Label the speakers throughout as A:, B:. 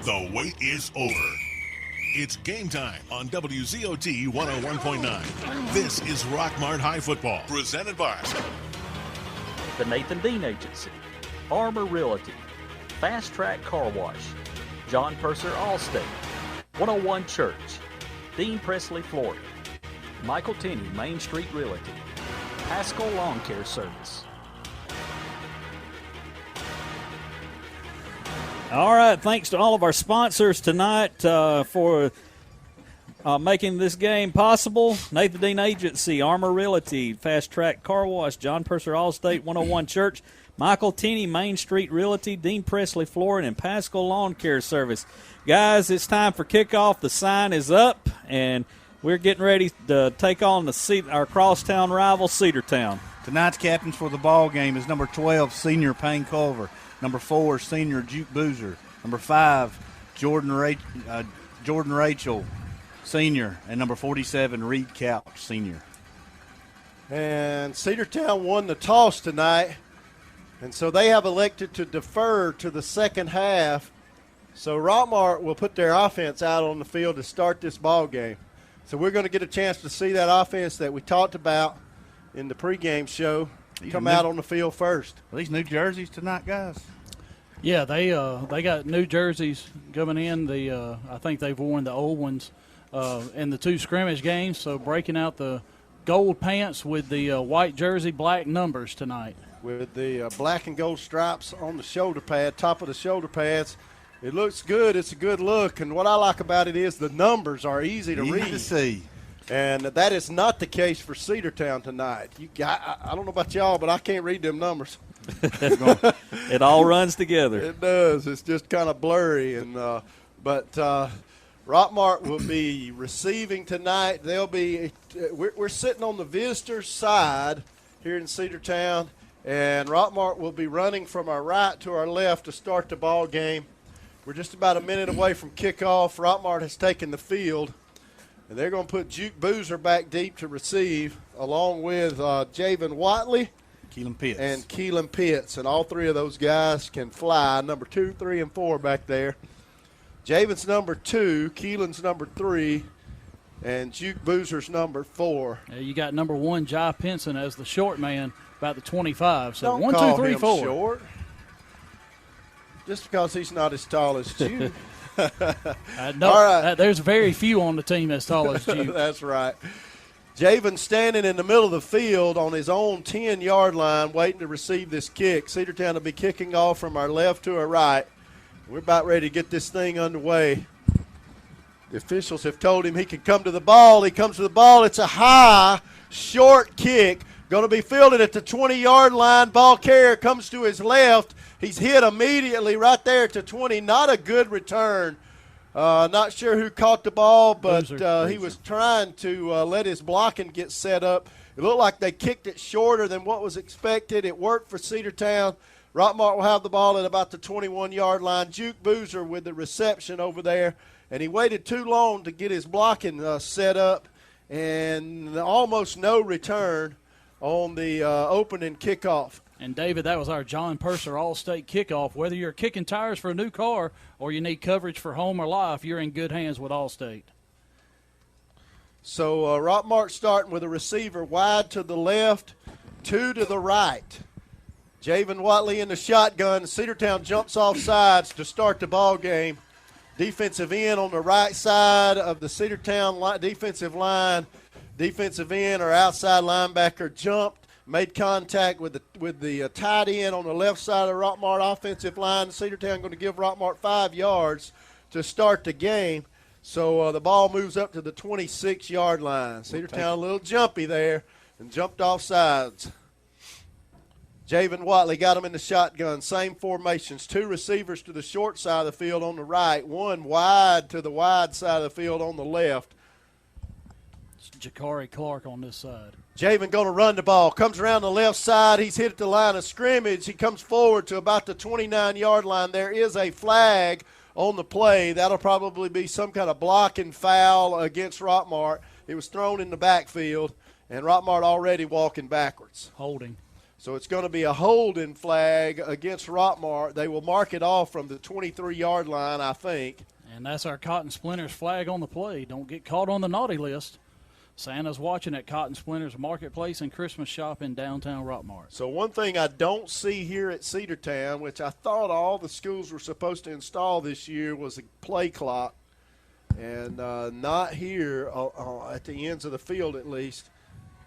A: The wait is over. It's game time on WZOT 101.9. This is Rockmart High Football, presented by
B: the Nathan Dean Agency, Armor Realty, Fast Track Car Wash, John Purser Allstate, 101 Church, Dean Presley Florida, Michael Tenney Main Street Realty, Haskell Lawn Care Service.
C: All right, thanks to all of our sponsors tonight for making this game possible. Nathan Dean Agency, Armor Realty, Fast Track Car Wash, John Purser Allstate, 101 Church, Michael Tenney Main Street Realty, Dean Presley Florida, and Pascal Lawn Care Service. Guys, it's time for kickoff. The sign is up, and we're getting ready to take on our crosstown rival, Cedartown.
D: Tonight's captains for the ball game is number 12, senior Payne Culver. Number 4, senior Duke Boozer. Number 5, Jordan Rachel, senior. And number 47, Reed Couch, senior.
E: And Cedartown won the toss tonight, and so they have elected to defer to the second half. So Rockmart will put their offense out on the field to start this ball game. So we're going to get a chance to see that offense that we talked about in the pregame show come out on the field first.
D: Are these new jerseys tonight, guys?
F: Yeah, they got new jerseys coming in. I think they've worn the old ones in the 2 scrimmage games. So breaking out the gold pants with the white jersey, black numbers tonight.
E: With the black and gold stripes on the shoulder pad, top of the shoulder pads. It looks good. It's a good look. And what I like about it is the numbers are easy to read.
D: Easy to see.
E: And that is not the case for Cedartown tonight. I don't know about y'all, but I can't read them numbers.
C: It all runs together.
E: It does. It's just kind of blurry. But Rockmart will be receiving tonight. We're sitting on the visitors' side here in Cedartown, and Rockmart will be running from our right to our left to start the ball game. We're just about a minute away from kickoff. Rockmart has taken the field. And they're going to put Duke Boozer back deep to receive, along with Javen Watley and Keelan Pitts. And all 3 of those guys can fly, number 2, 3, and 4 back there. Javen's number 2, Keelan's number 3, and Duke Boozer's number 4.
F: You got number 1, Jai Pinson, as the short man, about the 25. So
E: Don't
F: 1,
E: call
F: 2, 3,
E: him
F: 4.
E: Short. Just because he's not as tall as you.
F: No,
E: all right.
F: There's very few on the team as tall as you.
E: That's right. Javen standing in the middle of the field on his own 10-yard line waiting to receive this kick. Cedartown will be kicking off from our left to our right. We're about ready to get this thing underway. The officials have told him he can come to the ball. He comes to the ball. It's a high, short kick. Going to be fielded at the 20-yard line. Ball carrier comes to his left. He's hit immediately right there at the 20. Not a good return. Not sure who caught the ball, but he was trying to let his blocking get set up. It looked like they kicked it shorter than what was expected. It worked for Cedartown. Rockmart will have the ball at about the 21-yard line. Duke Boozer with the reception over there, and he waited too long to get his blocking set up, and almost no return on the opening kickoff.
F: And, David, that was our John Purser All-State kickoff. Whether you're kicking tires for a new car or you need coverage for home or life, you're in good hands with All-State.
E: So Rockmart starting with a receiver wide to the left, 2 to the right. Javen Watley in the shotgun. Cedartown jumps off sides to start the ball game. Defensive end on the right side of the Cedartown defensive line. Defensive end or outside linebacker jumped. Made contact with the tight end on the left side of the Rockmart offensive line. Cedartown going to give Rockmart 5 yards to start the game. So the ball moves up to the 26-yard line. Cedartown a little jumpy there and jumped off sides. Javen Watley got him in the shotgun. Same formations. 2 receivers to the short side of the field on the right. 1 wide to the wide side of the field on the left.
F: It's Jakari Clark on this side.
E: Javen going to run the ball. Comes around the left side. He's hit at the line of scrimmage. He comes forward to about the 29-yard line. There is a flag on the play. That'll probably be some kind of blocking foul against Rockmart. It was thrown in the backfield, and Rockmart already walking backwards.
F: Holding.
E: So it's going to be a holding flag against Rockmart. They will mark it off from the 23-yard line, I think.
F: And that's our Cotton Splinters flag on the play. Don't get caught on the naughty list. Santa's watching at Cotton Splinters Marketplace and Christmas Shop in downtown Rockmart.
E: So one thing I don't see here at Cedartown, which I thought all the schools were supposed to install this year, was a play clock. And not here at the ends of the field at least.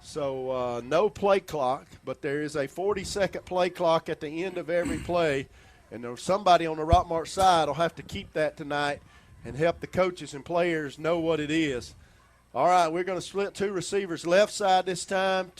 E: So no play clock, but there is a 40-second play clock at the end of every play. And there's somebody on the Rockmart side will have to keep that tonight and help the coaches and players know what it is. All right, we're going to split two receivers left side this time,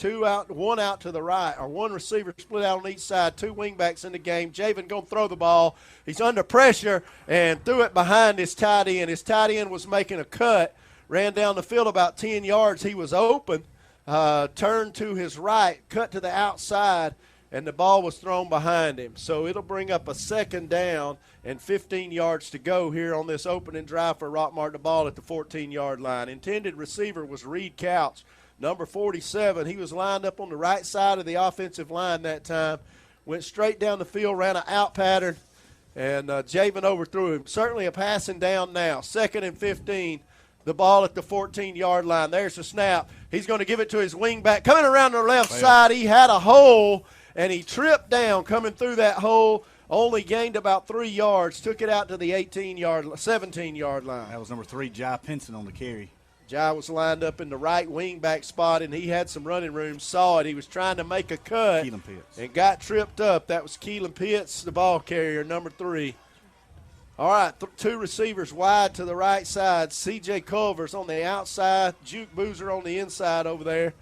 E: one out to the right, or one receiver split out on each side, two wingbacks in the game. Javen going to throw the ball. He's under pressure and threw it behind his tight end. His tight end was making a cut, ran down the field about 10 yards. He was open, turned to his right, cut to the outside, and the ball was thrown behind him. So it'll bring up a second down and 15 yards to go here on this opening drive for Rockmart. The ball at the 14-yard line. Intended receiver was Reed Couch, number 47. He was lined up on the right side of the offensive line that time. Went straight down the field, ran an out pattern, and Javen overthrew him. Certainly a passing down now. 2nd and 15. The ball at the 14-yard line. There's the snap. He's going to give it to his wingback. Coming around the left side, he had a hole, and he tripped down coming through that hole. Only gained about 3 yards. Took it out to the 17-yard line.
D: That was number 3, Jai Pinson on the carry.
E: Jai was lined up in the right wingback spot, and he had some running room. Saw it. He was trying to make a cut and got tripped up. That was Keelan Pitts, the ball carrier, number 3. All right, two receivers wide to the right side. C.J. Culver's on the outside. Juke Boozer on the inside over there.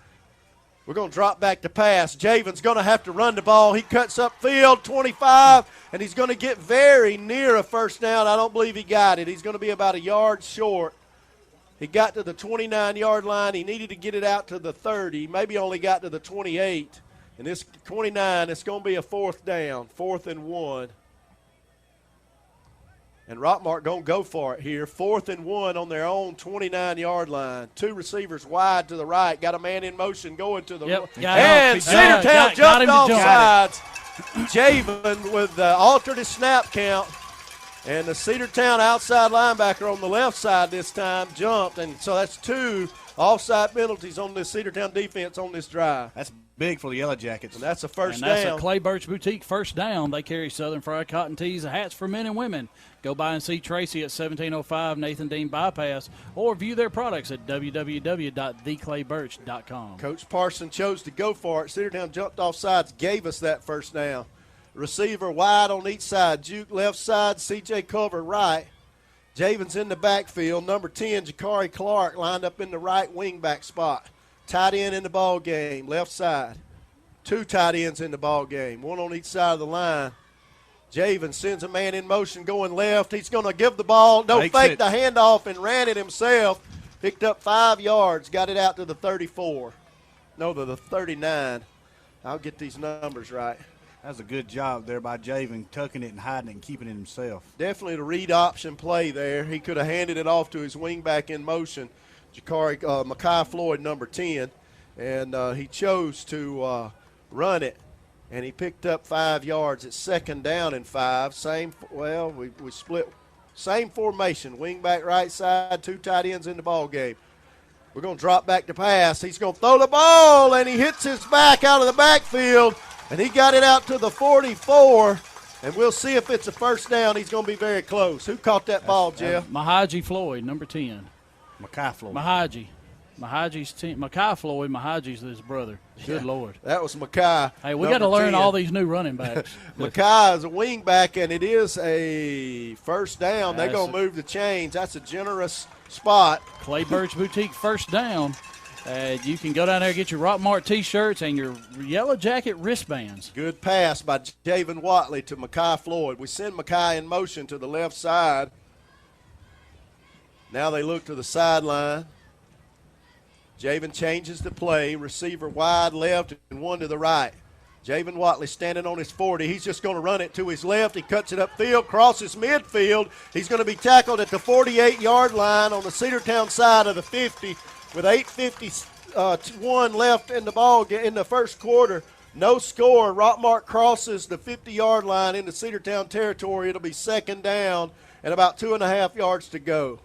E: We're going to drop back to pass. Javen's going to have to run the ball. He cuts upfield, 25, and he's going to get very near a first down. I don't believe he got it. He's going to be about a yard short. He got to the 29-yard line. He needed to get it out to the 30. Maybe only got to the 28. And this 29, it's going to be a 4th down, 4th and 1. And Rockmart going to go for it here. 4th and 1 on their own 29-yard line. Two receivers wide to the right. Got a man in motion going to the right. And Cedartown jumped off sides. Javen with the alternate snap count. And the Cedartown outside linebacker on the left side this time jumped. And so that's 2 offside penalties on this Cedartown defense on this drive.
D: That's big for the Yellow Jackets.
E: And that's a first
F: down. And
E: down.
F: that's a Clay Birch Boutique first down. They carry Southern Fried cotton tees and hats for men and women. Go by and see Tracy at 1705 Nathan Dean Bypass or view their products at www.theclaybirch.com.
E: Coach Parson chose to go for it. Cedartown jumped off sides, gave us that first down. Receiver wide on each side. Juke left side, C.J. Culver right. Javen's in the backfield. Number 10, Jakari Clark lined up in the right wingback spot. Tight end in the ball game, left side. 2 tight ends in the ball game, 1 on each side of the line. Javen sends a man in motion going left. He's going to give the ball. Fake the handoff and ran it himself. Picked up 5 yards, got it out to the 34. No, the 39. I'll get these numbers right.
D: That was a good job there by Javen, tucking it and hiding it and keeping it himself.
E: Definitely the read option play there. He could have handed it off to his wingback in motion, Makai Floyd, number 10, and he chose to run it, and he picked up 5 yards. It's 2nd down and 5. We split. Same formation, wingback right side, 2 tight ends in the ball game. We're going to drop back to pass. He's going to throw the ball, and he hits his back out of the backfield. And he got it out to the 44, and we'll see if it's a first down. He's going to be very close. Who caught that ball, Jeff?
F: Mahaji Floyd, number 10.
D: Makai Floyd.
F: Mahaji's team. Makai Floyd, Mahaji's his brother. Good Lord.
E: That was Makai.
F: Hey, we got to learn 10. All these new running backs.
E: Makai is a wing back, and it is a first down. They're going to move the chains. That's a generous spot.
F: Clay Birch Boutique first down. You can go down there and get your Rockmart T-shirts and your Yellow Jacket wristbands.
E: Good pass by Javen Watley to Makai Floyd. We send Makai in motion to the left side. Now they look to the sideline. Javen changes the play. Receiver wide left and 1 to the right. Javen Watley standing on his 40. He's just going to run it to his left. He cuts it upfield, crosses midfield. He's going to be tackled at the 48-yard line on the Cedartown side of the 50. With 8:51 left in the ball in the first quarter, No score. Rockmart crosses the 50-yard line into Cedartown territory. It'll be second down and about 2.5 yards to go.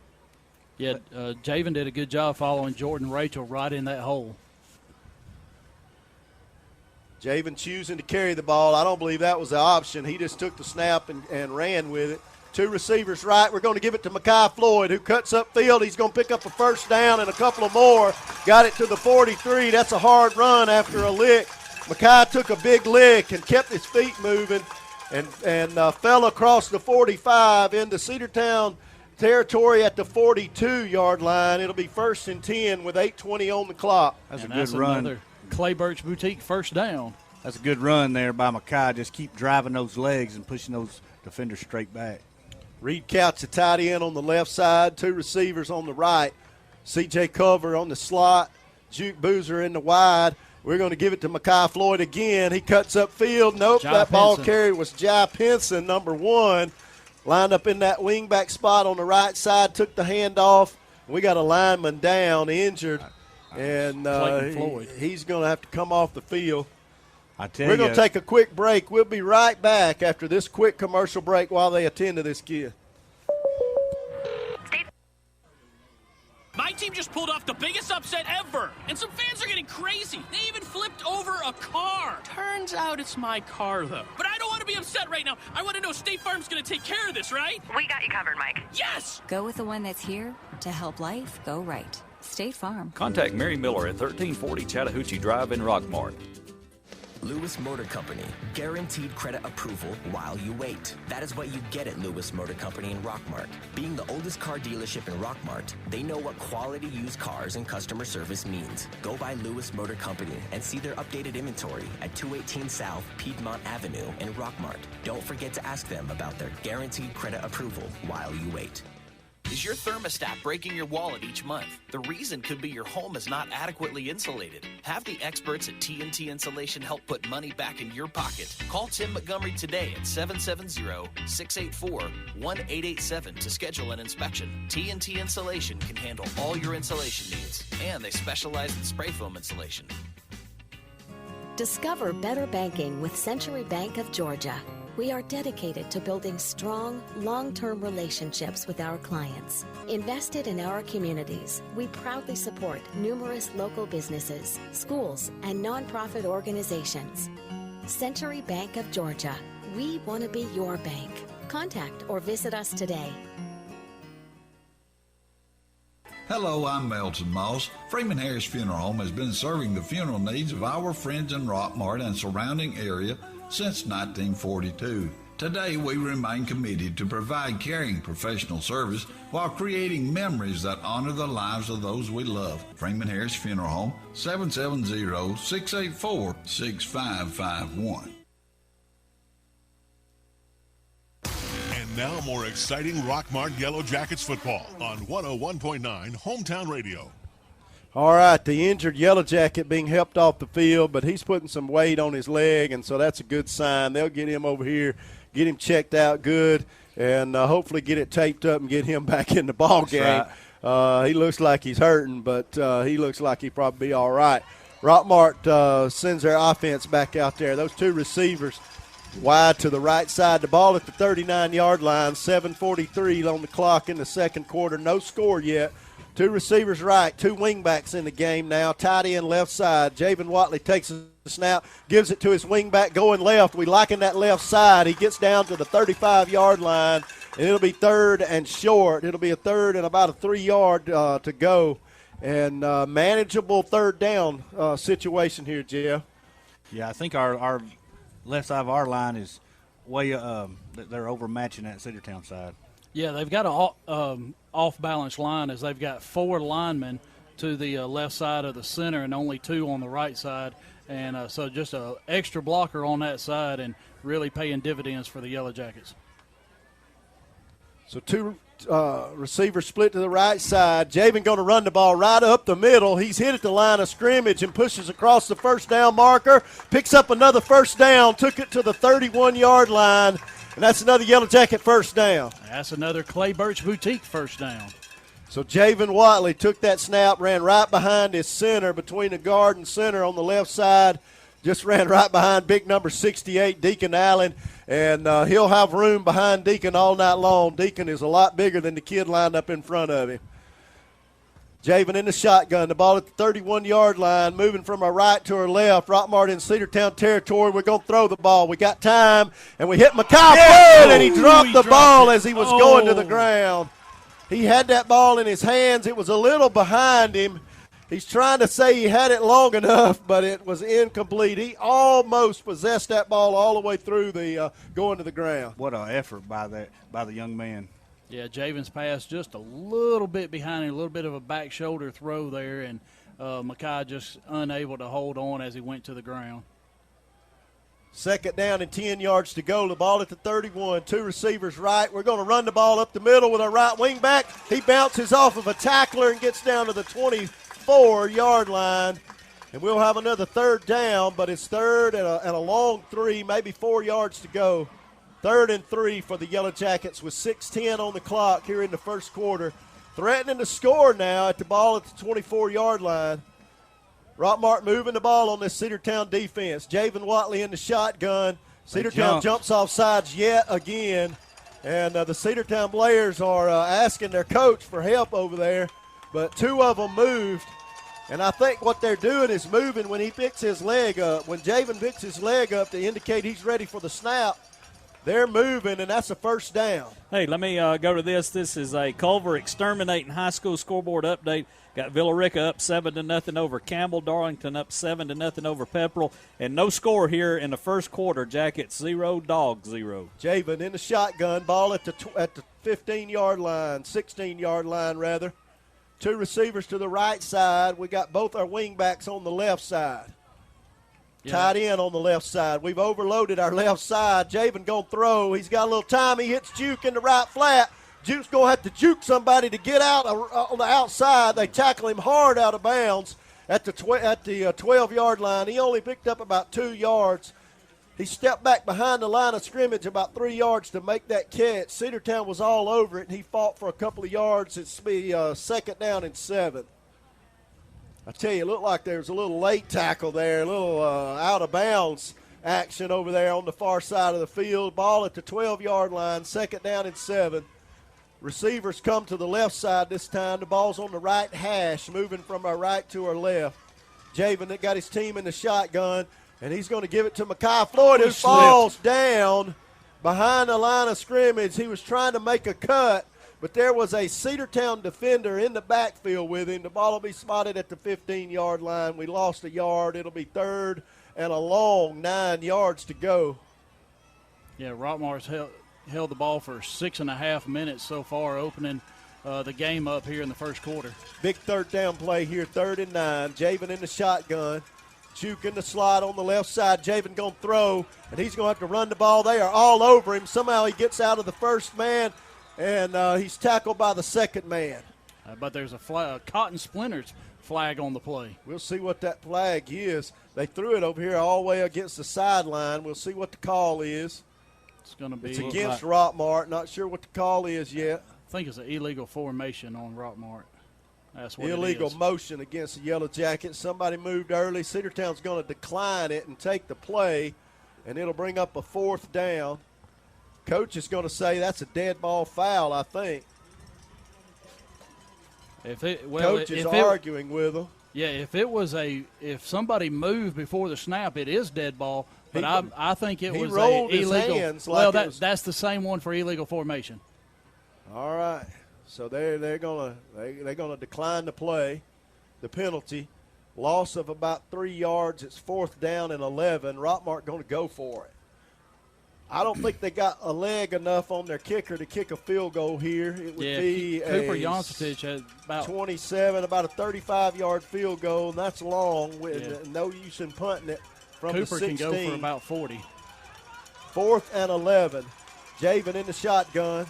F: Yeah, Javen did a good job following Jordan Rachel right in that hole.
E: Javen choosing to carry the ball. I don't believe that was the option. He just took the snap and ran with it. 2 receivers right. We're going to give it to Mekhi Floyd, who cuts upfield. He's going to pick up a first down and a couple of more. Got it to the 43. That's a hard run after a lick. Mekhi took a big lick and kept his feet moving and fell across the 45 into Cedartown territory at the 42-yard line. It'll be 1st and 10 with 8:20 on the clock.
D: That's a good run.
F: Another Clay Birch Boutique first down.
D: That's a good run there by Mekhi. Just keep driving those legs and pushing those defenders straight back.
E: Reed Couch, the tight end on the left side, 2 receivers on the right. C.J. Culver on the slot, Juke Boozer in the wide. We're going to give it to Mekhi Floyd again. He cuts upfield. Nope, that ball carry was Jai Pinson, number 1. Lined up in that wingback spot on the right side, took the handoff. We got a lineman down, injured, and he's going to have to come off the field. We're going to take a quick break. We'll be right back after this quick commercial break while they attend to this kid.
G: My team just pulled off the biggest upset ever, and some fans are getting crazy. They even flipped over a car. Turns out it's my car, though. But I don't want to be upset right now. I want to know State Farm's going to take care of this, right?
H: We got you covered, Mike.
G: Yes!
I: Go with the one that's here to help life go right. State Farm.
B: Contact Mary Miller at 1340 Chattahoochee Drive in Rockmart.
J: Lewis Motor Company. Guaranteed credit approval while you wait. That is what you get at Lewis Motor Company in Rockmart. Being the oldest car dealership in Rockmart, they know what quality used cars and customer service means. Go by Lewis Motor Company and see their updated inventory at 218 South Piedmont Avenue in Rockmart. Don't forget to ask them about their guaranteed credit approval while you wait.
G: Is your thermostat breaking your wallet each month? The reason could be your home is not adequately insulated. Have the experts at TNT Insulation help put money back in your pocket. Call Tim Montgomery today at 770-684-1887 to schedule an inspection. TNT Insulation can handle all your insulation needs, and they specialize in spray foam insulation.
K: Discover better banking with Century Bank of Georgia. We are dedicated to building strong, long-term relationships with our clients. Invested in our communities, we proudly support numerous local businesses, schools, and nonprofit organizations. Century Bank of Georgia. We want to be your bank. Contact or visit us today.
L: Hello, I'm Melton Moss. Freeman Harris Funeral Home has been serving the funeral needs of our friends in Rockmart and surrounding area since 1942. Today, we remain committed to provide caring professional service while creating memories that honor the lives of those we love. Freeman Harris Funeral Home, 770-684-6551.
A: And now more exciting Rockmart Yellow Jackets football on 101.9 Hometown Radio.
E: All right, the injured Yellow Jacket being helped off the field, but he's putting some weight on his leg, and so that's a good sign. They'll get him over here, get him checked out good, and hopefully get it taped up and get him back in the ball game. Right. He looks like he's hurting, but he looks like he'll probably be all right. Rockmart sends their offense back out there. Those 2 receivers wide to the right side. The ball at the 39-yard line, 7:43 on the clock in the second quarter. No score yet. 2 receivers right, 2 wingbacks in the game now. Tight end left side. Javen Watley takes the snap, gives it to his wingback going left. We liking that left side. He gets down to the 35-yard line, and it'll be 3rd and short. It'll be a 3rd and about a 3-yard to go. And manageable 3rd down situation here, Jeff.
D: Yeah, I think our left side of our line is way they're overmatching that Cedartown side.
F: Yeah, they've got an off-balance line as they've got 4 linemen to the left side of the center and only 2 on the right side. And so just an extra blocker on that side and really paying dividends for the Yellow Jackets.
E: So 2 receivers split to the right side. Javen going to run the ball right up the middle. He's hit at the line of scrimmage and pushes across the first down marker. Picks up another first down, took it to the 31-yard line. And that's another Yellow Jacket first down.
F: That's another Clay Birch Boutique first down.
E: So Javen Watley took that snap, ran right behind his center between the guard and center on the left side. just ran right behind big number 68, Deacon Allen, and he'll have room behind Deacon all night long. Deacon is a lot bigger than the kid lined up in front of him. Javen in the shotgun, the ball at the 31-yard line, moving from our right to our left. Rockmart in Cedartown territory. We're going to throw the ball. We got time, and we hit Makai Floyd, and he dropped the ball as he was going to the ground. He had that ball in his hands. It was a little behind him. He's trying to say he had it long enough, but it was incomplete. He almost possessed that ball all the way through the going to the ground.
D: What an effort by the young man.
F: Yeah, Javen's pass just a little bit behind him, a little bit of a back shoulder throw there, and Makai just unable to hold on as he went to the ground.
E: Second down and 10 yards to go. The ball at the 31. Two receivers right. We're going to run the ball up the middle with our right wing back. He bounces off of a tackler and gets down to the 24-yard line. And we'll have another third down, but it's third and a long 3, maybe 4 yards to go. 3rd and 3 for the Yellow Jackets with 6:10 on the clock here in the first quarter. Threatening to score now at the ball at the 24-yard line. Rockmart moving the ball on this Cedartown defense. Javen Watley in the shotgun. Cedartown jumps off sides yet again. And the Cedartown players are asking their coach for help over there. But 2 of them moved. And I think what they're doing is moving when he picks his leg up. When Javen picks his leg up to indicate he's ready for the snap, they're moving, and that's a first down.
C: Hey, let me go to this. This is a Culver Exterminating High School scoreboard update. Got Villarica up 7-0 over Campbell. Darlington up 7-0 over Pepperell. And no score here in the first quarter. Jackets 0, Dogs 0.
E: Javen in the shotgun. Ball at the 15-yard line, 16-yard line rather. 2 receivers to the right side. We got both our wing backs on the left side. Yeah. Tight end on the left side. We've overloaded our left side. Javen going to throw. He's got a little time. He hits Juke in the right flat. Juke's going to have to juke somebody to get out on the outside. They tackle him hard out of bounds at the 12-yard line. He only picked up about 2 yards. He stepped back behind the line of scrimmage about 3 yards to make that catch. Cedartown was all over it, and he fought for a couple of yards. It's be 2nd down and 7. I tell you, it looked like there was a little late tackle there, a little out-of-bounds action over there on the far side of the field. Ball at the 12-yard line, 2nd down and 7. Receivers come to the left side this time. The ball's on the right hash, moving from our right to our left. Javen that got his team in the shotgun, and he's going to give it to Makai Floyd, who falls down behind the line of scrimmage. He was trying to make a cut, but there was a Cedartown defender in the backfield with him. The ball will be spotted at the 15-yard line. We lost a yard. It'll be 3rd and a long 9 yards to go.
F: Yeah, Rockmart's held the ball for 6.5 minutes so far, opening the game up here in the first quarter.
E: Big 3rd down play here, 3rd and 9. Javen in the shotgun. Juke in the slot on the left side. Javen going to throw, and he's going to have to run the ball. They are all over him. Somehow he gets out of the first man, and he's tackled by the second man.
F: But there's a cotton splinters flag on the play.
E: We'll see what that flag is. They threw it over here all the way against the sideline. We'll see what the call is. It's against Rockmart. Not sure what the call is yet.
F: I think it's an illegal formation on Rockmart. That's what
E: illegal
F: it is.
E: Motion against the Yellow Jackets. Somebody moved early. Cedartown's going to decline it and take the play, and it'll bring up a 4th down. Coach is going to say that's a dead ball foul, I think. Coach is arguing with him.
F: Yeah, if somebody moved before the snap, it is dead ball. But I think it was
E: rolled
F: his
E: illegal.
F: Hands that's the same one for illegal formation.
E: All right, so they're gonna decline the play, the penalty, loss of about 3 yards. It's 4th down and 11. Rockmart going to go for it. I don't think they got a leg enough on their kicker to kick a field goal here. It would be
F: Cooper Jancetich has about
E: 27, about a 35-yard field goal, and that's long with no use in punting it from
F: Cooper
E: the 16.
F: Can go for about 40.
E: 4th and 11. Javen in the shotgun.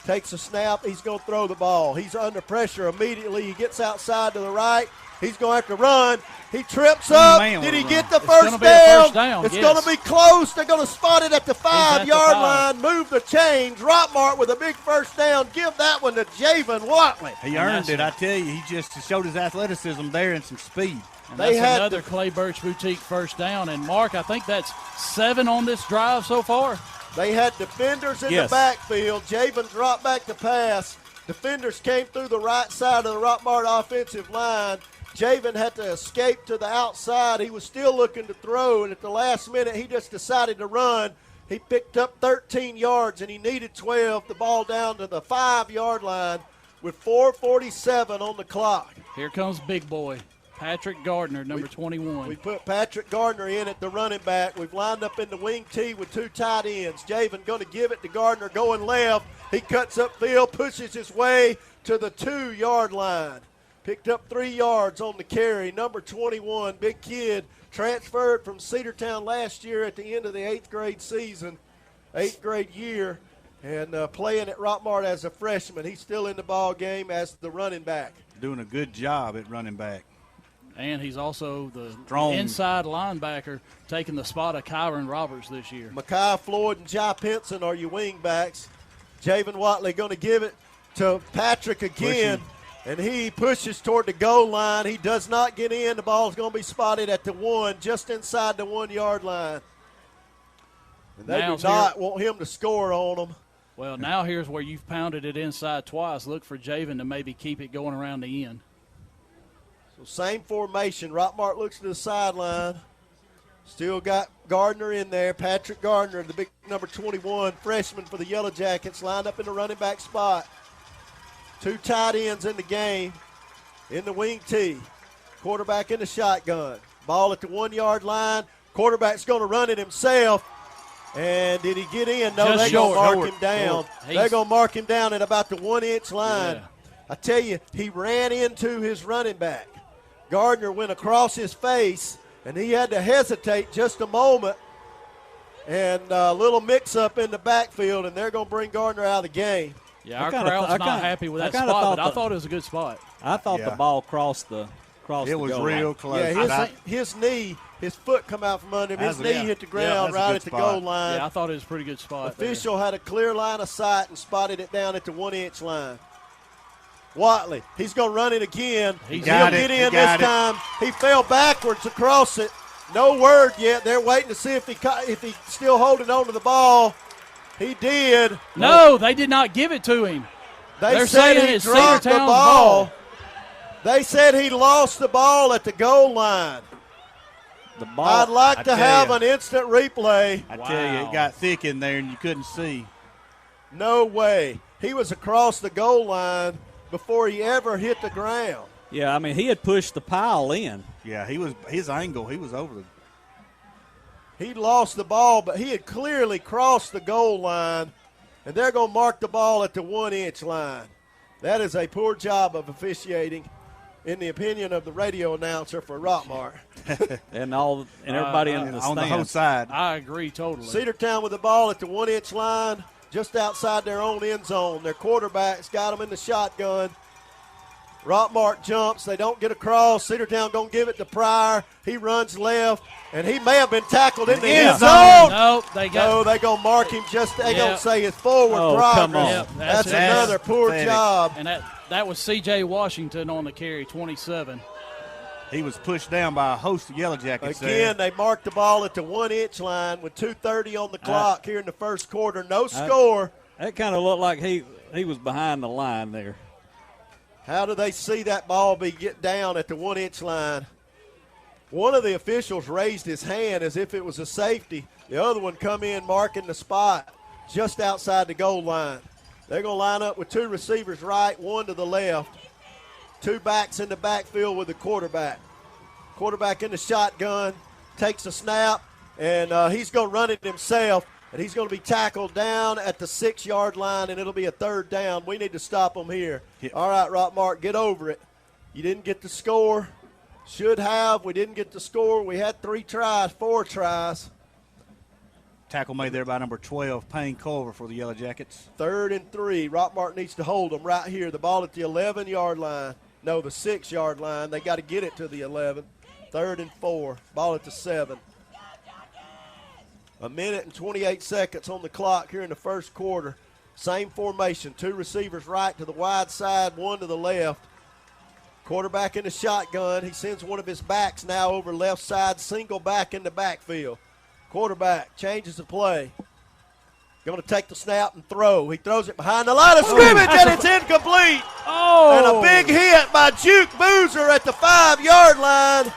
E: Takes a snap. He's going to throw the ball. He's under pressure immediately. He gets outside to the right. He's going to have to run. He trips up. Did he get the first
F: down?
E: It's going to be close. They're going to spot it at the 5-yard line. Move the chains. Rockmart with a big first down. Give that one to Javen Watley.
D: He earned it, I tell you. He just showed his athleticism there and some speed.
F: And that's another Clay Birch Boutique first down. And, Mark, I think that's 7 on this drive so far.
E: They had defenders in the backfield. Javen dropped back to pass. Defenders came through the right side of the Rockmart offensive line. Javen had to escape to the outside. He was still looking to throw, and at the last minute, he just decided to run. He picked up 13 yards, and he needed 12. The ball down to the 5-yard line with 4:47 on the clock.
F: Here comes big boy. Patrick Gardner, number 21.
E: We put Patrick Gardner in at the running back. We've lined up in the wing T with 2 tight ends. Javen going to give it to Gardner going left. He cuts upfield, pushes his way to the 2-yard line. Picked up 3 yards on the carry. Number 21, big kid, transferred from Cedartown last year at the end of the 8th grade season, 8th grade year, and playing at Rockmart as a freshman. He's still in the ball game as the running back.
D: Doing a good job at running back.
F: And he's also the
D: Strong
F: inside linebacker, taking the spot of Kyron Roberts this year.
E: Makai Floyd and Jai Pinson are your wing backs. Javen Watley going to give it to Patrick again, and he pushes toward the goal line. He does not get in. The ball's going to be spotted at the 1, just inside the 1-yard line. And they do not want him to score on them.
F: Well, now here's where you've pounded it inside twice. Look for Javen to maybe keep it going around the end.
E: So same formation. Rockmart looks to the sideline. Still got Gardner in there. Patrick Gardner, the big number 21, freshman for the Yellow Jackets, lined up in the running back spot. 2 tight ends in the game in the wing T. Quarterback in the shotgun. Ball at the 1-yard line. Quarterback's going to run it himself. And did he get in? No, they're going to mark him down. They're going to mark him down at about the 1-inch line.
F: Yeah.
E: I tell you, he ran into his running back. Gardner went across his face, and he had to hesitate just a moment. And a little mix-up in the backfield, and they're going to bring Gardner out of the game.
F: Yeah, our crowd's not happy with that spot, but I thought it was a good spot.
C: I thought the ball crossed the goal.
D: It was real close.
E: Yeah, his knee, his foot come out from under him. His knee hit the ground right at the goal line.
F: Yeah, I thought it was a pretty good spot.
E: Official had a clear line of sight and spotted it down at the 1-inch line. Watley, he's going to run it again. He'll get in this time. He fell backwards across it. No word yet. They're waiting to see if he's still holding on to the ball. He did.
F: No, they did not give it to him.
E: They're saying he dropped the ball. They said he lost the ball at the goal line. I'd like to have an instant replay.
D: I tell you, it got thick in there and you couldn't see.
E: No way. He was across the goal line before he ever hit the ground.
C: Yeah, I mean, he had pushed the pile in.
D: Yeah, his angle, he was over the.
E: He lost the ball, but he had clearly crossed the goal line, and they're going to mark the ball at the 1-inch line. That is a poor job of officiating, in the opinion of the radio announcer for Rockmart.
C: and everybody in the stands.
D: On the whole side.
F: I agree totally.
E: Cedartown with the ball at the 1-inch line, just outside their own end zone. Their quarterback's got them in the shotgun. Rockmart jumps. They don't get across. Cedartown going to give it to Pryor. He runs left, and he may have been tackled in the end zone.
F: No, they're
E: going to mark him they're going to say it's forward progress.
C: Come on.
F: Yep,
E: that's another poor job.
F: And that was C.J. Washington on the carry, 27.
D: He was pushed down by a host of Yellow Jackets.
E: Again, they marked the ball at the 1-inch line with 2:30 on the clock here in the first quarter. No score.
C: That kind of looked like he was behind the line there.
E: How do they see that ball get down at the 1-inch line? One of the officials raised his hand as if it was a safety. The other one come in marking the spot just outside the goal line. They're going to line up with 2 receivers right, 1 to the left. 2 backs in the backfield with the quarterback. Quarterback in the shotgun, takes a snap, and he's going to run it himself. And he's going to be tackled down at the 6-yard line, and it'll be a 3rd down. We need to stop him here. Yeah. All right, Rockmart, get over it. You didn't get the score. Should have. We didn't get the score. We had 4 tries.
D: Tackle made there by number 12, Payne Culver for the Yellow Jackets.
E: 3rd and 3. Rockmart needs to hold them right here. The ball at the 11-yard line. No, the 6-yard line. They got to get it to the 11. 3rd and 4. Ball at the 7. A minute and 28 seconds on the clock here in the first quarter. Same formation. 2 receivers right to the wide side, 1 to the left. Quarterback in the shotgun. He sends one of his backs now over left side, single back in the backfield. Quarterback changes the play. Going to take the snap and throw. He throws it behind the line of scrimmage, and it's incomplete. And a big hit by Juke Boozer at the 5-yard line.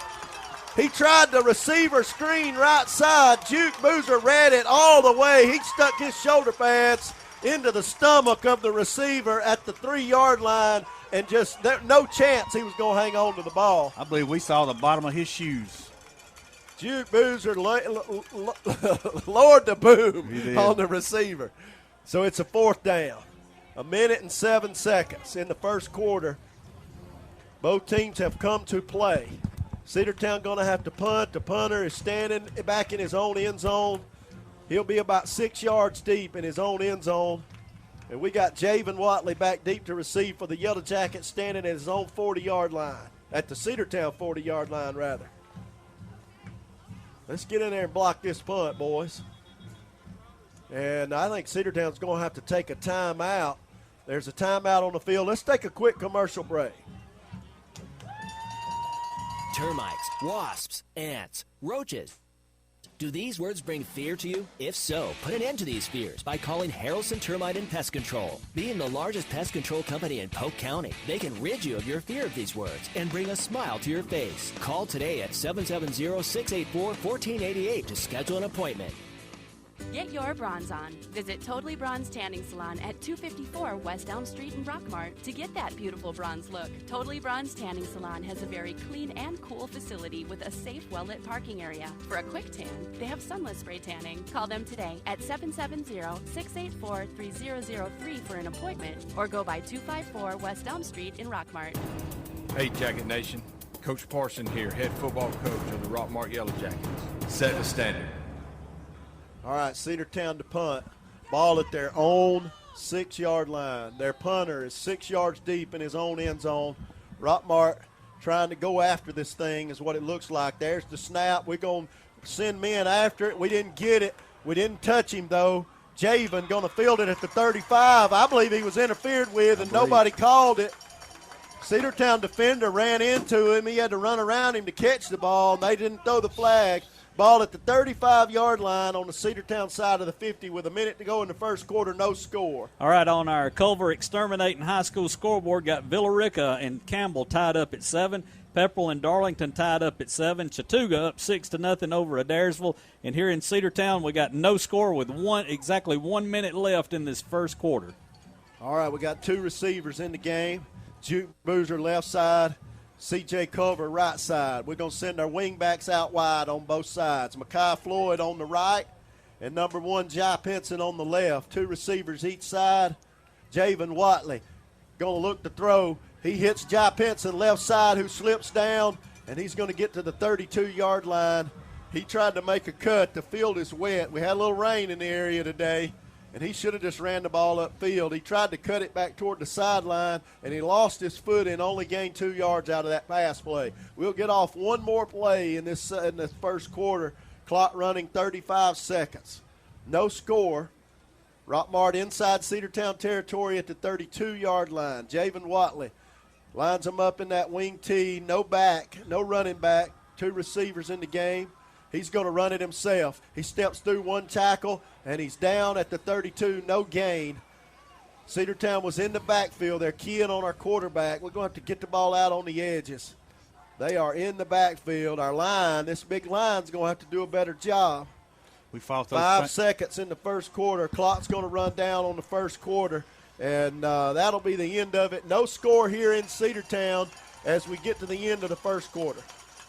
E: He tried the receiver screen right side. Juke Boozer read it all the way. He stuck his shoulder pads into the stomach of the receiver at the 3-yard line, and just no chance he was going to hang on to the ball.
D: I believe we saw the bottom of his shoes.
E: Juke Boozer lowered the boom on the receiver. So it's a 4th down. A minute and 7 seconds in the first quarter. Both teams have come to play. Cedartown going to have to punt. The punter is standing back in his own end zone. He'll be about 6 yards deep in his own end zone. And we got Javen Watley back deep to receive for the Yellow Jackets, standing at his own 40-yard line, at the Cedartown 40-yard line, rather. Let's get in there and block this punt, boys. And I think Cedartown's going to have to take a timeout. There's a timeout on the field. Let's take a quick commercial break.
J: Termites, wasps, ants, roaches. Do these words bring fear to you? If so, put an end to these fears by calling Harrelson Termite and Pest Control. Being the largest pest control company in Polk County, they can rid you of your fear of these words and bring a smile to your face. Call today at 770-684-1488 to schedule an appointment.
H: Get your bronze on. Visit Totally Bronze Tanning Salon at 254 West Elm Street in Rockmart to get that beautiful bronze look. Totally Bronze Tanning Salon has a very clean and cool facility with a safe, well-lit parking area. For a quick tan, they have sunless spray tanning. Call them today at 770-684-3003 for an appointment or go by 254 West Elm Street in Rockmart.
M: Hey, Jacket Nation. Coach Parson here, head football coach of the Rockmart Yellow Jackets. Set the standard.
E: All right, Cedartown to punt. Ball at their own 6-yard line. Their punter is 6 yards deep in his own end zone. Rockmart trying to go after this thing is what it looks like. There's the snap. We're going to send men after it. We didn't get it. We didn't touch him, though. Javen going to field it at the 35. I believe he was interfered with, and nobody called it. Cedartown defender ran into him. He had to run around him to catch the ball, and they didn't throw the flag. Ball at the 35-yard line on the Cedartown side of the 50 with a minute to go in the first quarter, no score.
C: All right, on our Culver Exterminating High School scoreboard, got Villarica and Campbell tied up at 7. Pepperell and Darlington tied up at 7. Chattooga up 6-0 over Adairsville. And here in Cedartown, we got no score with exactly 1 minute left in this first quarter.
E: All right, we got 2 receivers in the game. Juke Boozer left side. C.J. Culver right side. We're going to send our wingbacks out wide on both sides. Makai Floyd on the right and number 1, Jai Pinson on the left. 2 receivers each side. Javen Watley going to look to throw. He hits Jai Pinson left side, who slips down, and he's going to get to the 32-yard line. He tried to make a cut. The field is wet. We had a little rain in the area today, and he should have just ran the ball upfield. He tried to cut it back toward the sideline, and he lost his foot and only gained 2 yards out of that pass play. We'll get off one more play in this first quarter. Clock running 35 seconds. No score. Rockmart inside Cedartown territory at the 32-yard line. Javen Watley lines them up in that wing tee. No back, no running back. 2 receivers in the game. He's going to run it himself. He steps through 1 tackle, and he's down at the 32, no gain. Cedartown was in the backfield. They're keying on our quarterback. We're going to have to get the ball out on the edges. They are in the backfield. Our line, this big line's going to have to do a better job.
D: We fought those
E: 5 seconds in the first quarter. Clock's going to run down on the first quarter, and that'll be the end of it. No score here in Cedartown as we get to the end of the first quarter.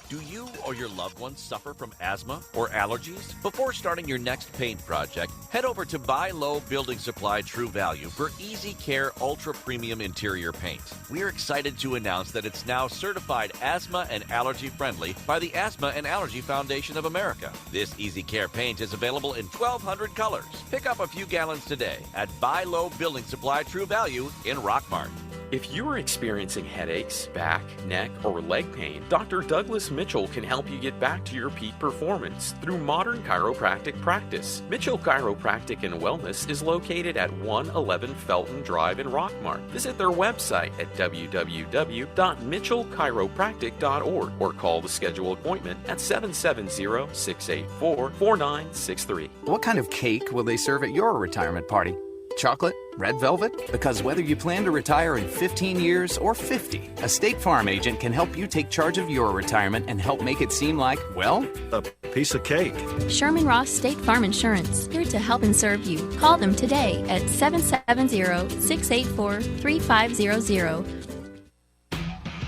N: Do you or your loved ones suffer from asthma or allergies? Before starting your next paint project, head over to Buy Low Building Supply True Value for Easy Care Ultra Premium Interior Paint. We are excited to announce that it's now certified asthma and allergy friendly by the Asthma and Allergy Foundation of America. This Easy Care paint is available in 1,200 colors. Pick up a few gallons today at Buy Low Building Supply True Value in Rockmart.
O: If you are experiencing headaches, back, neck, or leg pain, Dr. Douglas Mitchell can help you get back to your peak performance through modern chiropractic practice. Mitchell Chiropractic and Wellness is located at 111 Felton Drive in Rockmart. Visit their website at www.mitchellchiropractic.org or call to schedule appointment at 770-684-4963.
P: What kind of cake will they serve at your retirement party? Chocolate? Red velvet? Because whether you plan to retire in 15 years or 50, a State Farm agent can help you take charge of your retirement and help make it seem like, well, a piece of cake.
Q: Sherman Ross State Farm Insurance, here to help and serve you. Call them today at 770-684-3500.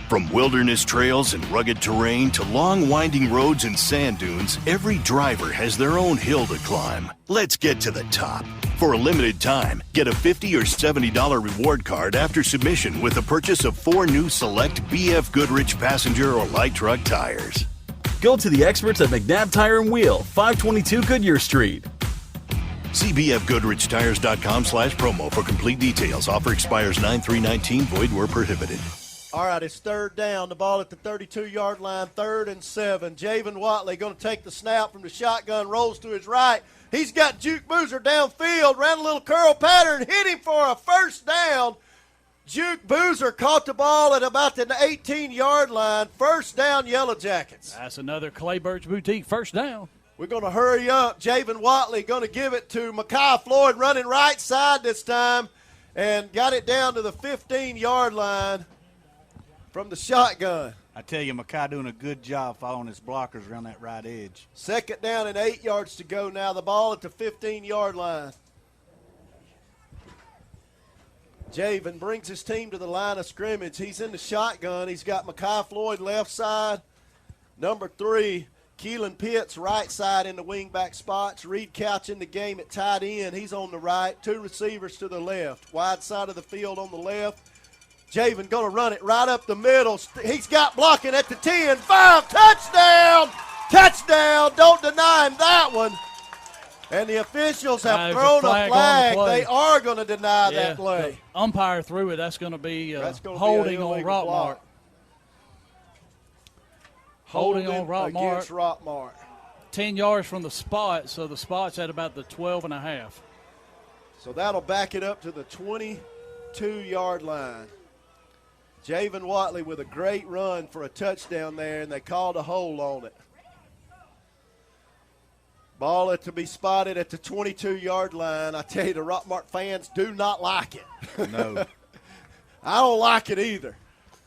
R: From wilderness trails and rugged terrain to long winding roads and sand dunes, every driver has their own hill to climb. Let's get to the top. For a limited time, get a $50 or $70 reward card after submission with the purchase of 4 new select BF Goodrich passenger or light truck tires.
S: Go to the experts at McNabb Tire and Wheel, 522 Goodyear Street.
R: See bfgoodrichtires.com/promo for complete details. Offer expires 9/3/19. Void where prohibited.
E: All right, it's third down. The ball at the 32-yard line, 3rd and 7. Javen Watley going to take the snap from the shotgun, rolls to his right. He's got Juke Boozer downfield, ran a little curl pattern, hit him for a first down. Juke Boozer caught the ball at about the 18-yard line. First down, Yellow Jackets.
F: That's another Clay Birch Boutique first down.
E: We're going to hurry up. Javen Watley going to give it to Mekhi Floyd, running right side this time, and got it down to the 15-yard line from the shotgun.
D: I tell you, Mekhi doing a good job following his blockers around that right edge.
E: 2nd down and 8 yards to go now. The ball at the 15-yard line. Javen brings his team to the line of scrimmage. He's in the shotgun. He's got Mekhi Floyd left side. Number 3, Keelan Pitts right side in the wingback spots. Reed Couch in the game at tight end. He's on the right. 2 receivers to the left. Wide side of the field on the left. Javen going to run it right up the middle. He's got blocking at the 10. 5, touchdown! Touchdown! Don't deny him that one. And the officials have thrown a flag. They are going to deny that play.
F: The umpire threw it. That's going to be holding on Rockmart. Holding on Rockmart.
E: Against Rockmart.
F: 10 yards from the spot, so the spot's at about the 12.5.
E: So that'll back it up to the 22-yard line. Javen Watley with a great run for a touchdown there, and they called a hold on it. Ball to be spotted at the 22-yard line. I tell you, the Rockmart fans do not like it.
D: No.
E: I don't like it either.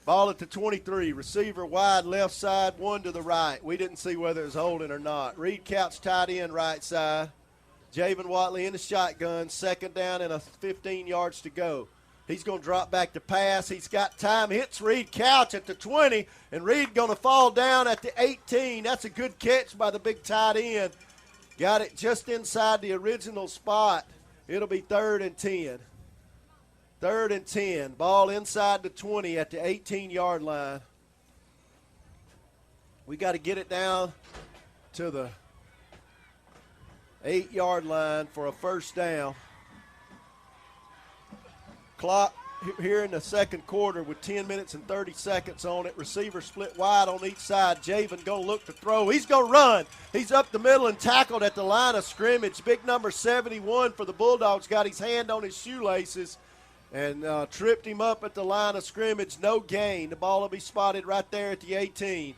E: Ball at the 23. Receiver wide left side, 1 to the right. We didn't see whether it was holding or not. Reed Couch tight end right side. Javen Watley in the shotgun. 2nd down and 15 yards to go. He's going to drop back to pass. He's got time. Hits Reed Couch at the 20, and Reed going to fall down at the 18. That's a good catch by the big tight end. Got it just inside the original spot. It'll be 3rd and 10. 3rd and 10. Ball inside the 20 at the 18-yard line. We got to get it down to the 8-yard line for a first down. Clock here in the second quarter with 10 minutes and 30 seconds on it. Receiver split wide on each side. Javen going to look to throw. He's going to run. He's up the middle and tackled at the line of scrimmage. Big number 71 for the Bulldogs got his hand on his shoelaces and tripped him up at the line of scrimmage. No gain. The ball will be spotted right there at the 18.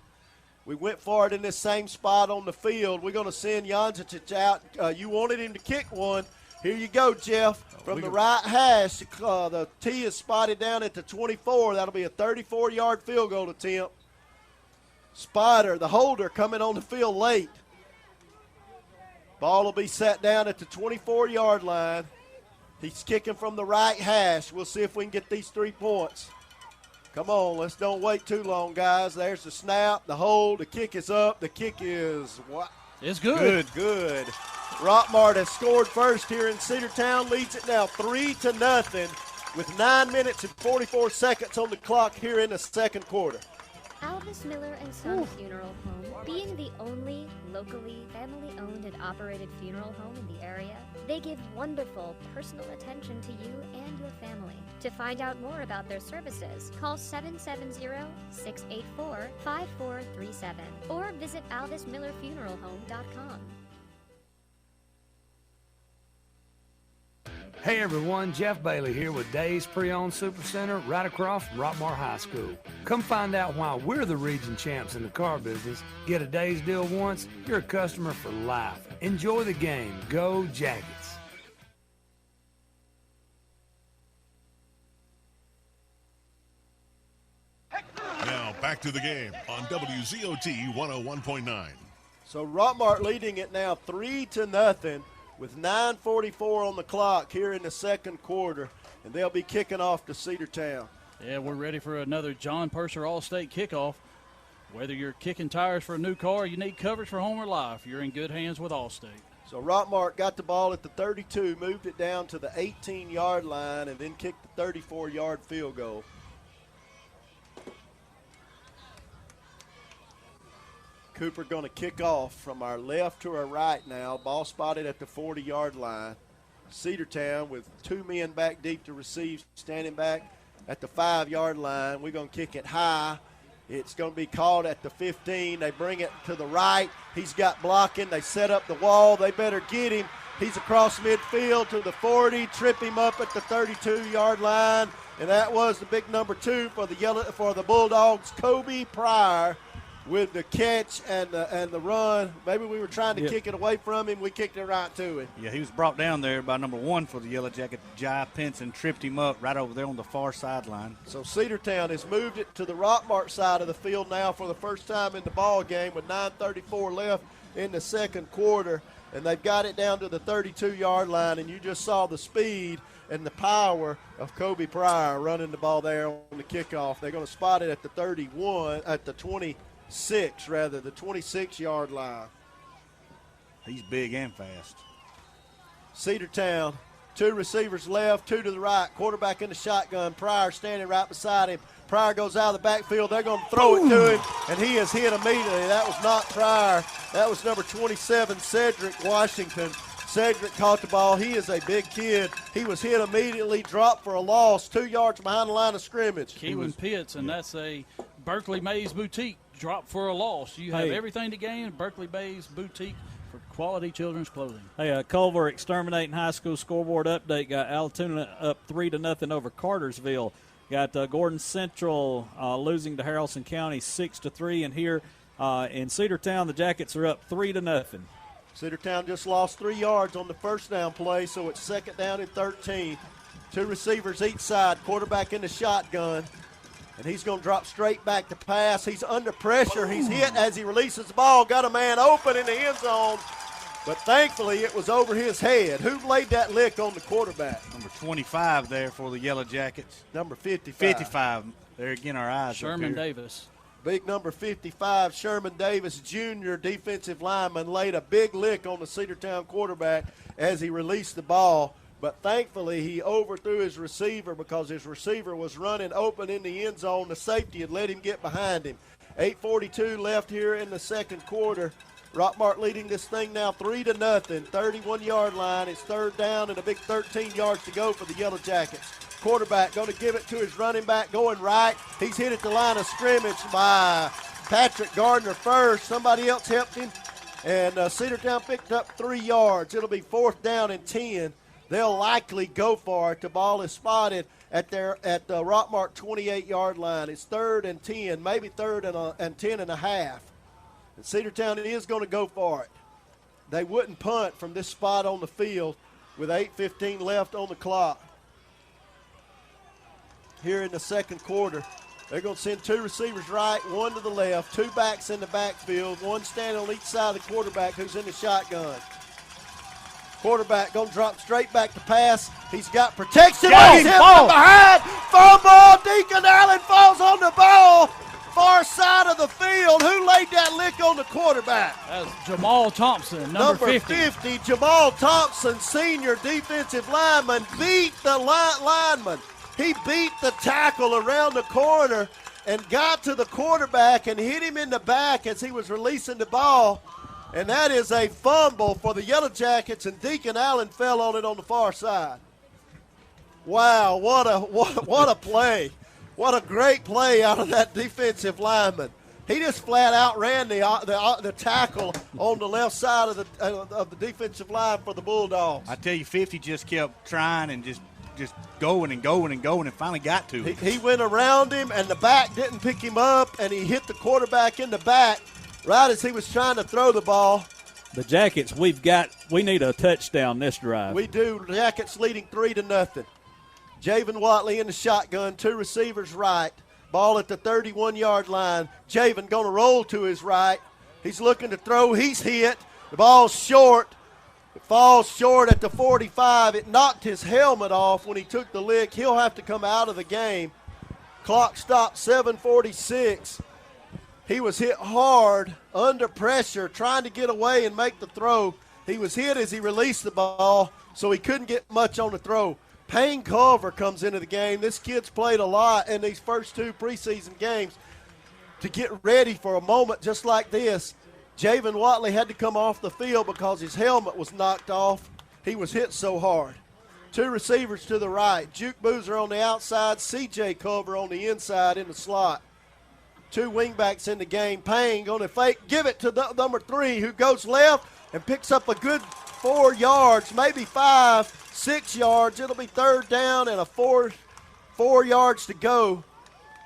E: We went for it in this same spot on the field. We're going to send Jančić out. You wanted him to kick one. Here you go, Jeff. From the right hash, the tee is spotted down at the 24. That'll be a 34-yard field goal attempt. Spider, the holder, coming on the field late. Ball will be set down at the 24-yard line. He's kicking from the right hash. We'll see if we can get these 3 points. Come on, let's don't wait too long, guys. There's the snap, the hold, the kick is up. The kick is what?
F: It's good.
E: Good. Rockmart has scored first here in Cedartown, leads it now 3-0 with 9 minutes and 44 seconds on the clock here in the second quarter.
T: Alvis Miller & Son Funeral Home, being the only locally family-owned and operated funeral home in the area, they give wonderful personal attention to you and your family. To find out more about their services, call 770-684-5437 or visit alvismillerfuneralhome.com.
U: Hey everyone, Jeff Bailey here with Dave's Pre-Owned Super Center right across from Rockmart High School. Come find out why we're the region champs in the car business. Get a Dave's deal once, you're a customer for life. Enjoy the game. Go Jackets.
A: Now back to the game on WZOT 101.9.
E: So Rockmart leading it now 3-0 with 9:44 on the clock here in the second quarter, and they'll be kicking off to Cedartown.
F: Yeah, we're ready for another John Purser All-State kickoff. Whether you're kicking tires for a new car or you need coverage for home or life, you're in good hands with All-State.
E: So Rockmart got the ball at the 32, moved it down to the 18-yard line, and then kicked the 34-yard field goal. Cooper going to kick off from our left to our right now. Ball spotted at the 40-yard line. Cedartown with 2 men back deep to receive, standing back at the 5-yard line. We're going to kick it high. It's going to be called at the 15. They bring it to the right. He's got blocking. They set up the wall. They better get him. He's across midfield to the 40. Trip him up at the 32-yard line. And that was the big number 2 for the Bulldogs, Kobe Pryor, with the catch and the run. Maybe we were trying to kick it away from him. We kicked it right to him.
D: Yeah, he was brought down there by number 1 for the Yellow Jacket. Jai Pinson tripped him up right over there on the far sideline.
E: So Cedartown has moved it to the Rockmart side of the field now for the first time in the ball game with 9:34 left in the second quarter. And they've got it down to the 32-yard line, and you just saw the speed and the power of Kobe Pryor running the ball there on the kickoff. They're going to spot it at the 26-yard line.
D: He's big and fast.
E: Cedartown, 2 receivers left, 2 to the right. Quarterback in the shotgun. Pryor standing right beside him. Pryor goes out of the backfield. They're going to throw it to him, and he is hit immediately. That was not Pryor. That was number 27, Cedric Washington. Cedric caught the ball. He is a big kid. He was hit immediately, dropped for a loss, 2 yards behind the line of scrimmage.
F: Keelan Pitts, and that's a Berkeley Mays Boutique. Drop for a loss. You have everything to gain. Berkeley Mays Boutique for quality children's clothing.
C: Hey, Culver Exterminating High School scoreboard update. Got Altoona up 3-0 over Cartersville. Got Gordon Central losing to Haralson County 6-3. And here in Cedartown, the Jackets are up 3-0.
E: Cedartown just lost 3 yards on the first down play, so it's 2nd down and 13. 2 receivers each side. Quarterback in the shotgun. And he's going to drop straight back to pass. He's under pressure. He's hit as he releases the ball. Got a man open in the end zone. But thankfully, it was over his head. Who laid that lick on the quarterback?
D: Number 25 there for the Yellow Jackets.
E: Number 55.
D: 55. There again, our eyes.
F: Sherman Davis.
E: Big number 55, Sherman Davis, Jr., defensive lineman, laid a big lick on the Cedartown quarterback as he released the ball. But thankfully, he overthrew his receiver because his receiver was running open in the end zone. The safety had let him get behind him. 8:42 left here in the second quarter. Rockmart leading this thing now 3-0, 31-yard line. It's 3rd down and a big 13 yards to go for the Yellow Jackets. Quarterback going to give it to his running back going right. He's hit at the line of scrimmage by Patrick Gardner first. Somebody else helped him. And Cedartown picked up 3 yards. It'll be 4th down and 10. They'll likely go for it. The ball is spotted at the Rockmart 28-yard line. It's 3rd and 10, maybe 3rd and 10 and a half. And Cedartown is going to go for it. They wouldn't punt from this spot on the field with 8:15 left on the clock. Here in the second quarter, they're going to send 2 receivers right, 1 to the left, 2 backs in the backfield, 1 standing on each side of the quarterback who's in the shotgun. Quarterback going to drop straight back to pass. He's got protection. He's hit from behind. Fumble. Deacon Allen falls on the ball. Far side of the field. Who laid that lick on the quarterback?
F: That's Jamal Thompson, number
E: 50. Jamal Thompson, senior defensive lineman, beat the lineman. He beat the tackle around the corner, and got to the quarterback and hit him in the back as he was releasing the ball. And that is a fumble for the Yellow Jackets, and Deacon Allen fell on it on the far side. Wow, what a play. What a great play out of that defensive lineman. He just flat out ran the tackle on the left side of the defensive line for the Bulldogs.
D: I tell you, 50 just kept trying and just going and going and going and finally got to him.
E: He went around him, and the back didn't pick him up, and he hit the quarterback in the back right as he was trying to throw the ball.
C: The Jackets, we need a touchdown this drive.
E: We do. Jackets leading 3-0. Javen Watley in the shotgun, 2 receivers right. Ball at the 31-yard line. Javen going to roll to his right. He's looking to throw. He's hit. The ball's short. It falls short at the 45. It knocked his helmet off when he took the lick. He'll have to come out of the game. Clock stopped, 7:46. He was hit hard, under pressure, trying to get away and make the throw. He was hit as he released the ball, so he couldn't get much on the throw. Payne Culver comes into the game. This kid's played a lot in these first 2 preseason games to get ready for a moment just like this. Javen Watley had to come off the field because his helmet was knocked off. He was hit so hard. 2 receivers to the right. Juke Boozer on the outside, C.J. Culver on the inside in the slot. 2 wingbacks in the game. Payne going to fake, give it to the number 3 who goes left and picks up a good 4 yards, maybe 5, 6 yards. It'll be 3rd down and 4 yards to go.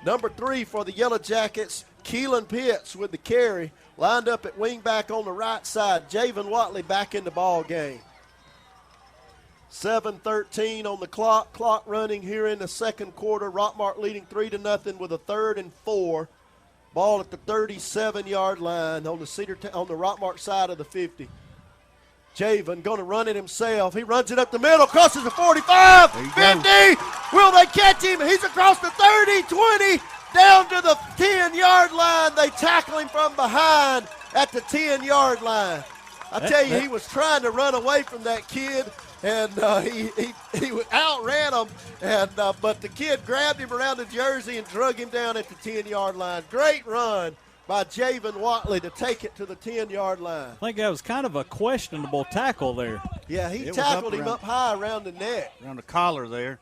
E: Number 3 for the Yellow Jackets, Keelan Pitts with the carry, lined up at wingback on the right side. Javen Watley back in the ball game. 7:13 on the clock. Clock running here in the second quarter. Rockmart leading 3-0 with a 3rd and 4. Ball at the 37-yard line on the Rockmart side of the 50. Javen going to run it himself. He runs it up the middle, crosses the 45, 50. Will they catch him? He's across the 30, 20, down to the 10-yard line. They tackle him from behind at the 10-yard line. I tell you, he was trying to run away from that kid, and he outran him, but the kid grabbed him around the jersey and drug him down at the 10-yard line. Great run by Javen Watley to take it to the 10-yard line.
C: I think that was kind of a questionable tackle there.
E: Yeah, he tackled him up high around the neck.
D: Around the collar there.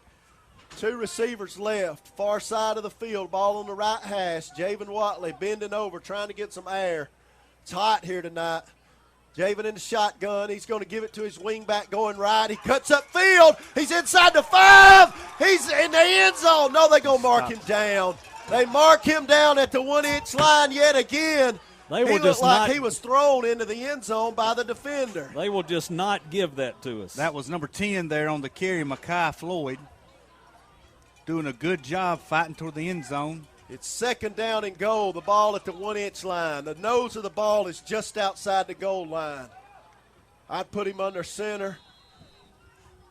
E: 2 receivers left, far side of the field, ball on the right hash. Javen Watley bending over, trying to get some air. It's hot here tonight. Javen in the shotgun. He's going to give it to his wingback going right. He cuts up field. He's inside the 5. He's in the end zone. No, they're going to mark him down. They mark him down at the 1-inch line yet again. He looked like he was thrown into the end zone by the defender.
C: They will just not give that to us.
D: That was number 10 there on the carry, Mekhi Floyd. Doing a good job fighting toward the end zone.
E: It's 2nd down and goal, the ball at the 1-inch line. The nose of the ball is just outside the goal line. I'd put him under center.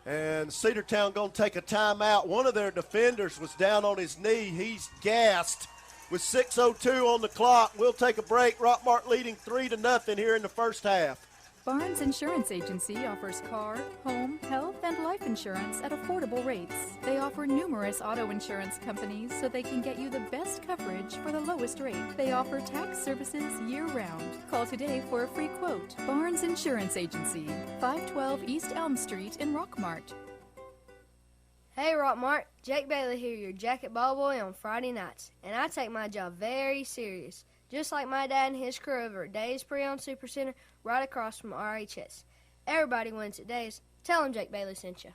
E: And Cedartown going to take a timeout. One of their defenders was down on his knee. He's gassed with 6:02 on the clock. We'll take a break. Rockmart leading 3-0 here in the first half.
I: Barnes Insurance Agency offers car, home, health, and life insurance at affordable rates. They offer numerous auto insurance companies so they can get you the best coverage for the lowest rate. They offer tax services year-round. Call today for a free quote. Barnes Insurance Agency, 512 East Elm Street in Rockmart.
V: Hey Rockmart, Jake Bailey here, your jacket ball boy on Friday nights, and I take my job very serious. Just like my dad and his crew over at Days Pre-Owned Supercenter right across from RHS. Everybody wins at Days. Tell them Jake Bailey sent you.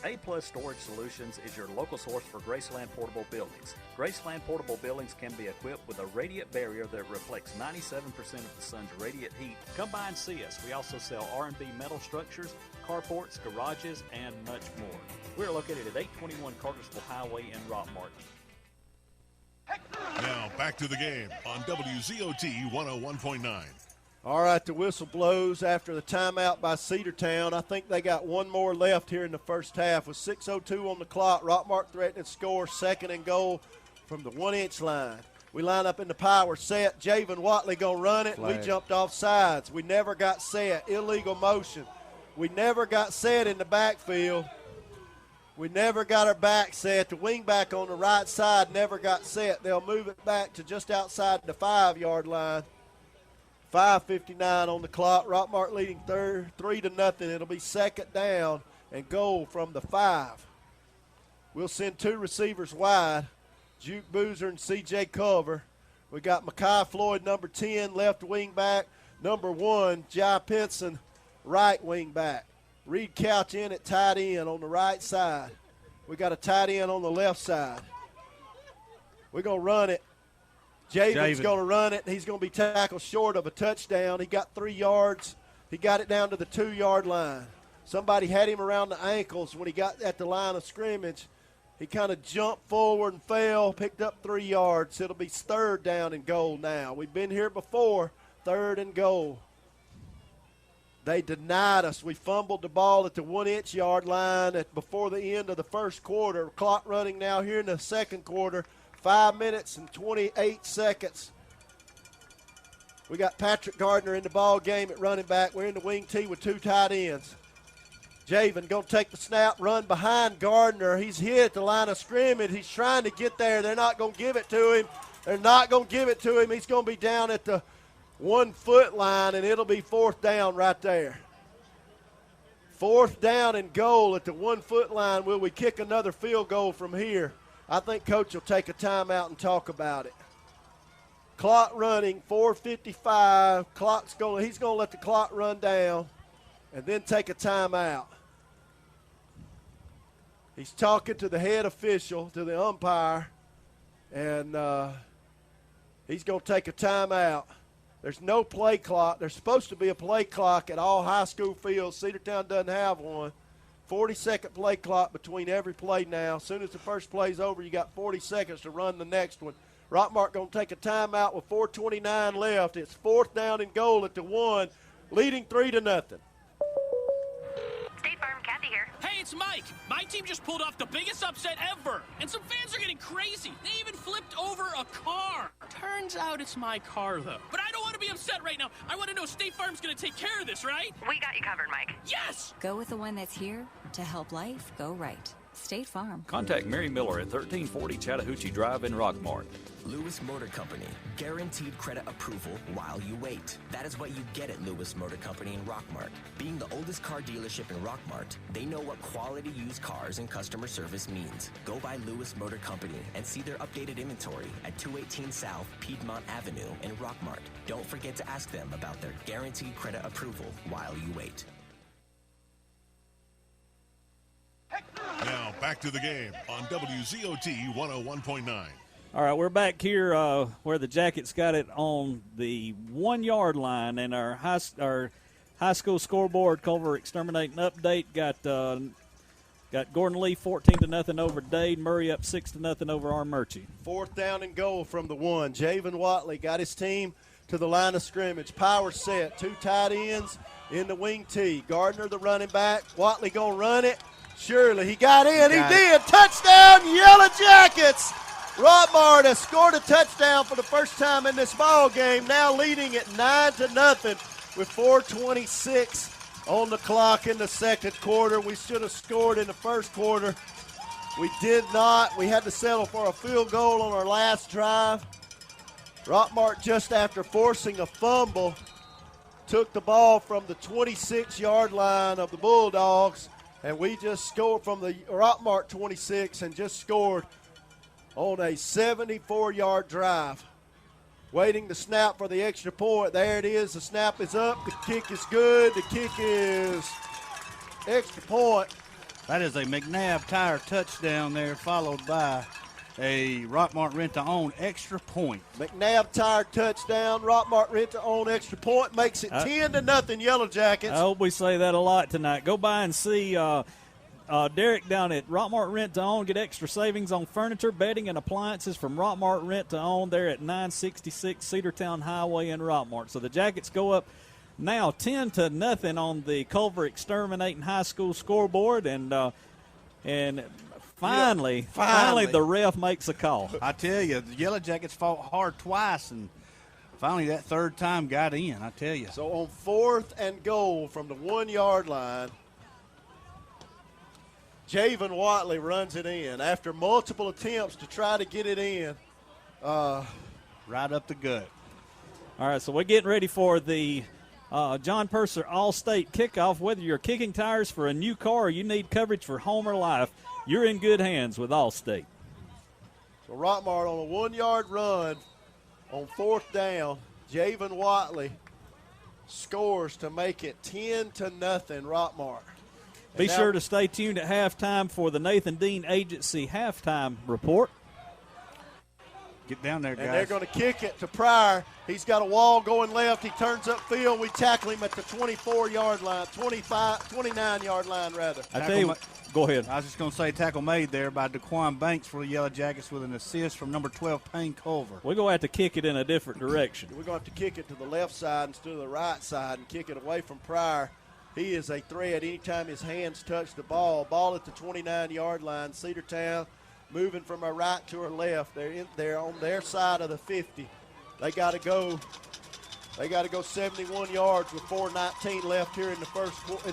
B: A-Plus Storage Solutions is your local source for Graceland Portable Buildings. Graceland Portable Buildings can be equipped with a radiant barrier that reflects 97% of the sun's radiant heat. Come by and see us. We also sell R&B metal structures, carports, garages, and much more. We're located at 821 Cartersville Highway in Rockmart.
A: Now back to the game on WZOT 101.9.
E: All right, the whistle blows after the timeout by Cedartown. I think they got one more left here in the first half. With 6:02 on the clock, Rockmart threatening to score, 2nd and goal from the 1-inch line. We line up in the power set. Javen Watley going to run it.
D: Flag.
E: We jumped off sides. We never got set. Illegal motion. We never got set in the backfield. We never got our back set. The wing back on the right side never got set. They'll move it back to just outside the 5-yard line. 5:59 on the clock. Rockmart leading 3-0. It'll be second down and goal from the 5. We'll send 2 receivers wide, Juke Boozer and C.J. Culver. We got Makai Floyd, number 10, left wing back. Number 1, Jai Pinson, right wing back. Reed Couch in at tight end on the right side. We got a tight end on the left side. We're going to run it. Javen's going to run it. He's going to be tackled short of a touchdown. He got 3 yards. He got it down to the 2-yard line. Somebody had him around the ankles when he got at the line of scrimmage. He kind of jumped forward and fell, picked up 3 yards. It'll be third down and goal now. We've been here before, third and goal. They denied us. We fumbled the ball at the 1-inch yard line before the end of the first quarter. Clock running now here in the second quarter. 5 minutes and 28 seconds. We got Patrick Gardner in the ball game at running back. We're in the wing tee with 2 tight ends. Javen going to take the snap, run behind Gardner. He's hit at the line of scrimmage. He's trying to get there. They're not going to give it to him. They're not going to give it to him. He's going to be down at the 1-foot line, and it'll be fourth down right there. Fourth down and goal at the 1-foot line. Will we kick another field goal from here? I think Coach will take a timeout and talk about it. Clock running, 4:55. He's going to let the clock run down and then take a timeout. He's talking to the head official, to the umpire, and he's going to take a timeout. There's no play clock. There's supposed to be a play clock at all high school fields. Cedartown doesn't have one. 40-second play clock between every play now. As soon as the first play's over, you got 40 seconds to run the next one. Rockmart going to take a timeout with 4:29 left. It's fourth down and goal at the 1, leading 3-0.
G: State Farm, Kathy here. Hey, it's Mike. My team just pulled off the biggest upset ever, and some fans are getting crazy. They even flipped over a car. Turns out it's my car, though. But I don't want to be upset right now. I want to know State Farm's going to take care of this, right?
K: We got you covered, Mike.
G: Yes!
K: Go with the one that's here to help life go right. State Farm.
C: Contact Mary Miller at 1340 Chattahoochee Drive in Rockmart.
J: Lewis Motor Company. Guaranteed credit approval while you wait. That is what you get at Lewis Motor Company in Rockmart. Being the oldest car dealership in Rockmart, they know what quality used cars and customer service means. Go by Lewis Motor Company and see their updated inventory at 218 South Piedmont Avenue in Rockmart. Don't forget to ask them about their guaranteed credit approval while you wait.
A: Now back to the game on WZOT 101.9.
C: All right, we're back here where the Jackets got it on the 1-yard line, and our high school scoreboard, Culver exterminating update, got Gordon Lee 14-0 over Dade, Murray up 6-0 over Armurchie.
E: Fourth down and goal from the 1. Javen Watley got his team to the line of scrimmage. Power set, 2 tight ends in the wing tee. Gardner the running back. Watley gonna run it. Surely he got in. He did. Touchdown, Yellow Jackets. Rockmart has scored a touchdown for the first time in this ball game, now leading at 9-0 with 4:26 on the clock in the second quarter. We should have scored in the first quarter. We did not. We had to settle for a field goal on our last drive. Rockmart, just after forcing a fumble, took the ball from the 26-yard line of the Bulldogs, and we just scored from the Rockmart 26 and just scored on a 74-yard drive. Waiting the snap for the extra point. There it is. The snap is up. The kick is good. The kick is extra point.
D: That is a McNabb Tire touchdown there, followed by a Rockmart Rent-to-Own extra point.
E: McNabb Tire touchdown. Rockmart Rent-to-Own extra point makes it 10-0 Yellow Jackets.
C: I hope we say that a lot tonight. Go by and see Derek down at Rockmart Rent-to-Own. Get extra savings on furniture, bedding, and appliances from Rockmart Rent-to-Own there at 966 Cedartown Highway in Rockmart. So the Jackets go up now 10-0 on the Culver Exterminating High School scoreboard, and finally the ref makes a call.
D: I tell you, the Yellow Jackets fought hard twice, and finally that third time got in, I tell you.
E: So on fourth and goal from the 1-yard line, Javen Watley runs it in after multiple attempts to try to get it in.
D: Right up the gut.
C: All right, so we're getting ready for the John Purser All-State kickoff. Whether you're kicking tires for a new car or you need coverage for home or life, you're in good hands with All-State.
E: So Rockmart on a 1-yard run on 4th down. Javen Watley scores to make it 10-0 Rockmart.
C: Be sure to stay tuned at halftime for the Nathan Dean Agency halftime report.
D: Get down there, guys.
E: And they're going to kick it to Pryor. He's got a wall going left. He turns upfield. We tackle him at the 24-yard line, 29-yard line, rather.
C: I tell you what, go ahead.
D: I was just going to say tackle made there by Daquan Banks for the Yellow Jackets with an assist from number 12, Payne Culver.
C: We're going to have to kick it in a different direction.
E: We're going to have to kick it to the left side instead of the right side and kick it away from Pryor. He is a threat anytime his hands touch the ball. Ball at the 29-yard line. Cedartown moving from our right to our left. They're on their side of the 50. They got to go 71 yards with 4:19 left here in the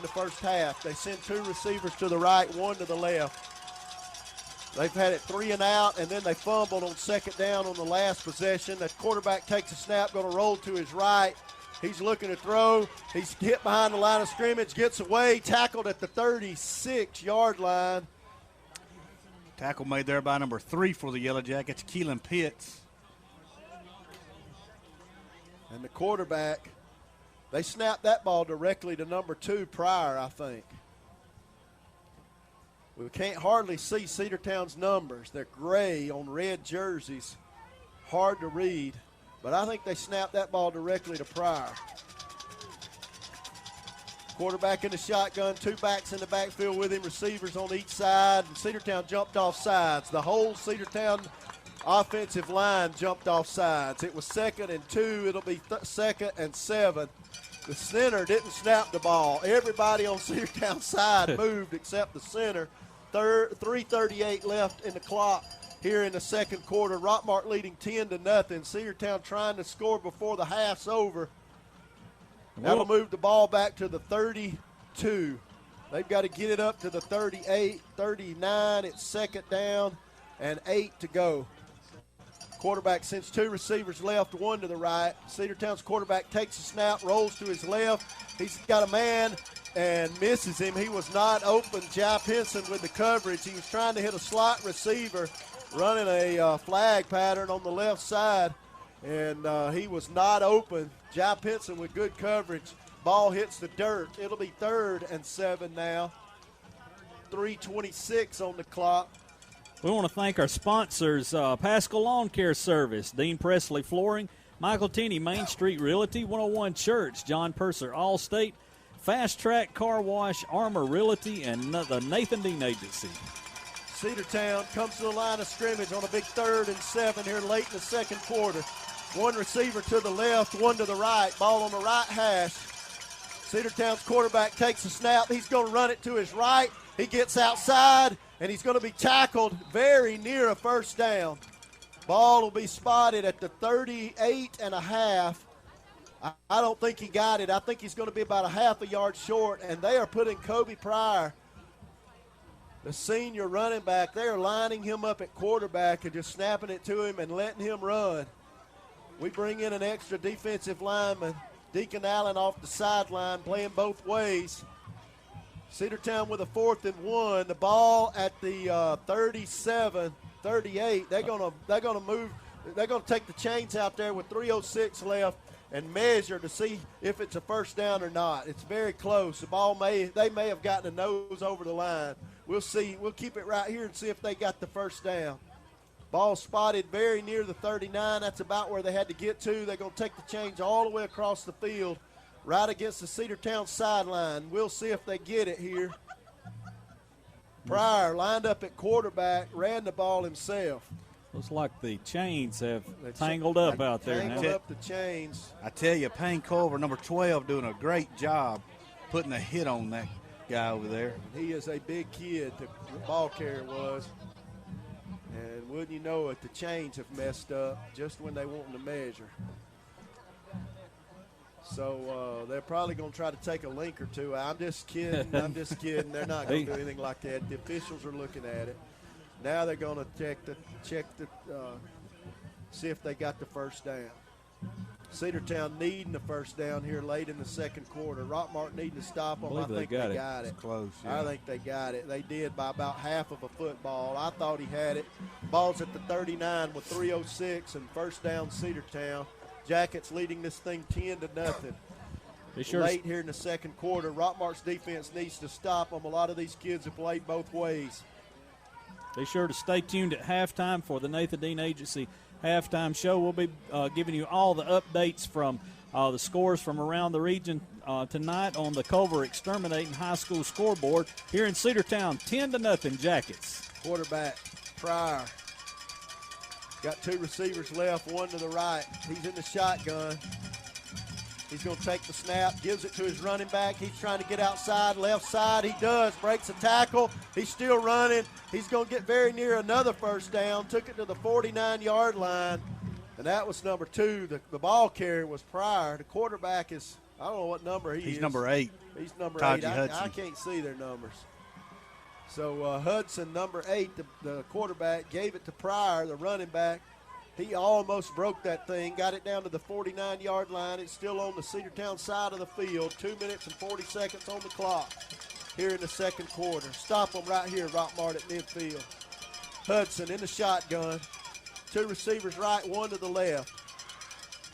E: first half. They send 2 receivers to the right, 1 to the left. They've had it 3 and out, and then they fumbled on 2nd down on the last possession. The quarterback takes a snap, going to roll to his right. He's looking to throw. He's hit behind the line of scrimmage, gets away, tackled at the 36-yard line.
D: Tackle made there by number 3 for the Yellow Jackets, Keelan Pitts.
E: And the quarterback, they snapped that ball directly to number 2, Pryor, I think. We can't hardly see Cedartown's numbers. They're gray on red jerseys. Hard to read. But I think they snapped that ball directly to Pryor. Quarterback in the shotgun, 2 backs in the backfield with him, receivers on each side. And Cedartown jumped off sides. The whole Cedartown offensive line jumped off sides. It was 2nd and 2. It'll be 2nd and 7. The center didn't snap the ball. Everybody on Cedartown's side moved except the center. 3:38 left in the clock here in the second quarter. Rockmart leading 10-0. Cedartown trying to score before the half's over. That'll move the ball back to the 32. They've got to get it up to the 38, 39. It's 2nd down and 8 to go. Quarterback sends 2 receivers left, 1 to the right. Cedartown's quarterback takes a snap, rolls to his left. He's got a man and misses him. He was not open. Jai Pinson with the coverage. He was trying to hit a slot receiver, running a flag pattern on the left side, and he was not open. Jai Pinson with good coverage. Ball hits the dirt. It'll be 3rd and 7 now. 3:26 on the clock.
C: We want to thank our sponsors, Pascal Lawn Care Service, Dean Presley Flooring, Michael Tenney Main Street Realty, 101 Church, John Purser Allstate, Fast Track Car Wash, Armor Realty, and the Nathan Dean Agency.
E: Cedartown comes to the line of scrimmage on a big 3rd and 7 here late in the second quarter. 1 receiver to the left, 1 to the right. Ball on the right hash. Cedartown's quarterback takes a snap. He's going to run it to his right. He gets outside, and he's going to be tackled very near a first down. Ball will be spotted at the 38.5. I don't think he got it. I think he's going to be about a half a yard short, and they are putting Kobe Pryor, the senior running back, they are lining him up at quarterback and just snapping it to him and letting him run. We bring in an extra defensive lineman, Deacon Allen off the sideline, playing both ways. Cedartown with a 4th and 1. The ball at the 37, 38. They're gonna move. They're gonna take the chains out there with 3:06 left and measure to see if it's a first down or not. It's very close. The ball they may have gotten a nose over the line. We'll see. We'll keep it right here and see if they got the first down. Ball spotted very near the 39. That's about where they had to get to. They're going to take the change all the way across the field, right against the Cedartown sideline. We'll see if they get it here. Pryor lined up at quarterback, ran the ball himself.
C: Looks like the chains have tangled up out there now.
E: Tangled up the chains.
D: I tell you, Payne Culver, number 12, doing a great job putting a hit on that guy over there.
E: He is a big kid, the ball carrier was. And wouldn't you know it, the chains have messed up just when they want to measure. So they're probably going to try to take a link or two. I'm just kidding. I'm just kidding. They're not going to do anything like that. The officials are looking at it. Now they're going to see if they got the first down. Cedartown needing the first down here late in the second quarter. Rockmart needing to stop them. I think they got it.
D: It's close. Yeah.
E: I think they got it. They did by about half of a football. I thought he had it. Ball's at the 39 with 3:06 and first down Cedartown. Jackets leading this thing 10-0. Late here in the second quarter. Rockmart's defense needs to stop them. A lot of these kids have played both ways.
C: Be sure to stay tuned at halftime for the Nathan Dean Agency halftime show. We'll be giving you all the updates from the scores from around the region tonight on the Culver Exterminating High School scoreboard here in Cedartown. 10-0 Jackets.
E: Quarterback Pryor. Got two receivers left, one to the right. He's in the shotgun. He's going to take the snap, gives it to his running back. He's trying to get outside, left side. He does, breaks a tackle. He's still running. He's going to get very near another first down. Took it to the 49-yard line, and that was number 2. The ball carrier was Pryor. The quarterback is, I don't know what number he is.
D: He's number 8.
E: He's number
D: Taji
E: 8.
D: Hudson.
E: I can't see their numbers. So Hudson, number 8, the quarterback, gave it to Pryor, the running back. He almost broke that thing, got it down to the 49-yard line. It's still on the Cedartown side of the field. 2 minutes and 40 seconds on the clock here in the second quarter. Stop them right here, Rockmart at midfield. Hudson in the shotgun. 2 receivers right, 1 to the left.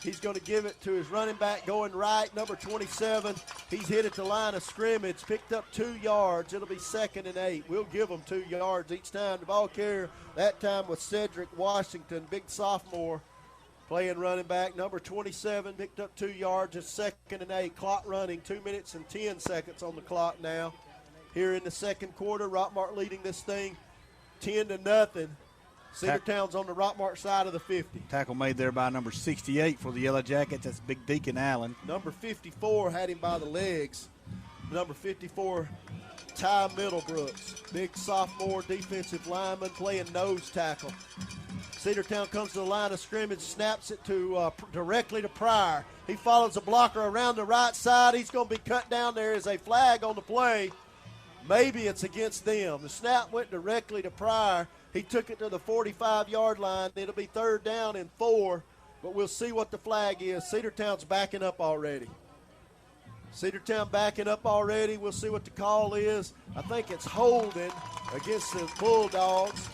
E: He's going to give it to his running back going right, number 27. He's hit at the line of scrimmage, picked up 2 yards. It'll be 2nd and 8. We'll give them 2 yards each time. The ball carrier that time was Cedric Washington, big sophomore, playing running back. Number 27 picked up 2 yards. It's 2nd and 8. Clock running, 2 minutes and 10 seconds on the clock now. Here in the second quarter, Rockmart leading this thing 10-0. Cedartown's on the Rockmart side of the 50.
D: Tackle made there by number 68 for the Yellow Jackets. That's Big Deacon Allen.
E: Number 54 had him by the legs. Number 54, Ty Middlebrooks. Big sophomore defensive lineman playing nose tackle. Cedartown comes to the line of scrimmage, snaps it to directly to Pryor. He follows the blocker around the right side. He's going to be cut down. There is a flag on the play. Maybe it's against them. The snap went directly to Pryor. He took it to the 45-yard line. It'll be 3rd down and 4, but we'll see what the flag is. Cedartown's backing up already. Cedartown backing up already. We'll see what the call is. I think it's holding against the Bulldogs.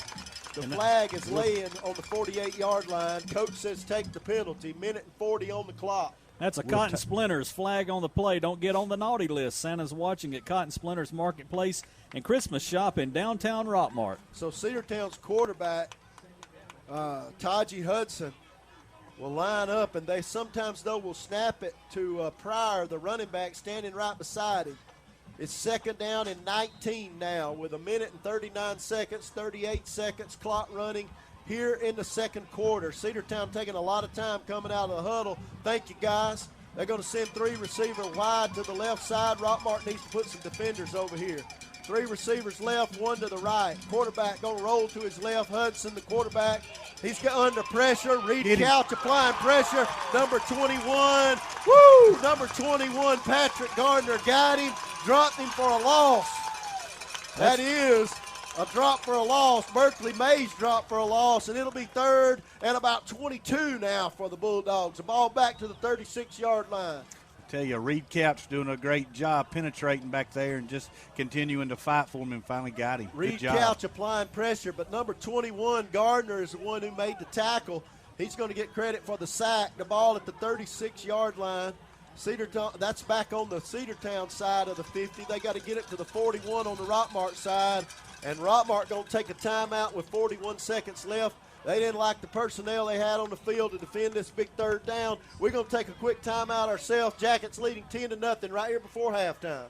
E: The flag is laying on the 48-yard line. Coach says take the penalty. 1:40 on the clock.
C: That's a Cotton Splinters flag on the play. Don't get on the naughty list. Santa's watching at Cotton Splinters Marketplace and Christmas shop in downtown Rockmart.
E: So Cedartown's quarterback, Taji Hudson, will line up, and they sometimes, though, will snap it to Pryor, the running back, standing right beside him. It's 2nd down and 19 now with 1:39 seconds, 38 seconds, clock running here in the second quarter. Cedartown taking a lot of time coming out of the huddle. Thank you, guys. They're going to send 3 receivers wide to the left side. Rockmart needs to put some defenders over here. 3 receivers left, 1 to the right. Quarterback going to roll to his left. Hudson, the quarterback. He's got under pressure. Reed Couch applying pressure. Number 21. Woo! Number 21, Patrick Gardner got him. Dropped him for a loss. That is a drop for a loss. Berkeley Mays dropped for a loss, and it'll be 3rd and about 22 now for the Bulldogs. The ball back to the 36-yard line.
D: I tell you, Reed Couch doing a great job penetrating back there and just continuing to fight for him and finally got him.
E: Reed Couch applying pressure, but number 21, Gardner, is the one who made the tackle. He's going to get credit for the sack. The ball at the 36-yard line. Cedartown, that's back on the Cedartown side of the 50. They got to get it to the 41 on the Rockmart side. And Rockmart going to take a timeout with 41 seconds left. They didn't like the personnel they had on the field to defend this big 3rd down. We're going to take a quick timeout ourselves. Jackets leading 10-0 right here before halftime.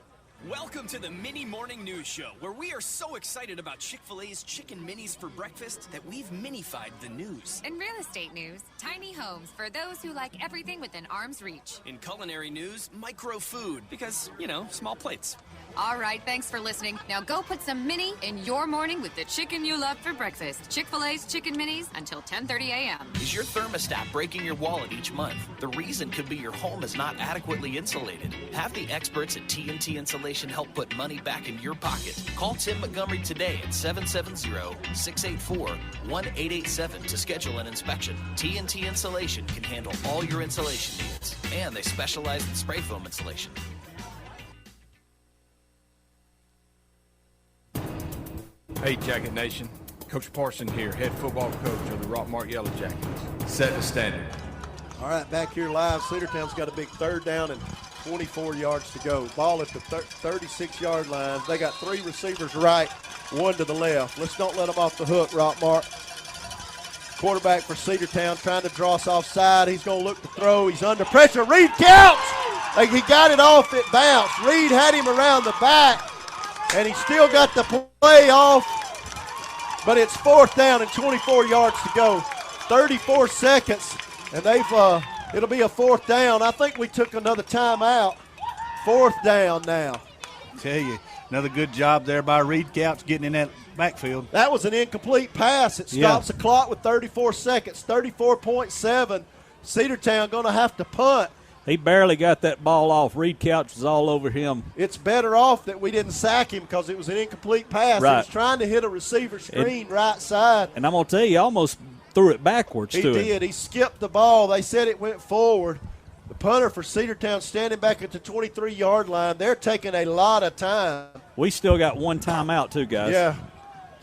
H: Welcome to the Mini Morning News Show, where we are so excited about Chick-fil-A's Chicken Minis for breakfast that we've minified the news.
L: In real estate news, tiny homes for those who like everything within arm's reach.
H: In culinary news, micro food, because, small plates.
L: All right, thanks for listening. Now go put some mini in your morning with the chicken you love for breakfast. Chick-fil-A's Chicken Minis until 10:30 a.m.
W: Is your thermostat breaking your wallet each month? The reason could be your home is not adequately insulated. Have the experts at TNT Insulation help put money back in your pocket. Call Tim Montgomery today at 770-684-1887 to schedule an inspection. TNT Insulation can handle all your insulation needs, and they specialize in spray foam insulation.
M: Hey, Jacket Nation. Coach Parson here, head football coach of the Rockmart Yellow Jackets. Set the standard.
E: All right, back here live. Cedartown's got a big third down and 24 yards to go. Ball at the 36-yard line. They got 3 receivers right, 1 to the left. Let's don't let them off the hook, Rockmart. Quarterback for Cedartown trying to draw us offside. He's going to look to throw. He's under pressure. Reed counts. He got it off. It bounced. Reed had him around the back, and he still got the play off, but it's 4th down and 24 yards to go. 34 seconds, and it'll be a 4th down. I think we took another timeout. 4th down now.
D: Tell you, another good job there by Reed Couch getting in that backfield.
E: That was an incomplete pass. It stops the clock with 34 seconds. 34.7. Cedartown going to have to punt.
C: He barely got that ball off. Reed Couch was all over him.
E: It's better off that we didn't sack him because it was an incomplete pass.
C: Right.
E: He was trying to hit a receiver screen right side.
C: And I'm going to tell you, he almost threw it backwards
E: He
C: to him.
E: did. He skipped the ball. They said it went forward. The punter for Cedartown standing back at the 23-yard line. They're taking a lot of time.
C: We still got 1 timeout, too, guys.
E: Yeah.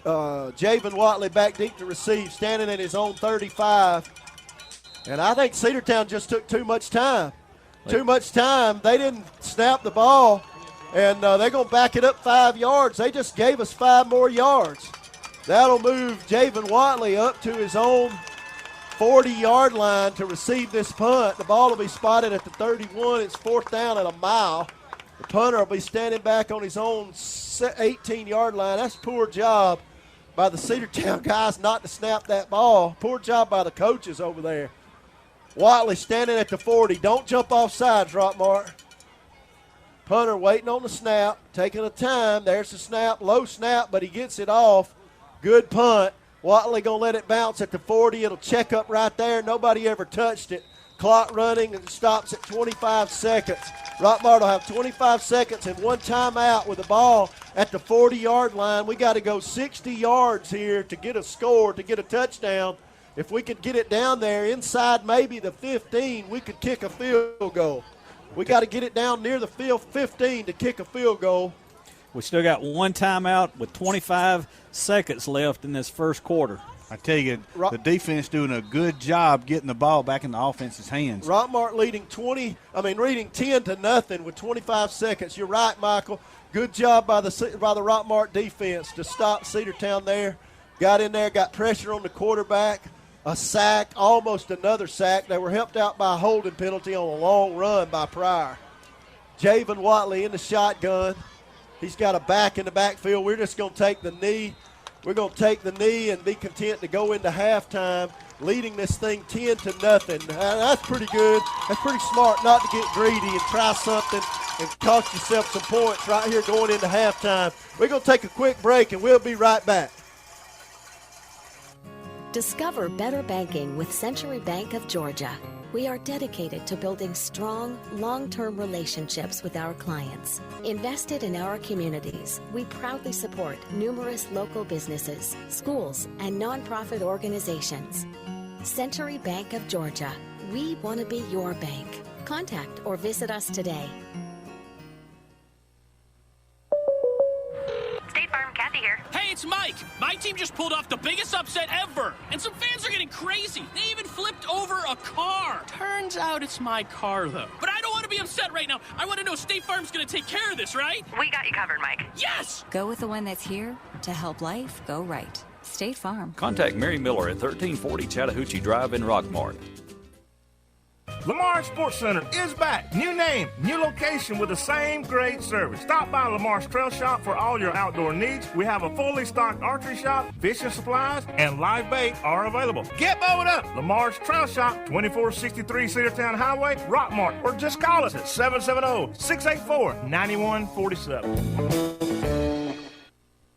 E: Javen Watley back deep to receive, standing at his own 35. And I think Cedartown just took too much time. Too much time. They didn't snap the ball, and they're going to back it up 5 yards. They just gave us 5 more yards. That'll move Javen Watley up to his own 40-yard line to receive this punt. The ball will be spotted at the 31. It's 4th down at a mile. The punter will be standing back on his own 18-yard line. That's a poor job by the Cedartown guys not to snap that ball. Poor job by the coaches over there. Watley standing at the 40. Don't jump off sides, Rockmart. Punter waiting on the snap, taking the time. There's the snap, low snap, but he gets it off. Good punt. Watley going to let it bounce at the 40. It'll check up right there. Nobody ever touched it. Clock running and stops at 25 seconds. Rockmart will have 25 seconds and 1 timeout with the ball at the 40-yard line. We got to go 60 yards here to get a score, to get a touchdown. If we could get it down there inside maybe the 15, we could kick a field goal. We got to get it down near the field 15 to kick a field goal.
C: We still got 1 timeout with 25 seconds left in this first quarter.
D: I tell you, the defense doing a good job getting the ball back in the offense's hands.
E: Rockmart leading 10-0 with 25 seconds. You're right, Michael. Good job by the Rockmart defense to stop Cedartown there. Got in there, got pressure on the quarterback. A sack, almost another sack. They were helped out by a holding penalty on a long run by Pryor. Javen Watley in the shotgun. He's got a back in the backfield. We're just going to take the knee. We're going to take the knee and be content to go into halftime, leading this thing 10-0. That's pretty good. That's pretty smart not to get greedy and try something and cost yourself some points right here going into halftime. We're going to take a quick break, and we'll be right back.
X: Discover better banking with Century Bank of Georgia. We are dedicated to building strong, long-term relationships with our clients. Invested in our communities, we proudly support numerous local businesses, schools, and nonprofit organizations. Century Bank of Georgia. We want to be your bank. Contact or visit us today.
L: State Farm, Kathy here.
G: Hey, it's Mike. My team just pulled off the biggest upset ever. And some fans are getting crazy. They even flipped over a car. Turns out it's my car, though. But I don't want to be upset right now. I want to know State Farm's going to take care of this, right?
L: We got you covered, Mike.
G: Yes!
K: Go with the one that's here to help life go right. State Farm.
Y: Contact Mary Miller at 1340 Chattahoochee Drive in Rockmart.
N: Lamar Sports Center is back. New name, new location with the same great service. Stop by Lamar's Trail Shop for all your outdoor needs. We have a fully stocked archery shop, fishing supplies, and live bait are available. Get bowed up. Lamar's Trail Shop, 2463 Cedartown Highway, Rockmart, or just call us at 770-684-9147.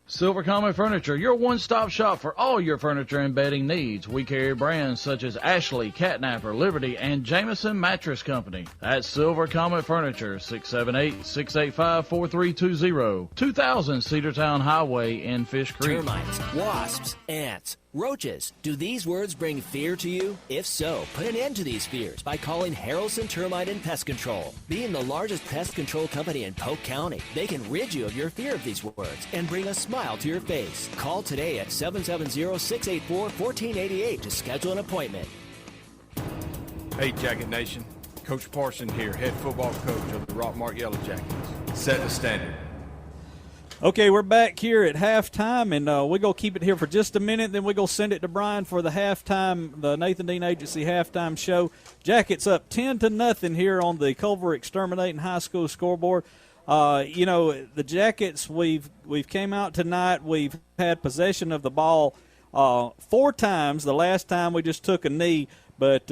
O: Silver Comet Furniture, your one-stop shop for all your furniture and bedding needs. We carry brands such as Ashley, Catnapper, Liberty, and Jameson Mattress Company. That's Silver Comet Furniture, 678-685-4320, 2000 Cedartown Highway in Fish Creek.
J: Termites, wasps, ants, roaches. Do these words bring fear to you? If so, put an end to these fears by calling Harrelson Termite and Pest Control. Being the largest pest control company in Polk County, they can rid you of your fear of these words and bring a smile to your face. Call today at 770-684-1488 to schedule an appointment.
M: Hey, Jacket Nation. Coach Parson here, head football coach of the Rockmart Yellow Jackets. Set the standard.
C: Okay, we're back here at halftime, and we're going to keep it here for just a minute. Then we're going to send it to Brian for the halftime, the Nathan Dean Agency halftime show. Jackets up 10-0 here on the Culver Exterminating High School scoreboard. The Jackets, we've came out tonight. We've had possession of the ball 4 times. The last time we just took a knee, but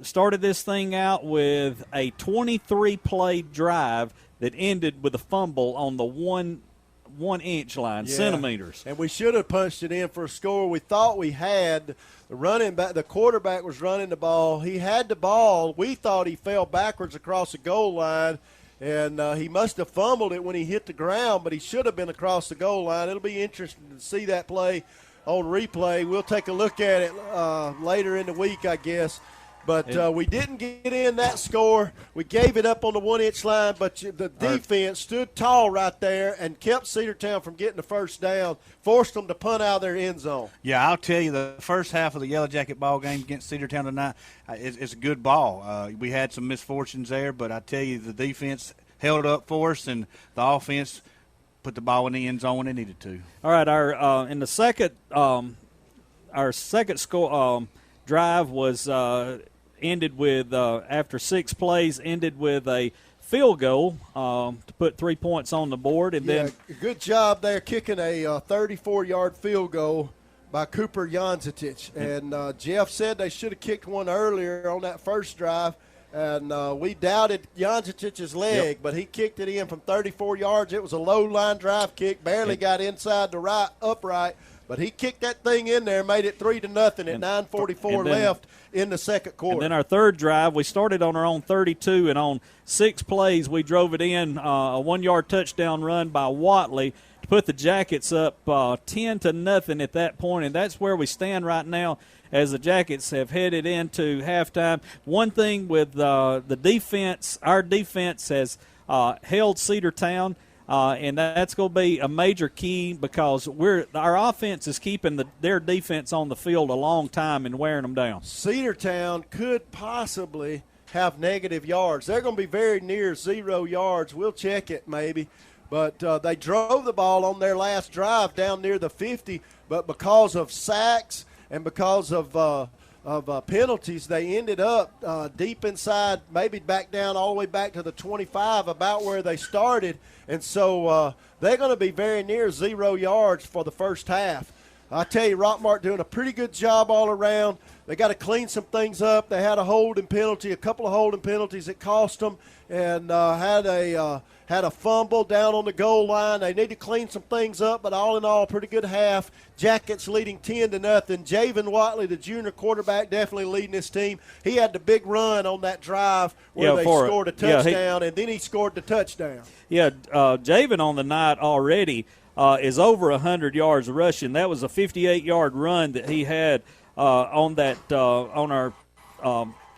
C: started this thing out with a 23-play drive that ended with a fumble on the one-inch line, centimeters.
E: And we should have punched it in for a score. We thought we had. The running back, the quarterback was running the ball. He had the ball. We thought he fell backwards across the goal line, and he must have fumbled it when he hit the ground, but he should have been across the goal line. It'll be interesting to see that play on replay. We'll take a look at it later in the week, I guess. But we didn't get in that score. We gave it up on the 1-inch line, but the defense stood tall right there and kept Cedartown from getting the first down, forced them to punt out of their end zone.
D: Yeah, I'll tell you, the first half of the Yellow Jacket ball game against Cedartown tonight, it's a good ball. We had some misfortunes there, but I tell you, the defense held it up for us, and the offense put the ball in the end zone when they needed to.
C: All right, our in the second, our second score drive was ended with, after 6 plays, ended with a field goal to put 3 points on the board. And then
E: good job there kicking a 34-yard field goal by Cooper Janzetic. And Jeff said they should have kicked one earlier on that first drive. And we doubted Janzetic's leg, but he kicked it in from 34 yards. It was a low-line drive kick, barely got inside the right upright. But he kicked that thing in there, made it 3-0 at 9:44 left in the second quarter.
C: And then our third drive, we started on our own 32, and on 6 plays we drove it in, a 1-yard touchdown run by Watley to put the Jackets up 10-0 at that point, and that's where we stand right now as the Jackets have headed into halftime. One thing with the defense, our defense has held Cedartown. And that's going to be a major key because our offense is keeping their defense on the field a long time and wearing them down.
E: Cedartown could possibly have negative yards. They're going to be very near 0 yards. We'll check it maybe. But they drove the ball on their last drive down near the 50, but because of sacks and because of penalties, they ended up deep inside, maybe back down all the way back to the 25, about where they started. And so they're going to be very near 0 yards for the first half. I tell you, Rockmart doing a pretty good job all around. They got to clean some things up. They had a holding penalty, a couple of holding penalties that cost them, and had a fumble down on the goal line. They need to clean some things up, but all in all, pretty good half. Jackets leading 10-0. Javen Watley, the junior quarterback, definitely leading this team. He had the big run on that drive where they scored a touchdown, and then he scored the touchdown.
C: Yeah, Javen on the night already is over 100 yards rushing. That was a 58-yard run that he had on our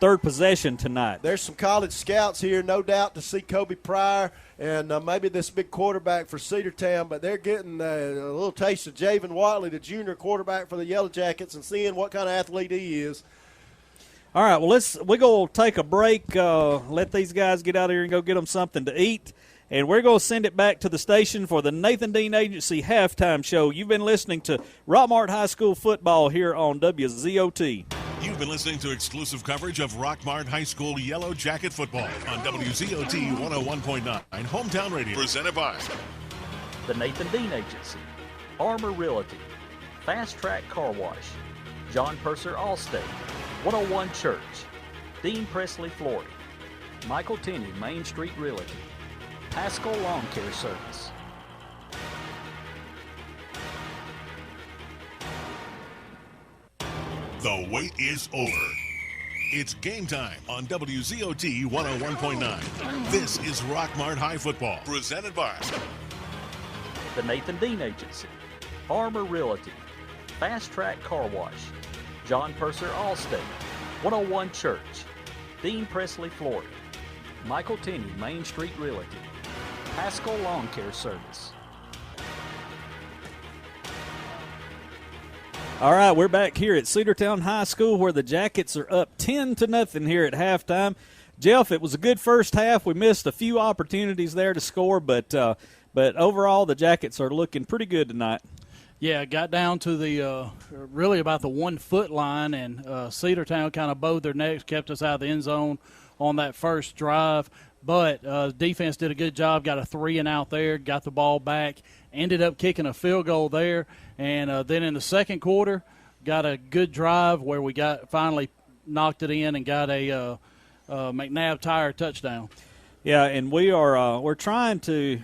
C: third possession tonight.
E: There's some college scouts here, no doubt, to see Kobe Pryor and maybe this big quarterback for Cedartown, but they're getting a little taste of Javen Watley, the junior quarterback for the Yellow Jackets, and seeing what kind of athlete he is.
C: All right, well, we're going to take a break, let these guys get out of here and go get them something to eat, and we're going to send it back to the station for the Nathan Dean Agency halftime show. You've been listening to Rockmart High School football here on WZOT.
A: You've been listening to exclusive coverage of Rockmart High School Yellow Jacket football on WZOT 101.9 Hometown Radio. Presented by
B: the Nathan Dean Agency, Armor Realty, Fast Track Car Wash, John Purser Allstate, 101 Church, Dean Presley Flooring, Michael Tenney Main Street Realty, Pascal Lawn Care Service.
A: The wait is over. It's game time on WZOT 101.9. This is Rockmart High Football, presented by
B: the Nathan Dean Agency, Armor Realty, Fast Track Car Wash, John Purser Allstate, 101 Church, Dean Presley Flooring, Michael Tenney Main Street Realty, Pascal Lawn Care Service.
C: All right, we're back here at Cedartown High School where the Jackets are up 10-0 here at halftime. Jeff, it was a good first half. We missed a few opportunities there to score, but overall the Jackets are looking pretty good tonight.
F: Yeah, it got down to the really about the 1 foot line, and Cedartown kind of bowed their necks, kept us out of the end zone on that first drive. But defense did a good job, got a 3-and-out there, got the ball back, ended up kicking a field goal there. And then in the second quarter, got a good drive where we finally knocked it in and got a McNabb Tire touchdown.
C: Yeah, and we're trying to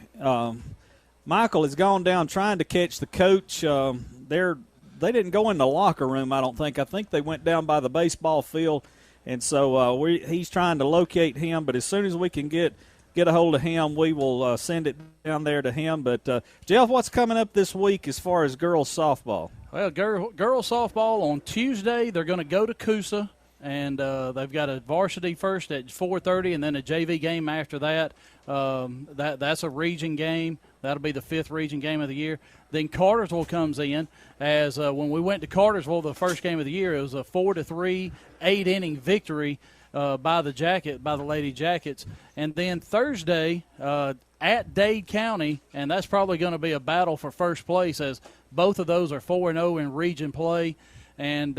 C: Michael has gone down trying to catch the coach. They didn't go in the locker room, I don't think. I think they went down by the baseball field, and so he's trying to locate him. But as soon as we can get a hold of him, we will send it down there to him. But, Jeff, what's coming up this week as far as girls softball?
F: Well, girls softball on Tuesday, they're going to go to Coosa, and they've got a varsity first at 4:30 and then a JV game after that. That's a region game. That'll be the 5th region game of the year. Then Cartersville comes in as when we went to Cartersville the first game of the year, it was a 4-3, 8-inning victory by the Lady Jackets. And then Thursday at Dade County, and that's probably going to be a battle for first place as both of those are 4-0 in region play. And,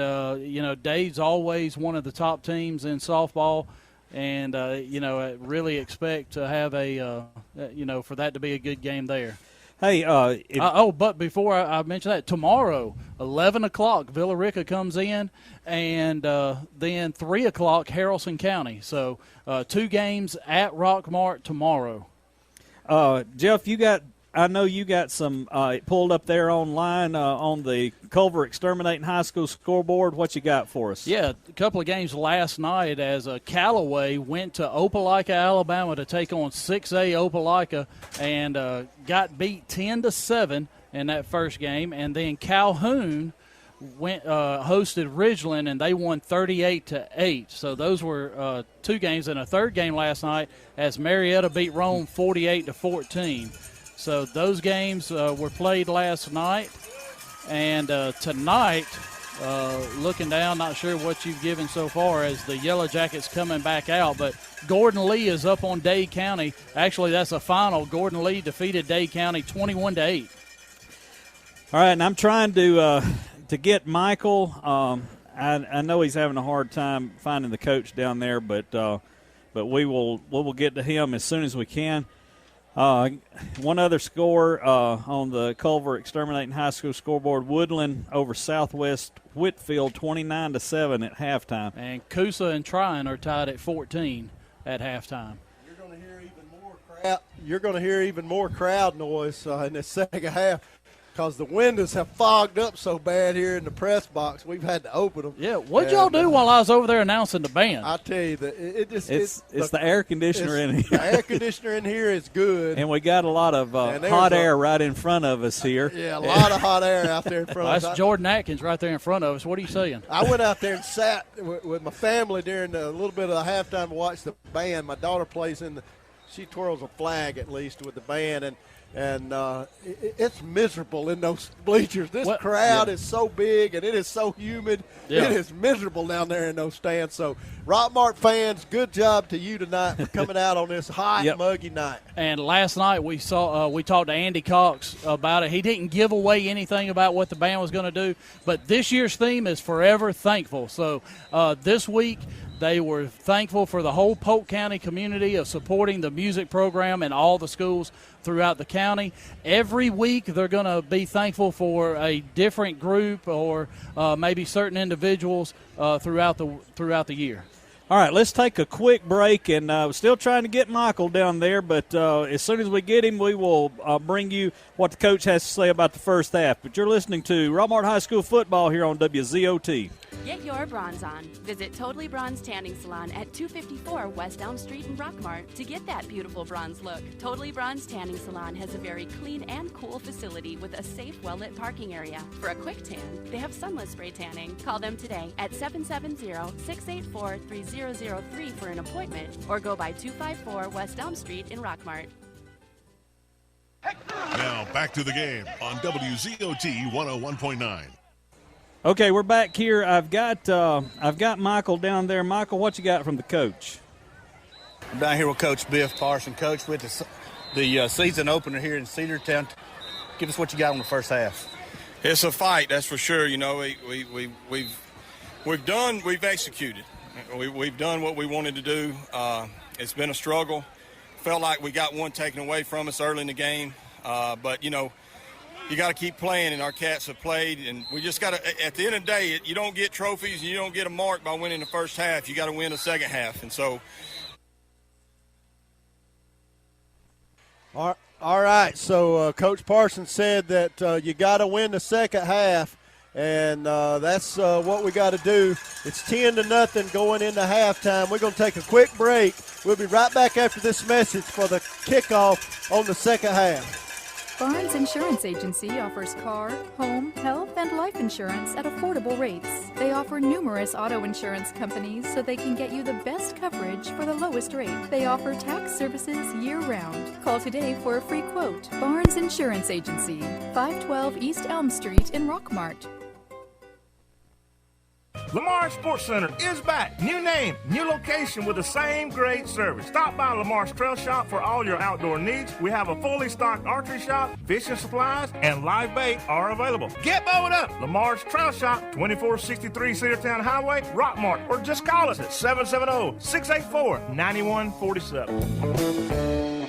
F: Dade's always one of the top teams in softball. And, I really expect to have for that to be a good game there.
C: Hey,
F: but before I mention that, tomorrow, 11 o'clock, Villa Rica comes in, and then 3 o'clock, Haralson County. So 2 games at Rockmart tomorrow.
C: Jeff, I know you got some pulled up there online on the Culver Exterminating High School scoreboard. What you got for us?
F: Yeah, a couple of games last night as Callaway went to Opelika, Alabama to take on 6A Opelika and got beat 10-7 in that first game. And then Calhoun hosted Ridgeland, and they won 38-8. So those were 2 games. And a third game last night as Marietta beat Rome 48-14. So those games were played last night. And tonight, looking down, not sure what you've given so far as the Yellow Jackets coming back out. But Gordon Lee is up on Dade County. Actually, that's a final. Gordon Lee defeated Dade County 21-8.
C: All right, and I'm trying to get Michael. I know he's having a hard time finding the coach down there, but we will get to him as soon as we can. One other score on the Culver Exterminating High School scoreboard: Woodland over Southwest Whitfield, 29-7 at halftime.
F: And Coosa and Tryon are tied at 14 at halftime.
E: You're going to hear even more crowd noise in the second half, because the windows have fogged up so bad here in the press box, we've had to open them.
F: Yeah, what'd y'all do while I was over there announcing the band?
E: I tell you,
C: it's the air conditioner in here.
E: The air conditioner in here is good.
C: And we got a lot of hot air right in front of us here.
E: Yeah, a lot of hot air out there in front of us.
F: That's Jordan Atkins right there in front of us. What are you saying?
E: I went out there and sat with my family during a little bit of the halftime to watch the band. My daughter plays she twirls a flag at least with the band, and And it's miserable in those bleachers. This crowd is so big, and it is so humid.
F: Yeah.
E: It is miserable down there in those stands. So, Rockmart fans, good job to you tonight for coming out on this hot, muggy night.
F: And last night we talked to Andy Cox about it. He didn't give away anything about what the band was going to do, but this year's theme is Forever Thankful. So this week they were thankful for the whole Polk County community of supporting the music program and all the schools throughout the county. Every week they're going to be thankful for a different group or maybe certain individuals throughout the year.
C: All right, let's take a quick break, and we're still trying to get Michael down there, but as soon as we get him, we will bring you what the coach has to say about the first half. But you're listening to Rockmart High School football here on WZOT.
P: Get your bronze on. Visit Totally Bronze Tanning Salon at 254 West Elm Street in Rockmart to get that beautiful bronze look. Totally Bronze Tanning Salon has a very clean and cool facility with a safe, well-lit parking area. For a quick tan, they have sunless spray tanning. Call them today at 770-684-3003 for an appointment or go by 254 West Elm Street in Rockmart.
A: Now back to the game on WZOT 101.9.
C: Okay, we're back here. I've got Michael down there. Michael, what you got from the coach?
D: I'm down here with Coach Biff Parson. Coach, with the season opener here in Cedartown, give us what you got on the first half.
M: It's a fight, that's for sure. You know, we've executed. We've done what we wanted to do. It's been a struggle. Felt like we got one taken away from us early in the game, but you know, you got to keep playing, and our Cats have played, and we just got to, at the end of the day, you don't get trophies and you don't get a mark by winning the first half. You got to win the second half, and so.
E: All right, so Coach Parsons said that you got to win the second half, and that's what we got to do. It's 10-0 going into halftime. We're going to take a quick break. We'll be right back after this message for the kickoff on the second half.
I: Barnes Insurance Agency offers car, home, health, and life insurance at affordable rates. They offer numerous auto insurance companies so they can get you the best coverage for the lowest rate. They offer tax services year-round. Call today for a free quote. Barnes Insurance Agency, 512 East Elm Street in Rockmart.
N: Lamar Sports Center is back. New name, new location with the same great service. Stop by Lamar's Trail Shop for all your outdoor needs. We have a fully stocked archery shop, fishing supplies, and live bait are available. Get bowed up. Lamar's Trail Shop, 2463 Cedartown Highway, Rockmart, or just call us at 770-684-9147.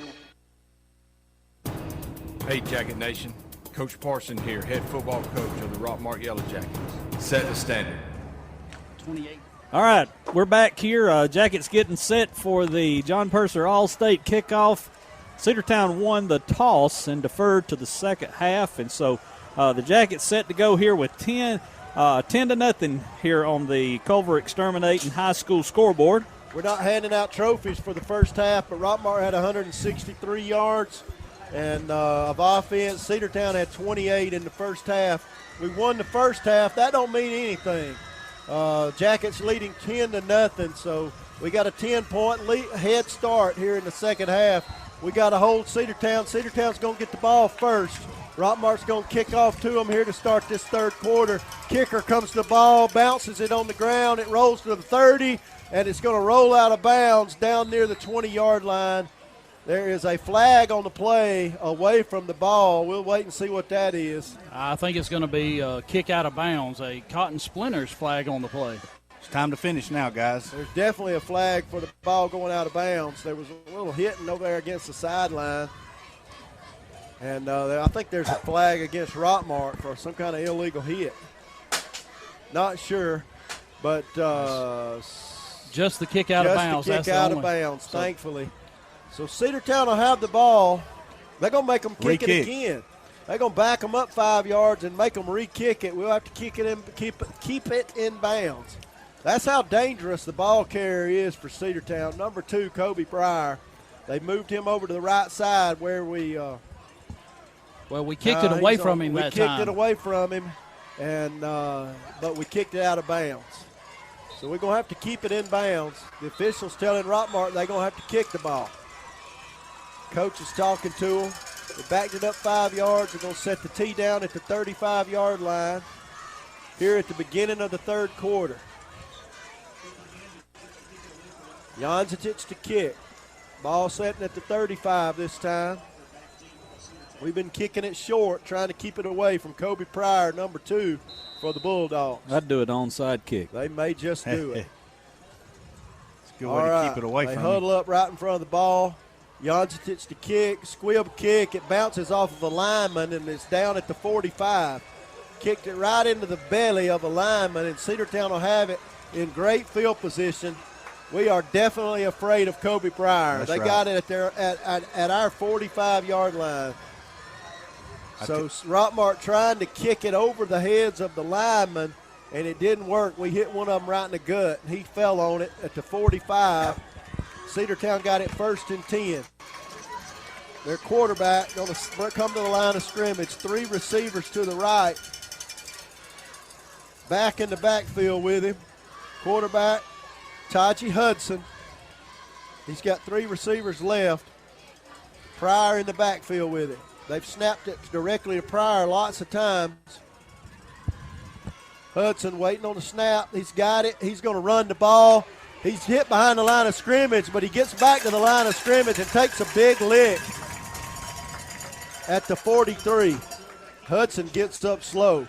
M: Hey, Jacket Nation. Coach Parson here, head football coach of the Rockmart Yellow Jackets. Set the standard.
C: 28. All right, we're back here. Jackets getting set for the John Purser All-State kickoff. Cedartown won the toss and deferred to the second half, and so the Jackets set to go here with 10-0 here on the Culver Exterminating High School scoreboard.
E: We're not handing out trophies for the first half, but Rockmart had 163 yards and of offense. Cedartown had 28 in the first half. We won the first half. That don't mean anything. Jackets leading 10-0, so we got a 10-point head start here in the second half. We got to hold Cedartown. Cedartown's going to get the ball first. Rockmart's going to kick off to them here to start this third quarter. Kicker comes to the ball, bounces it on the ground. It rolls to the 30, and it's going to roll out of bounds down near the 20-yard line. There is a flag on the play away from the ball. We'll wait and see what that is.
F: I think it's going to be a kick out of bounds, a Cotton Splinters flag on the play.
D: It's time to finish now, guys.
E: There's definitely a flag for the ball going out of bounds. There was a little hitting over there against the sideline. And I think there's a flag against Rockmart for some kind of illegal hit. Not sure, but
F: just the kick out of bounds.
E: Just the kick out of bounds, thankfully. So Cedartown will have the ball. They're going to make them kick it again. They're going to back them up 5 yards and make them re-kick it. We'll have to kick it in, keep it in bounds. That's how dangerous the ball carrier is for Cedartown. Number 2, Kobe Pryor. They moved him over to the right side where we
F: we kicked it away from him that time.
E: We kicked it away from him, and but we kicked it out of bounds. So we're going to have to keep it in bounds. The officials telling Rockmart they're going to have to kick the ball. Coach is talking to him. They backed it up 5 yards. They're going to set the tee down at the 35-yard line here at the beginning of the third quarter. Janicic to kick. Ball setting at the 35 this time. We've been kicking it short, trying to keep it away from Kobe Pryor, number 2 for the Bulldogs.
C: I'd do an onside kick.
E: They may just do it.
D: It's a good way to keep it away
E: they
D: from
E: huddle up right in front of the ball. Janicic to kick, squib kick. It bounces off of a lineman, and it's down at the 45. Kicked it right into the belly of a lineman, and Cedartown will have it in great field position. We are definitely afraid of Kobe Pryor.
D: That's
E: they
D: right.
E: got it at our 45-yard line. So Rockmart trying to kick it over the heads of the linemen, and it didn't work. We hit one of them right in the gut, and he fell on it at the 45. Cedartown got it 1st and 10. Their quarterback going to come to the line of scrimmage. 3 receivers to the right. Back in the backfield with him. Quarterback, Taji Hudson. He's got 3 receivers left. Pryor in the backfield with him. They've snapped it directly to Pryor lots of times. Hudson waiting on the snap. He's got it. He's going to run the ball. He's hit behind the line of scrimmage, but he gets back to the line of scrimmage and takes a big lick at the 43. Hudson gets up slow.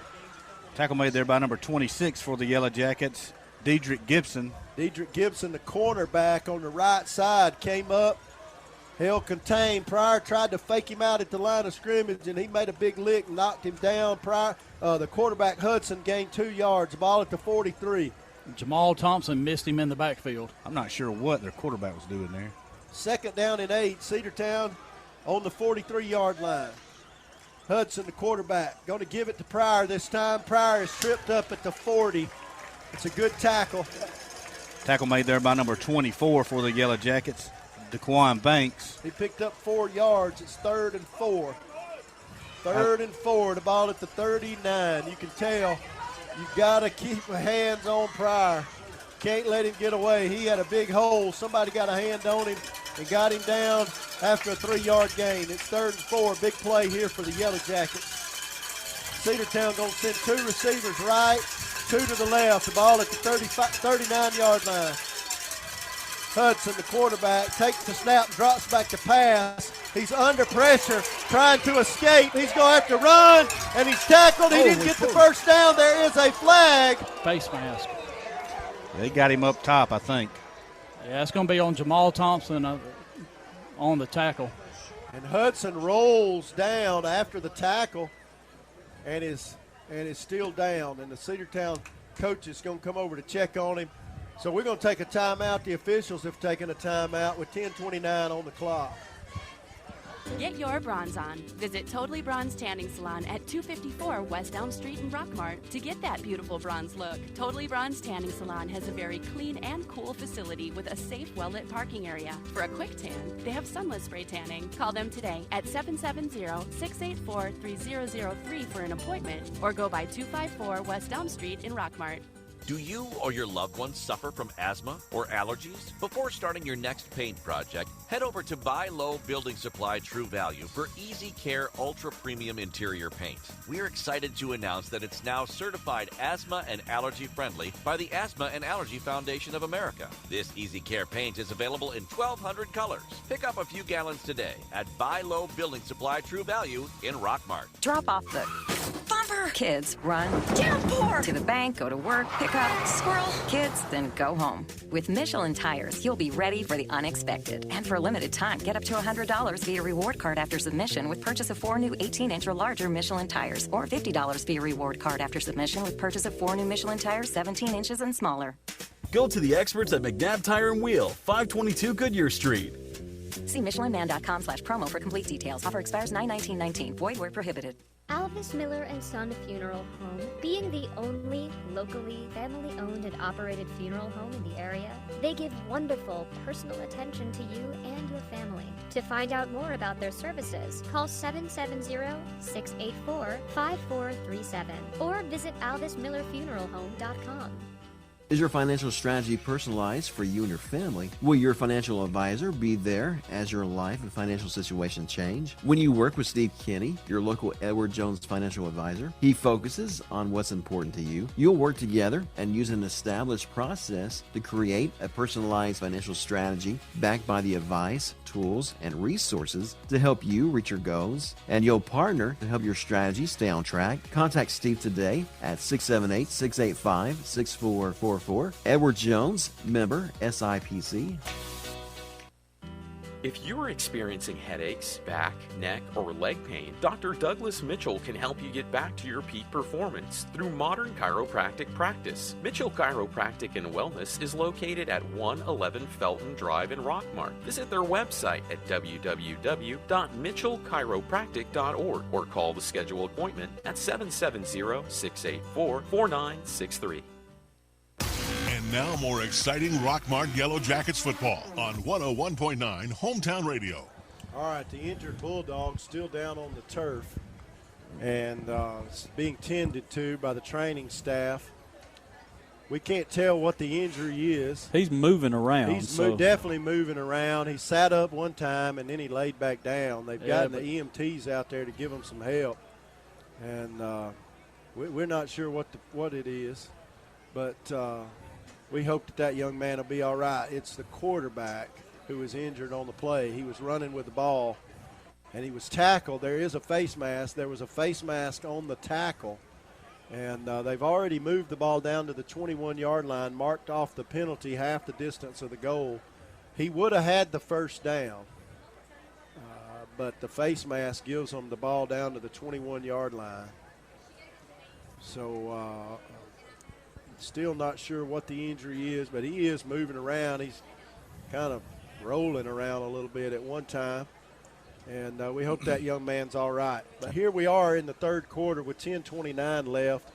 D: Tackle made there by number 26 for the Yellow Jackets, Dedrick Gibson.
E: Dedrick Gibson, the cornerback on the right side, came up, held contained. Pryor tried to fake him out at the line of scrimmage, and he made a big lick, knocked him down. Pryor, the quarterback, Hudson, gained 2 yards. Ball at the 43.
F: Jamal Thompson missed him in the backfield.
D: I'm not sure what their quarterback was doing there.
E: 2nd down and 8. Cedartown on the 43-yard line. Hudson, the quarterback, going to give it to Pryor this time. Pryor is tripped up at the 40. It's a good tackle.
D: Tackle made there by number 24 for the Yellow Jackets, Daquan Banks.
E: He picked up 4 yards. It's 3rd and 4. 3rd and 4. The ball at the 39. You can tell you've got to keep hands on Pryor. Can't let him get away. He had a big hole. Somebody got a hand on him and got him down after a 3-yard gain. It's 3rd and 4. Big play here for the Yellow Jackets. Cedartown going to send 2 receivers right, 2 to the left. The ball at the 39-yard line. Hudson, the quarterback, takes the snap, drops back to pass. He's under pressure, trying to escape. He's going to have to run, and he's tackled. He didn't get the first down. There is a flag.
F: Face mask.
D: They got him up top, I think.
F: Yeah, it's going to be on Jamal Thompson on the tackle.
E: And Hudson rolls down after the tackle and is still down. And the Cedartown coach is going to come over to check on him. So we're going to take a timeout. The officials have taken a timeout with 10:29 on the clock.
P: Get your bronze on. Visit Totally Bronze Tanning Salon at 254 West Elm Street in Rockmart to get that beautiful bronze look. Totally Bronze Tanning Salon has a very clean and cool facility with a safe, well-lit parking area. For a quick tan, they have sunless spray tanning. Call them today at 770-684-3003 for an appointment or go by 254 West Elm Street in Rockmart.
Q: Do you or your loved ones suffer from asthma or allergies? Before starting your next paint project, head over to Buy Low Building Supply True Value for Easy Care Ultra Premium Interior Paint. We're excited to announce that it's now certified asthma and allergy friendly by the Asthma and Allergy Foundation of America. This Easy Care paint is available in 1,200 colors. Pick up a few gallons today at Buy Low Building Supply True Value in Rockmart.
R: Drop off the bumper. Kids, run. Down poor. To the bank, go to work, pick up. Squirrel. Kids, then go home. With Michelin tires, you'll be ready for the unexpected. And for a limited time, get up to $100 via reward card after submission with purchase of 4 new 18-inch or larger Michelin tires. Or $50 via reward card after submission with purchase of 4 new Michelin tires 17 inches and smaller.
S: Go to the experts at McNabb Tire and Wheel, 522 Goodyear Street.
R: See michelinman.com/promo for complete details. Offer expires 9/19/19. Void where prohibited.
T: Alvis Miller and Son Funeral Home, being the only locally family-owned and operated funeral home in the area, they give wonderful personal attention to you and your family. To find out more about their services, call 770-684-5437 or visit alvismillerfuneralhome.com.
H: Is your financial strategy personalized for you and your family? Will your financial advisor be there as your life and financial situation change? When you work with Steve Kinney, your local Edward Jones financial advisor, he focuses on what's important to you. You'll work together and use an established process to create a personalized financial strategy backed by the advice, tools, and resources to help you reach your goals. And you'll partner to help your strategy stay on track. Contact Steve today at 678-685-6444. Edward Jones, member SIPC.
U: If you're experiencing headaches, back, neck, or leg pain, Dr. Douglas Mitchell can help you get back to your peak performance through modern chiropractic practice. Mitchell Chiropractic and Wellness is located at 111 Felton Drive in Rockmart. Visit their website at www.mitchellchiropractic.org or call the schedule appointment at 770-684-4963.
A: And now more exciting Rockmart Yellow Jackets football on 101.9 Hometown Radio.
E: All right, the injured Bulldog still down on the turf and being tended to by the training staff. We can't tell what the injury is.
C: He's moving around.
E: He's definitely moving around. He sat up one time and then he laid back down. They've gotten the EMTs out there to give him some help. And we're not sure what it is. But we hope that young man will be all right. It's the quarterback who was injured on the play. He was running with the ball, and he was tackled. There is a face mask. There was a face mask on the tackle, and they've already moved the ball down to the 21-yard line, marked off the penalty half the distance of the goal. He would have had the first down, but the face mask gives him the ball down to the 21-yard line. So still not sure what the injury is, but he is moving around. He's kind of rolling around a little bit at one time, and we hope that young man's all right. But here we are in the third quarter with 10:29 left.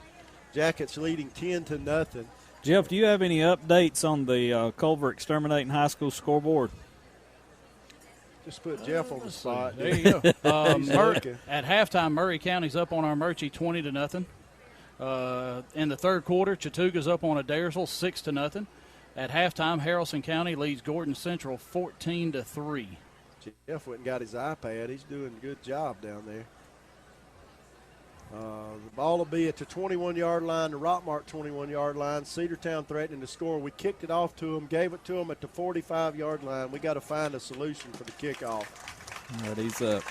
E: Jackets leading 10-0.
C: Jeff, do you have any updates on the Culver Exterminating High School scoreboard?
E: Just put Jeff on the spot.
F: There you go. At halftime, Murray County's up on our Murchie 20-0. In the third quarter, Chattooga's up on Adairsville 6-0. At halftime, Haralson County leads Gordon Central 14-3.
E: Jeff went and got his iPad. He's doing a good job down there. The ball will be at the 21-yard line, the Rockmart 21-yard line. Cedartown threatening to score. We kicked it off to him, gave it to him at the 45-yard line. We got to find a solution for the kickoff.
C: All right, he's up.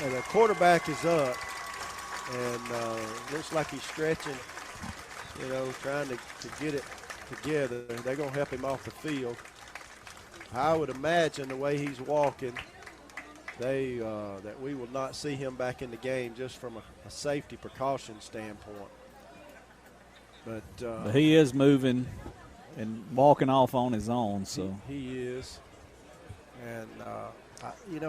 E: And the quarterback is up. And looks like he's stretching, trying to get it together. They're going to help him off the field. I would imagine the way he's walking, that we will not see him back in the game just from a safety precaution standpoint. But
C: he is moving and walking off on his own. So
E: he is. And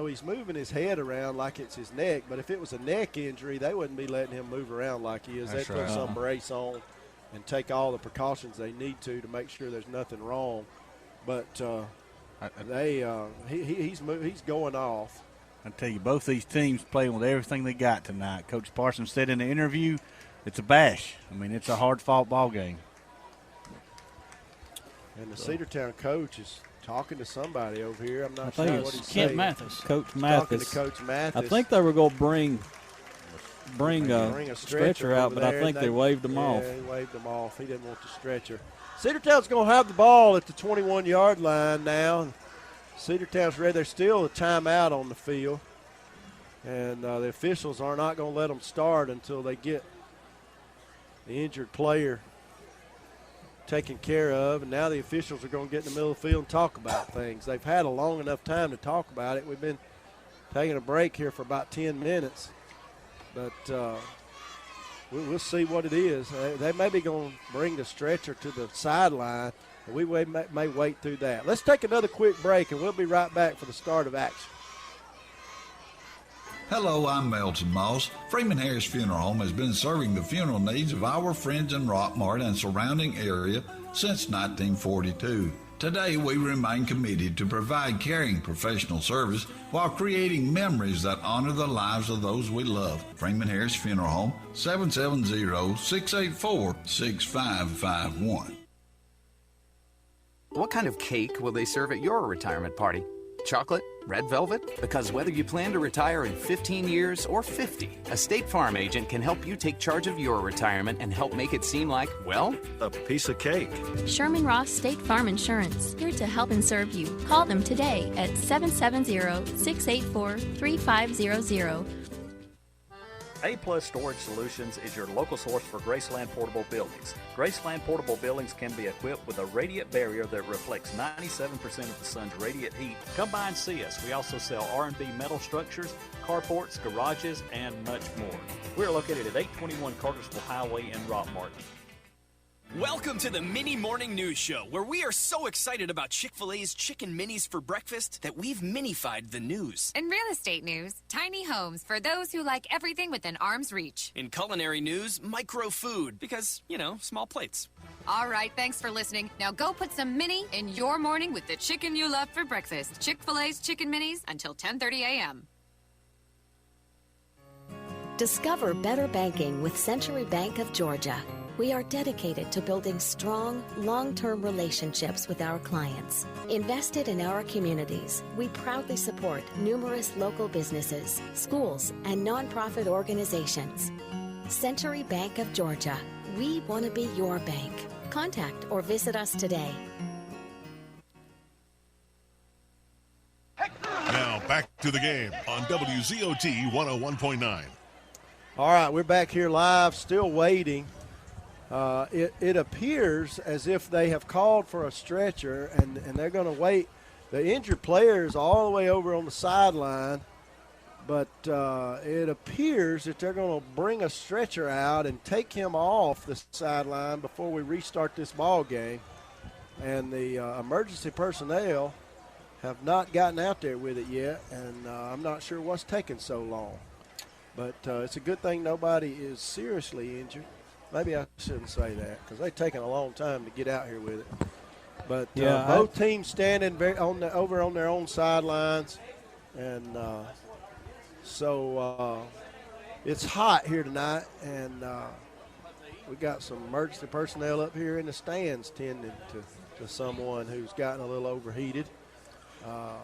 E: he's moving his head around like it's his neck, but if it was a neck injury, they wouldn't be letting him move around like he is. They'd put some brace on and take all the precautions they need to make sure there's nothing wrong. But he's going off.
D: I tell you, both these teams playing with everything they got tonight. Coach Parsons said in the interview, it's a bash. I mean, it's a hard-fought ball game.
E: And the Cedartown coach is talking to somebody over here. I'm not sure what he's
F: Kent
E: saying.
F: Mathis.
C: Coach Mathis.
E: Talking to Coach Mathis.
C: I think they were going to bring a stretcher out, but I think they waved them off.
E: Yeah, he waved them off. He didn't want the stretcher. Cedartown's going to have the ball at the 21-yard line now. Cedartown's ready. There's still a timeout on the field. And the officials are not going to let them start until they get the injured player taken care of. And now the officials are going to get in the middle of the field and talk about things. They've had a long enough time to talk about it. We've been taking a break here for about 10 minutes. But we'll see what it is. They may be going to bring the stretcher to the sideline. We may wait through that. Let's take another quick break, and we'll be right back for the start of action.
V: Hello, I'm Melton Moss. Freeman Harris Funeral Home has been serving the funeral needs of our friends in Rockmart and surrounding area since 1942. Today, we remain committed to provide caring professional service while creating memories that honor the lives of those we love. Freeman Harris Funeral Home, 770-684-6551.
G: What kind of cake will they serve at your retirement party? Chocolate? Red velvet? Because whether you plan to retire in 15 years or 50, a State Farm agent can help you take charge of your retirement and help make it seem like, well,
S: a piece of cake.
L: Sherman Ross State Farm Insurance, here to help and serve you. Call them today at 770-684-3500.
B: A-Plus Storage Solutions is your local source for Graceland portable buildings. Graceland portable buildings can be equipped with a radiant barrier that reflects 97% of the sun's radiant heat. Come by and see us. We also sell R&B metal structures, carports, garages, and much more. We're located at 821 Cartersville Highway in Rockmart.
W: Welcome to the Mini Morning News Show, where we are so excited about Chick-fil-A's Chicken Minis for breakfast that we've minified the news.
X: In real estate news, tiny homes for those who like everything within arm's reach.
W: In culinary news, micro food, because, small plates.
X: All right, thanks for listening. Now go put some mini in your morning with the chicken you love for breakfast. Chick-fil-A's Chicken Minis until 10:30 a.m.
Y: Discover better banking with Century Bank of Georgia. We are dedicated to building strong, long-term relationships with our clients. Invested in our communities, we proudly support numerous local businesses, schools, and nonprofit organizations. Century Bank of Georgia. We want to be your bank. Contact or visit us today.
A: Now back to the game on WZOT 101.9.
E: All right, we're back here live, still waiting. It appears as if they have called for a stretcher, and they're going to wait. The injured player is all the way over on the sideline, but it appears that they're going to bring a stretcher out and take him off the sideline before we restart this ball game. And the emergency personnel have not gotten out there with it yet, and I'm not sure what's taking so long. But it's a good thing nobody is seriously injured. Maybe I shouldn't say that because they've taken a long time to get out here with it. But both teams standing over on their own sidelines. And so it's hot here tonight. And we got some emergency personnel up here in the stands tending to someone who's gotten a little overheated. I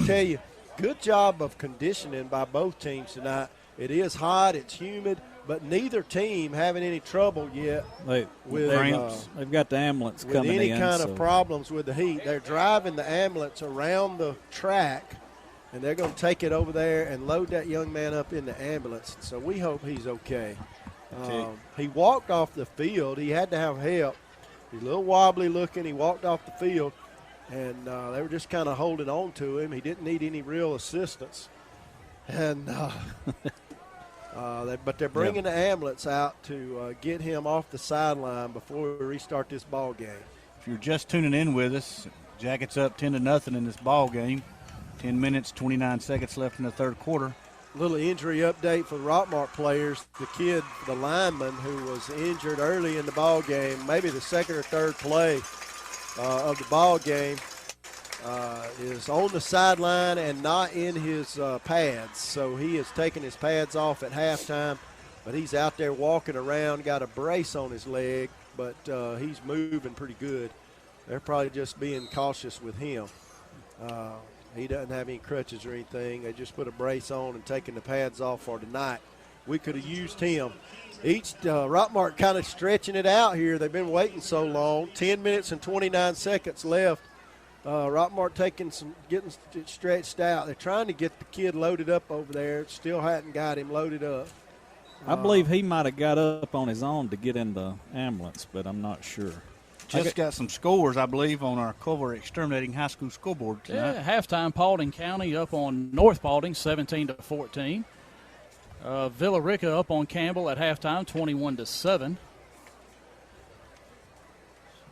E: tell you, good job of conditioning by both teams tonight. It is hot. It's humid. But neither team having any trouble yet with
C: they've got the ambulance coming in.
E: With any kind of problems with the heat. They're driving the ambulance around the track, and they're going to take it over there and load that young man up in the ambulance. So we hope he's okay. He walked off the field. He had to have help. He's a little wobbly looking. He walked off the field, and they were just kind of holding on to him. He didn't need any real assistance. And but they're bringing the ambulance out to get him off the sideline before we restart this ball game.
D: If you're just tuning in with us, Jackets up 10-0 in this ball game. 10 minutes, 29 seconds left in the third quarter.
E: Little injury update for the Rockmart players. The kid, the lineman, who was injured early in the ball game, maybe the second or third play of the ball game, is on the sideline and not in his pads. So he has taken his pads off at halftime, but he's out there walking around, got a brace on his leg, but he's moving pretty good. They're probably just being cautious with him. He doesn't have any crutches or anything. They just put a brace on and taking the pads off for tonight. We could have used him. Rockmart kind of stretching it out here. They've been waiting so long. 10 minutes and 29 seconds left. Rockmart getting it stretched out. They're trying to get the kid loaded up over there. Still hadn't got him loaded up.
C: I believe he might have got up on his own to get in the ambulance, but I'm not sure.
D: Just got some scores, I believe, on our Culver Exterminating High School scoreboard tonight.
F: Yeah, halftime, Paulding County up on North Paulding, 17-14. Villa Rica up on Campbell at halftime, 21-7.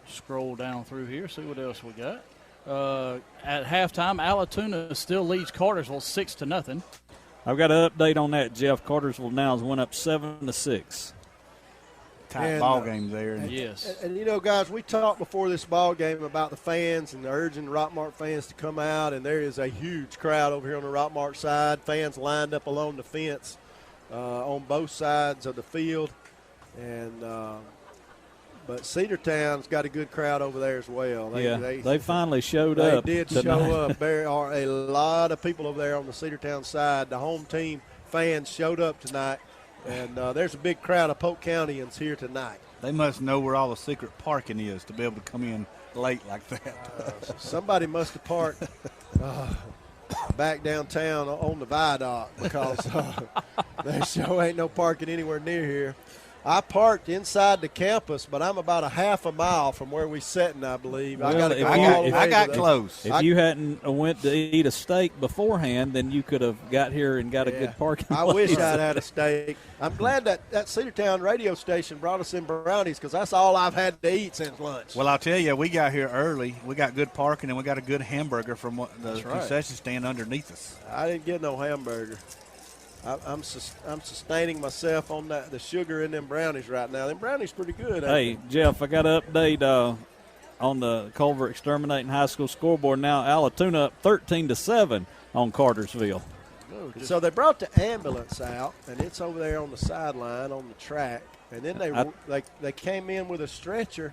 F: Scroll down through here, see what else we got. At halftime, Allatoona still leads Cartersville 6-0.
C: I've got an update on that, Jeff. Cartersville now has went up 7-6.
D: Tight ball game there.
E: And, you know, guys, we talked before this ball game about the fans and urging Rockmart fans to come out, and there is a huge crowd over here on the Rockmart side. Fans lined up along the fence on both sides of the field. And But Cedartown's got a good crowd over there as well.
C: They finally showed up.
E: They did show up. There are a lot of people over there on the Cedartown side. The home team fans showed up tonight, and there's a big crowd of Polk Countyans here tonight.
D: They must know where all the secret parking is to be able to come in late like that.
E: Somebody must have parked back downtown on the viaduct because there sure ain't no parking anywhere near here. I parked inside the campus, but I'm about a half a mile from where we sitting, I believe.
C: Well,
E: I got
D: close.
C: If you hadn't went to eat a steak beforehand, then you could have got here and got a good parking place.
E: I wish I'd had a steak. I'm glad that Cedartown radio station brought us in brownies because that's all I've had to eat since lunch.
D: Well, I'll tell you, we got here early. We got good parking, and we got a good hamburger from the concession stand underneath us.
E: I didn't get no hamburger. I'm sustaining myself on the sugar in them brownies right now. Them brownies pretty good.
C: Hey, Jeff, I got an update on the Culver Exterminating High School scoreboard now. Allatoona up 13-7 on Cartersville.
E: So they brought the ambulance out, and it's over there on the sideline on the track. And then they came in with a stretcher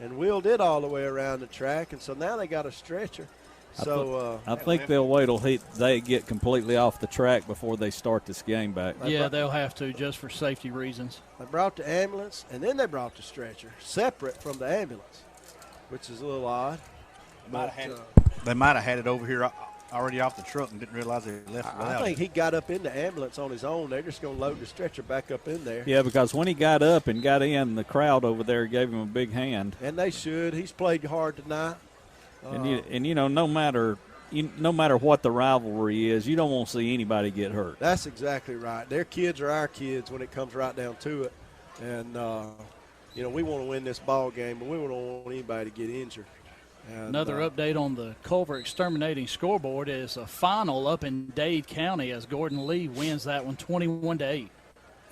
E: and wheeled it all the way around the track. And so now they got a stretcher. So
C: I think they'll wait till they get completely off the track before they start this game back.
F: Yeah, they'll have to just for safety reasons.
E: They brought the ambulance, and then they brought the stretcher separate from the ambulance, which is a little odd.
D: They might have had it over here already off the truck and didn't realize they left it without
E: I think he got up in the ambulance on his own. They're just going to load the stretcher back up in there.
C: Yeah, because when he got up and got in, the crowd over there gave him a big hand.
E: And they should. He's played hard tonight.
C: And you know, no matter what the rivalry is, you don't want to see anybody get hurt.
E: That's exactly right. Their kids are our kids when it comes right down to it. And, we want to win this ball game, but we don't want anybody to get injured. And,
F: another update on the Culver Exterminating scoreboard is a final up in Dade County as Gordon Lee wins that one 21-8.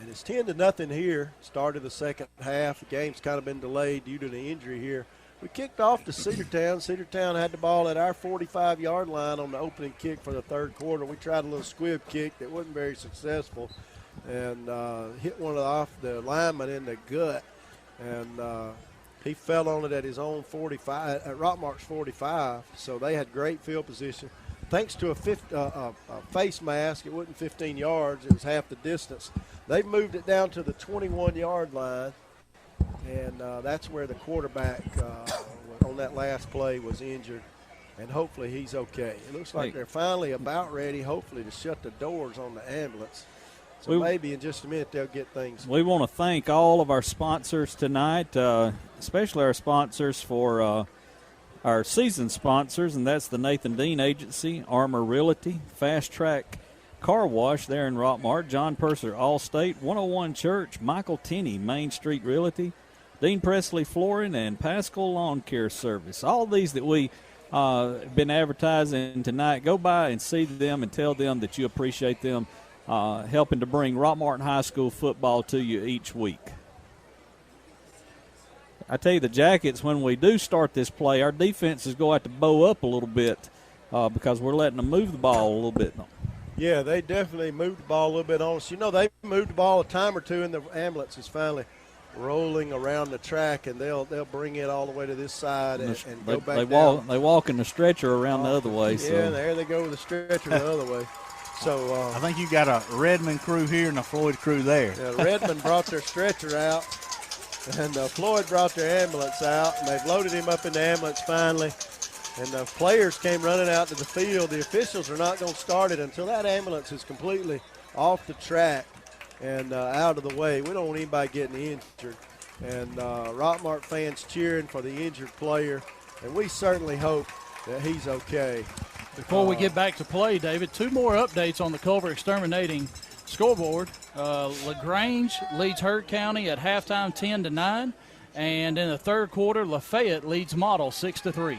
E: And it's 10-0 here. Started the second half. The game's kind of been delayed due to the injury here. We kicked off to Cedartown. Cedartown had the ball at our 45-yard line on the opening kick for the third quarter. We tried a little squib kick that wasn't very successful and hit one off the lineman in the gut. And he fell on it at his own 45, at Rockmart's 45. So they had great field position. Thanks to a face mask, it wasn't 15 yards. It was half the distance. They moved it down to the 21-yard line. And that's where the quarterback on that last play was injured, and hopefully he's okay. It looks like they're finally about ready, hopefully, to shut the doors on the ambulance. So maybe in just a minute they'll get things.
C: We want to thank all of our sponsors tonight, especially our sponsors for our season sponsors, and that's the Nathan Dean Agency, Armor Realty, Fast Track Car Wash there in Rockmart, John Purser Allstate, 101 Church, Michael Tenney, Main Street Realty, Dean Presley Flooring, and Pascal Lawn Care Service. All these that we have been advertising tonight, go by and see them and tell them that you appreciate them helping to bring Rockmart High School football to you each week. I tell you, the Jackets, when we do start this play, our defenses go out to bow up a little bit because we're letting them move the ball a little bit.
E: Yeah, they definitely moved the ball a little bit on us. You know, they moved the ball a time or two, and the ambulance is finally rolling around the track, and they'll bring it all the way to this side and go back down.
C: They walk in the stretcher around the other way.
E: Yeah, there they go with the stretcher the other way. So
D: I think you got a Redmond crew here and a Floyd crew there.
E: Yeah, Redmond brought their stretcher out, and Floyd brought their ambulance out, and they've loaded him up in the ambulance finally. And the players came running out to the field. The officials are not going to start it until that ambulance is completely off the track and out of the way. We don't want anybody getting injured. And Rockmart fans cheering for the injured player, and we certainly hope that he's okay.
F: Before we get back to play, David, two more updates on the Culver Exterminating scoreboard. LaGrange leads Heard County at halftime 10-9, and in the third quarter, Lafayette leads Model 6-3.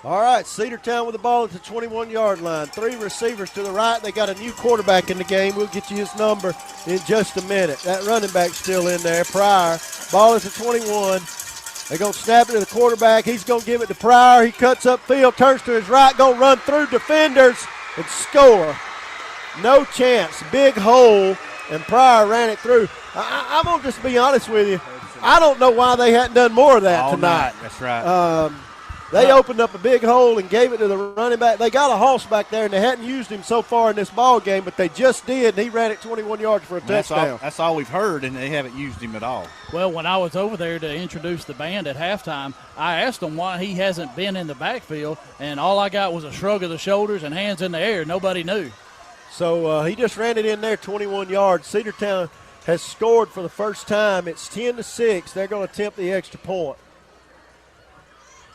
E: All right, Cedartown with the ball at the 21-yard line. Three receivers to the right. They got a new quarterback in the game. We'll get you his number in just a minute. That running back's still in there, Pryor. Ball is at 21. They're going to snap it to the quarterback. He's going to give it to Pryor. He cuts upfield, turns to his right, going to run through defenders and score. No chance. Big hole, and Pryor ran it through. I'm going to just be honest with you. I don't know why they hadn't done more of that
D: all
E: tonight.
D: Night. That's right.
E: They opened up a big hole and gave it to the running back. They got a Hoss back there, and they hadn't used him so far in this ball game, but they just did, and he ran it 21 yards for a touchdown.
D: That's all we've heard, and they haven't used him at all.
F: Well, when I was over there to introduce the band at halftime, I asked him why he hasn't been in the backfield, and all I got was a shrug of the shoulders and hands in the air. Nobody knew.
E: So he just ran it in there 21 yards. Cedartown has scored for the first time. It's 10-6. They're going to attempt the extra point.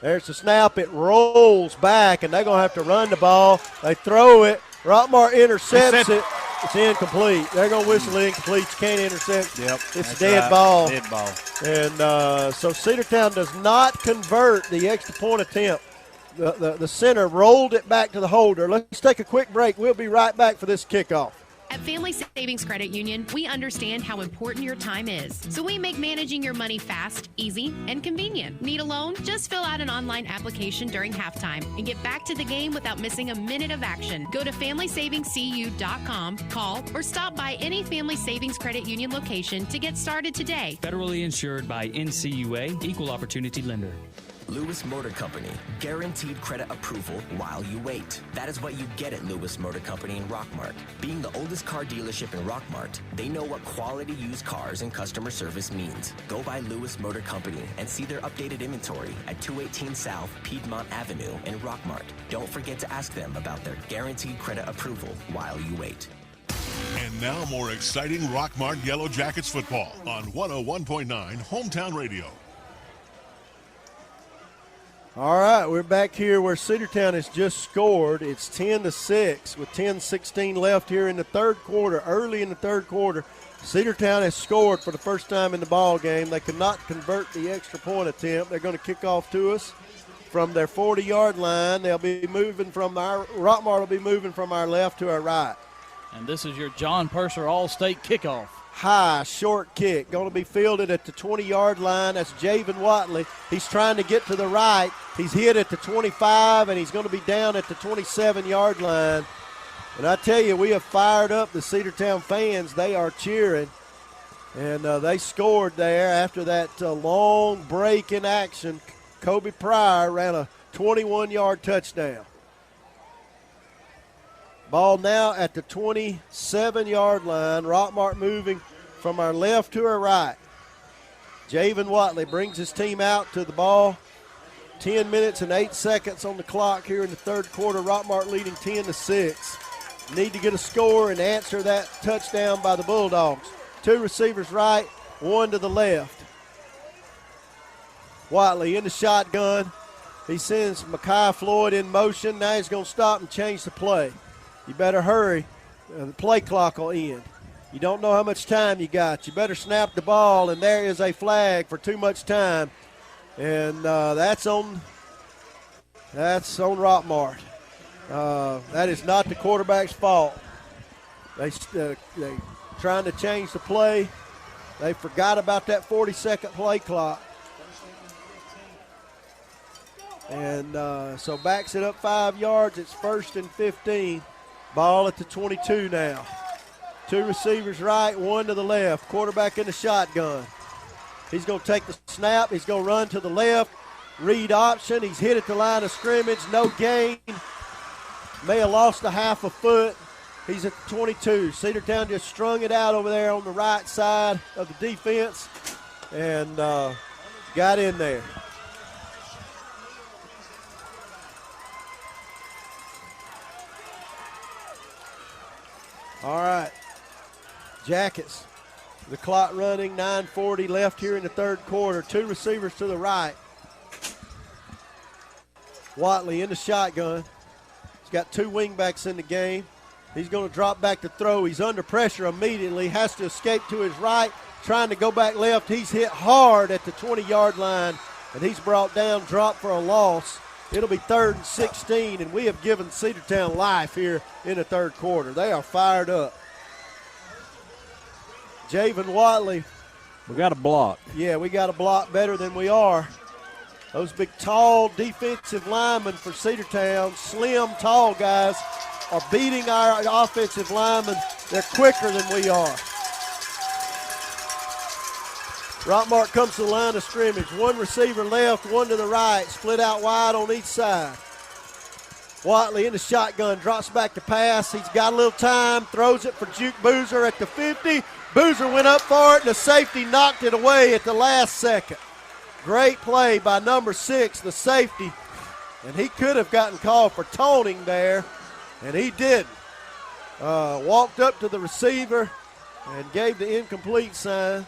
E: There's the snap. It rolls back, and they're going to have to run the ball. They throw it. Rockmart intercepts it. It's incomplete. They're going to whistle incomplete. You can't intercept.
D: Yep.
E: It's a dead ball.
D: Dead ball.
E: And so Cedartown does not convert the extra point attempt. The center rolled it back to the holder. Let's take a quick break. We'll be right back for this kickoff.
I: At Family Savings Credit Union, we understand how important your time is. So we make managing your money fast, easy, and convenient. Need a loan? Just fill out an online application during halftime and get back to the game without missing a minute of action. Go to FamilySavingsCU.com, call, or stop by any Family Savings Credit Union location to get started today.
J: Federally insured by NCUA, Equal Opportunity Lender.
K: Lewis Motor Company, guaranteed credit approval while you wait. That is what you get at Lewis Motor Company in Rockmart. Being the oldest car dealership in Rockmart, they know what quality used cars and customer service means. Go by Lewis Motor Company and see their updated inventory at 218 South Piedmont Avenue in Rockmart. Don't forget to ask them about their guaranteed credit approval while you wait.
A: And now more exciting Rockmart Yellow Jackets football on 101.9 Hometown Radio.
E: All right, we're back here where Cedartown has just scored. It's 10-6 with 10:16 left here in the third quarter. Early in the third quarter, Cedartown has scored for the first time in the ball game. They could not convert the extra point attempt. They're going to kick off to us from their 40-yard line. They'll be moving from Rockmart will be moving from our left to our right.
F: And this is your John Purser All-State kickoff.
E: High, short kick. Going to be fielded at the 20-yard line. That's Javen Watley. He's trying to get to the right. He's hit at the 25, and he's going to be down at the 27-yard line. And I tell you, we have fired up the Cedartown fans. They are cheering. And they scored there after that long break in action. Kobe Pryor ran a 21-yard touchdown. Ball now at the 27-yard line. Rockmart moving from our left to our right. Javen Watley brings his team out to the ball. 10 minutes and 8 seconds on the clock here in the third quarter. Rockmart leading 10-6. Need to get a score and answer that touchdown by the Bulldogs. Two receivers right, one to the left. Watley in the shotgun. He sends Mekhi Floyd in motion. Now he's going to stop and change the play. You better hurry. The play clock will end. You don't know how much time you got. You better snap the ball, and there is a flag for too much time. And that's on Rockmart. That is not the quarterback's fault. They trying to change the play. They forgot about that 40-second play clock. And so backs it up 5 yards. It's 1st and 15. Ball at the 22 now. Two receivers right, one to the left. Quarterback in the shotgun. He's going to take the snap. He's going to run to the left. Read option. He's hit at the line of scrimmage. No gain. May have lost a half a foot. He's at the 22. Cedartown just strung it out over there on the right side of the defense and got in there. All right, Jackets, the clock running, 9:40 left here in the third quarter. Two receivers to the right. Watley in the shotgun. He's got two wingbacks in the game. He's going to drop back to throw. He's under pressure immediately, has to escape to his right, trying to go back left. He's hit hard at the 20-yard line, and he's brought down, dropped for a loss. It'll be 3rd and 16, and we have given Cedartown life here in the third quarter. They are fired up. Javen Watley.
C: We got a block.
E: Yeah, we got a block better than we are. Those big, tall defensive linemen for Cedartown, slim, tall guys, are beating our offensive linemen. They're quicker than we are. Rockmart comes to the line of scrimmage. One receiver left, one to the right, split out wide on each side. Watley in the shotgun, drops back to pass. He's got a little time, throws it for Juke Boozer at the 50. Boozer went up for it, and the safety knocked it away at the last second. Great play by number 6, the safety. And he could have gotten called for taunting there, and he didn't. Walked up to the receiver and gave the incomplete sign.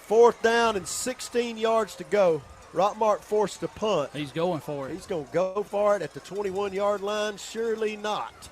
E: 4th down and 16 yards to go. Rockmart forced to punt.
F: He's going for it.
E: He's going to go for it at the 21-yard line. Surely not.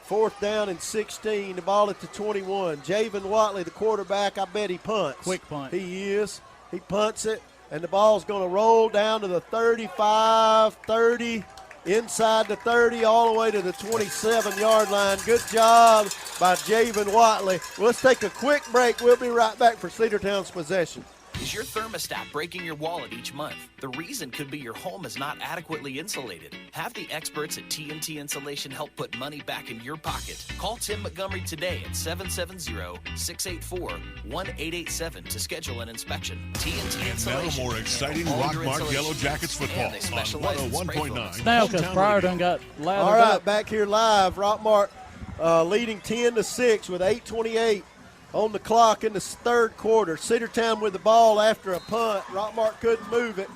E: 4th down and 16. The ball at the 21. Javen Watley, the quarterback, I bet he punts.
F: Quick punt.
E: He is. He punts it, and the ball's going to roll down to the 35, 30, inside the 30, all the way to the 27-yard line. Good job by Javen Watley. Let's take a quick break. We'll be right back for Cedartown's possession.
W: Is your thermostat breaking your wallet each month? The reason could be your home is not adequately insulated. Have the experts at TNT Insulation help put money back in your pocket. Call Tim Montgomery today at 770-684-1887 to schedule an inspection. TNT Insulation.
A: Now more exciting Rockmart Yellow Jackets football on 101.9.
F: Now because Pryor done got lathered
E: All right,
F: up.
E: back here live. Rockmart leading 10-6 with 8:28 on the clock in the third quarter. Cedartown with the ball after a punt. Rockmart couldn't move it.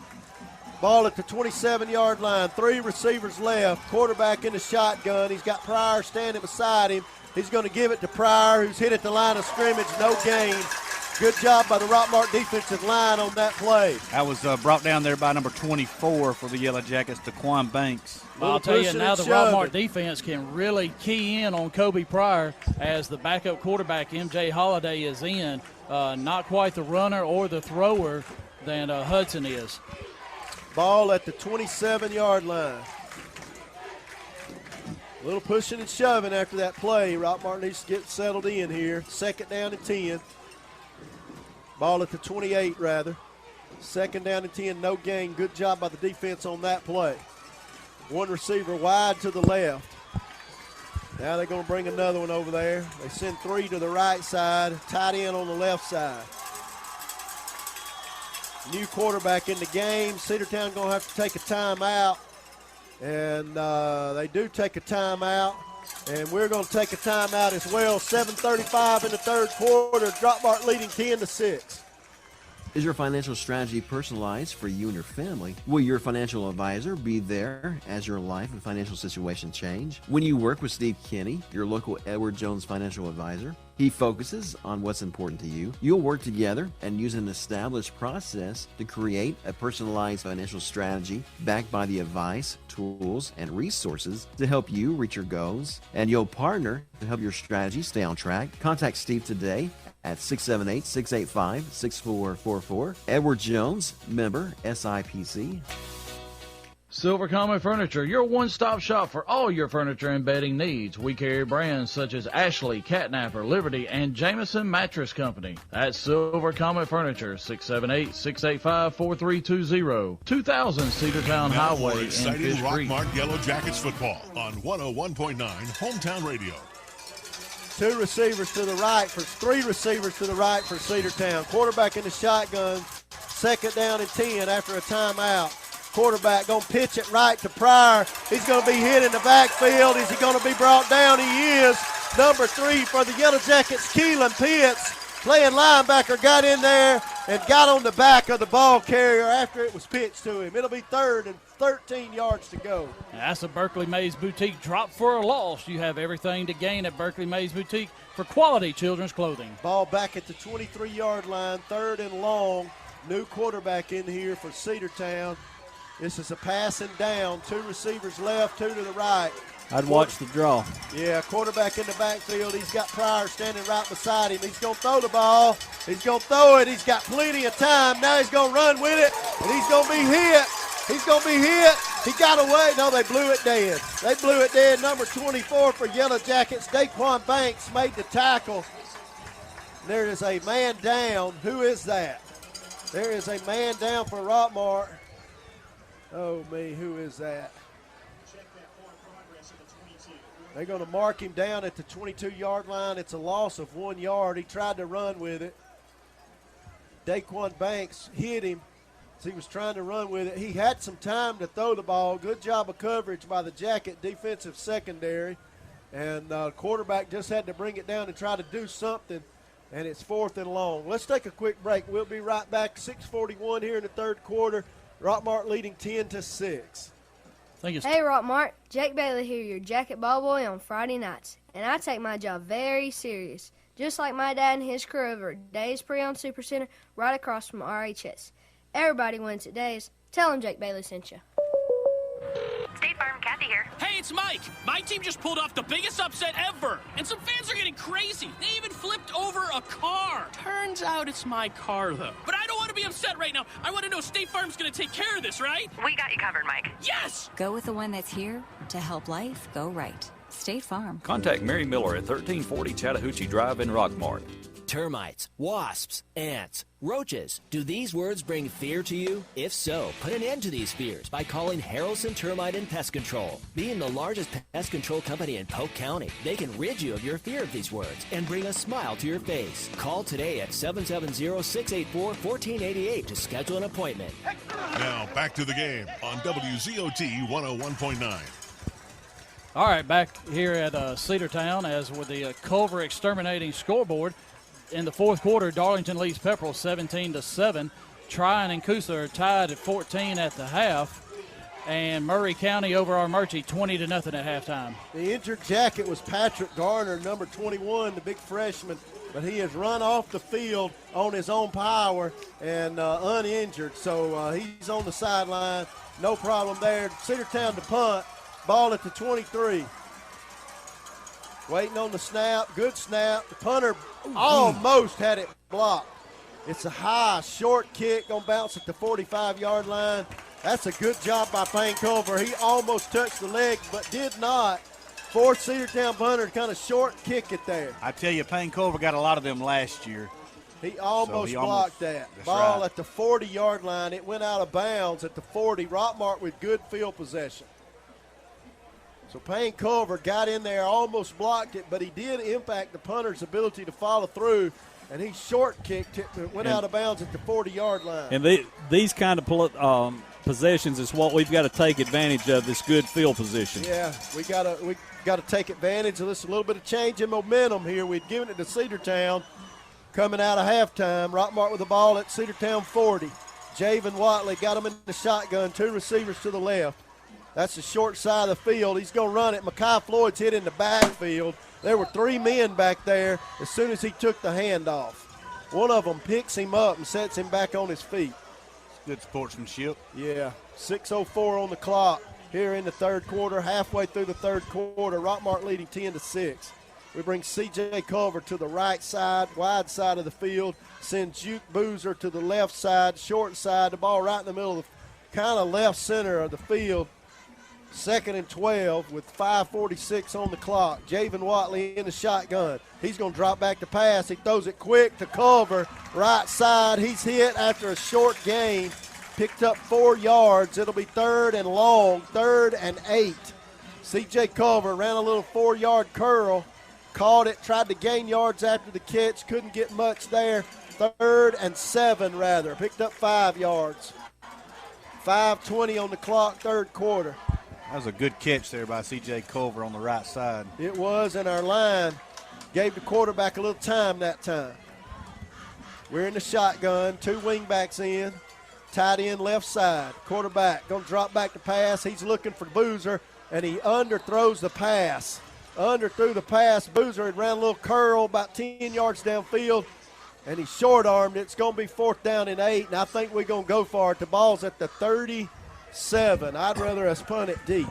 E: Ball at the 27-yard line. 3 receivers left. Quarterback in the shotgun. He's got Pryor standing beside him. He's going to give it to Pryor, who's hit at the line of scrimmage. No gain. Good job by the Rockmart defensive line on that play.
D: That was brought down there by number 24 for the Yellow Jackets, Daquan Banks.
F: I'll tell you, now the Rockmart defense can really key in on Kobe Pryor as the backup quarterback, MJ Holiday, is in. Not quite the runner or the thrower than Hudson is.
E: Ball at the 27-yard line. A little pushing and shoving after that play. Rockmart needs to get settled in here. 2nd down and 10. Ball at the 28, rather. 2nd down and 10, no gain. Good job by the defense on that play. 1 receiver wide to the left. Now they're going to bring another one over there. They send 3 to the right side, tight end on the left side. New quarterback in the game. Cedartown going to have to take a timeout. And they do take a timeout. And we're going to take a timeout as well. 7:35 in the third quarter. Rockmart leading 10-6.
H: Is your financial strategy personalized for you and your family? Will your financial advisor be there as your life and financial situation change? When you work with Steve Kinney, your local Edward Jones financial advisor, he focuses on what's important to you. You'll work together and use an established process to create a personalized financial strategy backed by the advice, tools, and resources to help you reach your goals. And you'll partner to help your strategy stay on track. Contact Steve today at 678-685-6444. Edward Jones, member SIPC.
M: Silver Comet Furniture, your one-stop shop for all your furniture and bedding needs. We carry brands such as Ashley, Catnapper, Liberty, and Jameson Mattress Company. That's Silver Comet Furniture, 678-685-4320, 2000 Cedartown
A: Now
M: Highway
A: more
M: in
A: exciting
M: Fish Creek.
A: Rockmart Yellow Jackets football on 101.9 Hometown Radio.
E: 2 receivers to the right for 3 receivers to the right for Cedartown. Quarterback in the shotgun. 2nd down and 10 after a timeout. Quarterback going to pitch it right to Pryor. He's going to be hit in the backfield. Is he going to be brought down? He is. Number 3 for the Yellow Jackets, Keelan Pitts, playing linebacker, got in there and got on the back of the ball carrier after it was pitched to him. It'll be 3rd and 13 yards to go.
F: That's a Berkeley Mays Boutique drop for a loss. You have everything to gain at Berkeley Mays Boutique for quality children's clothing.
E: Ball back at the 23-yard line, 3rd and long. New quarterback in here for Cedartown. This is a passing down. 2 receivers left, 2 to the right.
C: I'd watch the draw.
E: Yeah, quarterback in the backfield. He's got Pryor standing right beside him. He's going to throw the ball. He's going to throw it. He's got plenty of time. Now he's going to run with it, and he's going to be hit. He's going to be hit. He got away. No, they blew it dead. They blew it dead. Number 24 for Yellow Jackets, Daquan Banks, made the tackle. There is a man down. Who is that? There is a man down for Rockmart. Oh, me, who is that? They're going to mark him down at the 22-yard line. It's a loss of 1 yard. He tried to run with it. Daquan Banks hit him as he was trying to run with it. He had some time to throw the ball. Good job of coverage by the Jacket defensive secondary. And quarterback just had to bring it down and try to do something, and it's 4th and long. Let's take a quick break. We'll be right back. 6:41 here in the third quarter. Rockmart leading 10-6.
N: Hey, Rockmart. Jake Bailey here, your Jacket ball boy on Friday nights. And I take my job very serious, just like my dad and his crew over at Days Pre-Owned Supercenter right across from RHS. Everybody wins at Days. Tell them Jake Bailey sent you.
O: State Farm, Kathy here.
P: Hey, it's Mike. My team just pulled off the biggest upset ever. And some fans are getting crazy. They even flipped over a car. Turns out it's my car, though. But I don't want to be upset right now. I want to know State Farm's going to take care of this, right?
O: We got you covered, Mike.
P: Yes!
Q: Go with the one that's here to help life go right. State Farm.
B: Contact Mary Miller at 1340 Chattahoochee Drive in Rockmart.
K: Termites, wasps, ants, roaches. Do these words bring fear to you? If so, put an end to these fears by calling Harrelson Termite and Pest Control. Being the largest pest control company in Polk County, they can rid you of your fear of these words and bring a smile to your face. Call today at 770-684-1488 to schedule an appointment.
A: Now back to the game on WZOT 101.9.
F: All right, back here at Cedartown as with the Culver exterminating scoreboard. In the fourth quarter, Darlington leads Pepperell 17-7. Tryon and Coosa are tied at 14 at the half. And Murray County over Armurchie 20-0 at halftime.
E: The injured Jacket was Patrick Garner, number 21, the big freshman. But he has run off the field on his own power and uninjured. So he's on the sideline. No problem there. Cedartown to punt. Ball at the 23. Waiting on the snap. Good snap. The punter almost had it blocked. It's a high, short kick. Going to bounce at the 45-yard line. That's a good job by Payne Culver. He almost touched the leg, but did not. Forced Cedartown punter to kind of short kick it there.
D: I tell you, Payne Culver got a lot of them last year.
E: He almost blocked that. Ball right at the 40-yard line. It went out of bounds at the 40. Rockmart with good field possession. So Payne Culver got in there, almost blocked it, but he did impact the punter's ability to follow through, and he short kicked it, but it went out of bounds at the 40-yard line.
C: And these kind of possessions is what we've got to take advantage of, this good field position.
E: Yeah, we got to take advantage of this. A little bit of change in momentum here. We'd given it to Cedartown coming out of halftime. Rockmart with the ball at Cedartown 40. Javen Watley got him in the shotgun, 2 receivers to the left. That's the short side of the field. He's going to run it. Makai Floyd's hit in the backfield. There were 3 men back there as soon as he took the handoff. One of them picks him up and sets him back on his feet.
D: Good sportsmanship.
E: Yeah, 6:04 on the clock here in the third quarter. Halfway through the third quarter, Rockmart leading 10-6. We bring C.J. Culver to the right side, wide side of the field. Send Juke Boozer to the left side, short side. The ball right in the middle of the kind of left center of the field. 2nd and 12 with 5:46 on the clock. Javen Watley in the shotgun. He's going to drop back to pass. He throws it quick to Culver, right side. He's hit after a short gain. Picked up 4 yards. It'll be 3rd and long, 3rd and 8. C.J. Culver ran a little 4-yard curl. Caught it, tried to gain yards after the catch. Couldn't get much there. 3rd and 7, rather. Picked up 5 yards. 5:20 on the clock, third quarter.
D: That was a good catch there by C.J. Culver on the right side.
E: It was, and our line gave the quarterback a little time that time. We're in the shotgun, 2 wingbacks in, tight end left side. Quarterback going to drop back to pass. He's looking for Boozer, and he underthrows the pass. Underthrew the pass. Boozer had ran a little curl about 10 yards downfield, and he short-armed it. It's going to be 4th down and 8, and I think we're going to go for it. The ball's at the 37. I'd rather us punt it deep.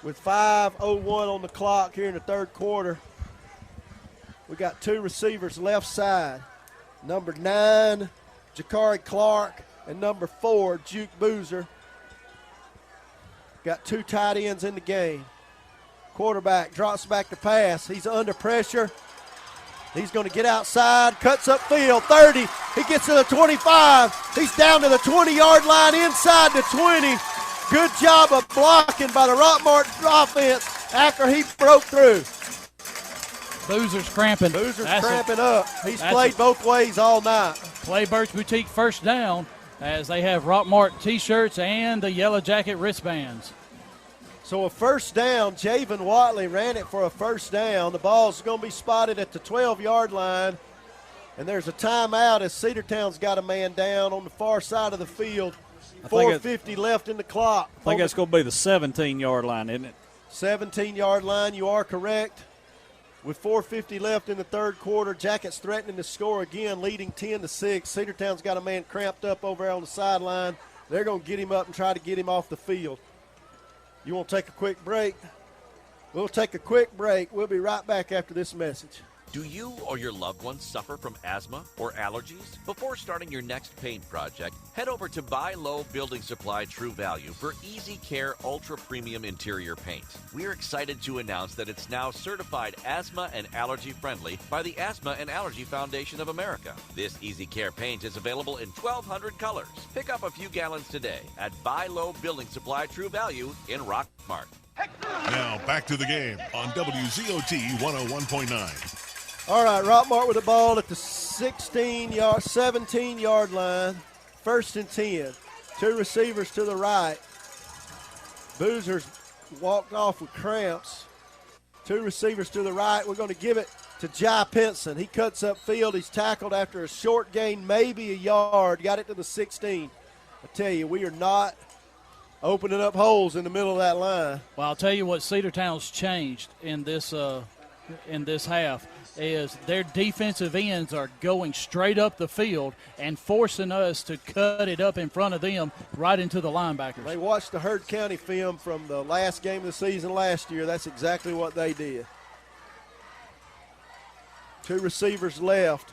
E: With 5:01 on the clock here in the third quarter, we got 2 receivers left side. Number 9, Jakari Clark, and number 4, Juke Boozer. Got 2 tight ends in the game. Quarterback drops back to pass. He's under pressure. He's going to get outside, cuts up field, 30. He gets to the 25. He's down to the 20-yard line, inside the 20. Good job of blocking by the Rockmart offense after he broke through.
F: Boozer's cramping.
E: Boozer's cramping up. He's played both ways all night.
F: Clay Birch Boutique first down as they have Rockmart T-shirts and the Yellow Jacket wristbands.
E: So a first down, Javen Watley ran it for a first down. The ball's going to be spotted at the 12-yard line, and there's a timeout as Cedartown's got a man down on the far side of the field. 4:50 left in the clock.
C: I think that's going to be the 17-yard line, isn't it?
E: 17-yard line, you are correct. With 4:50 left in the third quarter, Jackets threatening to score again, leading 10-6. Cedartown's got a man cramped up over there on the sideline. They're going to get him up and try to get him off the field. You want to take a quick break? We'll take a quick break. We'll be right back after this message.
G: Do you or your loved ones suffer from asthma or allergies? Before starting your next paint project, head over to Buy Low Building Supply True Value for Easy Care Ultra Premium Interior Paint. We're excited to announce that it's now certified asthma and allergy friendly by the Asthma and Allergy Foundation of America. This Easy Care paint is available in 1,200 colors. Pick up a few gallons today at Buy Low Building Supply True Value in Rockmart.
A: Now back to the game on WZOT 101.9.
E: All right, Rockmart with the ball at the 17-yard line. 1st and 10. 2 receivers to the right. Boozer's walked off with cramps. 2 receivers to the right. We're going to give it to Jai Pinson. He cuts up field. He's tackled after a short gain, maybe a yard. Got it to the 16. I tell you, we are not opening up holes in the middle of that line.
F: Well, I'll tell you what Cedartown's changed in this half is their defensive ends are going straight up the field and forcing us to cut it up in front of them right into the linebackers.
E: They watched the Heard County film from the last game of the season last year. That's exactly what they did. 2 receivers left.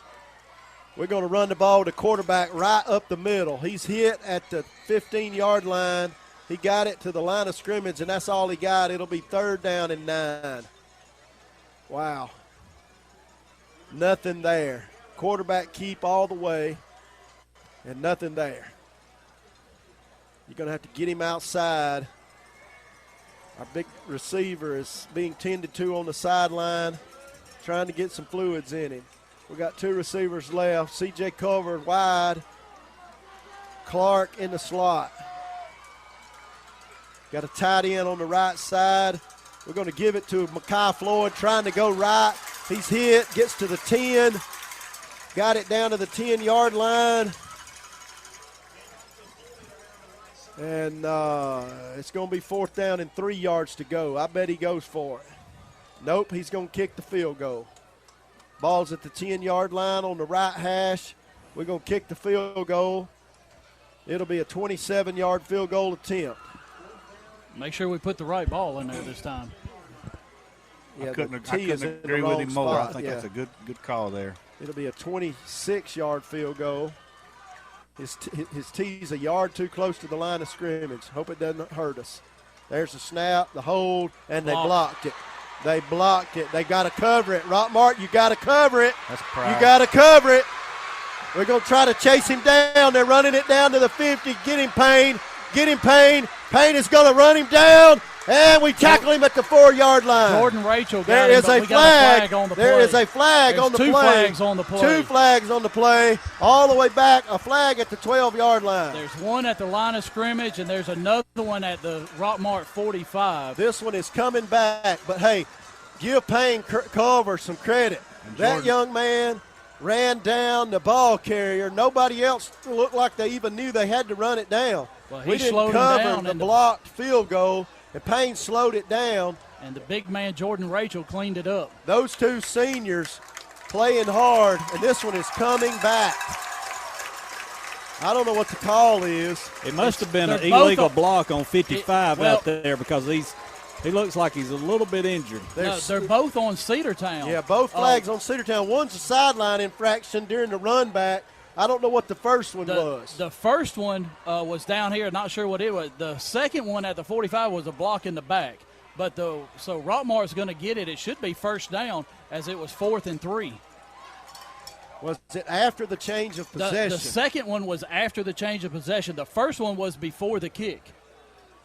E: We're going to run the ball with the quarterback right up the middle. He's hit at the 15-yard line. He got it to the line of scrimmage, and that's all he got. It'll be 3rd down and 9. Wow. Nothing there. Quarterback keep all the way, and nothing there. You're going to have to get him outside. Our big receiver is being tended to on the sideline, trying to get some fluids in him. We got 2 receivers left. C.J. Culver wide. Clark in the slot. Got a tight end on the right side. We're going to give it to Makai Floyd, trying to go right. He's hit, gets to the 10, got it down to the 10-yard line. And it's going to be 4th down and 3 yards to go. I bet he goes for it. Nope, he's going to kick the field goal. Ball's at the 10-yard line on the right hash. We're going to kick the field goal. It'll be a 27-yard field goal attempt.
F: Make sure we put the right ball in there this time.
E: Yeah,
D: I couldn't agree with him more. I think that's a good call there.
E: It'll be a 26-yard field goal. His tee's a yard too close to the line of scrimmage. Hope it doesn't hurt us. There's the snap, the hold, and they blocked it. They blocked it. They got to cover it. Rockmart, you got to cover it.
D: That's pride.
E: You got to cover it. We're going to try to chase him down. They're running it down to the 50. Get him, Payne. Get him, Payne. Payne is going to run him down. And we tackle him at the 4-yard line.
F: Jordan Rachel got
E: there
F: him,
E: is
F: but
E: a
F: we got a flag on the play.
E: There is a flag on the play.
F: 2 flags on the play.
E: 2 flags on the play. All the way back, a flag at the 12-yard line.
F: There's one at the line of scrimmage, and there's another one at the Rockmart 45.
E: This one is coming back. But, hey, give Payne Culver some credit. That young man ran down the ball carrier. Nobody else looked like they even knew they had to run it down.
F: Well,
E: we didn't cover the blocked field goal. And Payne slowed it down.
F: And the big man, Jordan Rachel, cleaned it up.
E: Those 2 seniors playing hard, and this one is coming back. I don't know what the call is.
C: It must have been an illegal block on 55 out there because he looks like he's a little bit injured.
F: No, they're both on Cedartown.
E: Yeah, both flags on Cedartown. One's a sideline infraction during the run back. I don't know what the first one was.
F: The first one was down here. Not sure what it was. The second one at the 45 was a block in the back. But so Rockmart's going to get it. It should be 1st down as it was 4th and 3.
E: Was it after the change of possession?
F: The second one was after the change of possession. The first one was before the kick.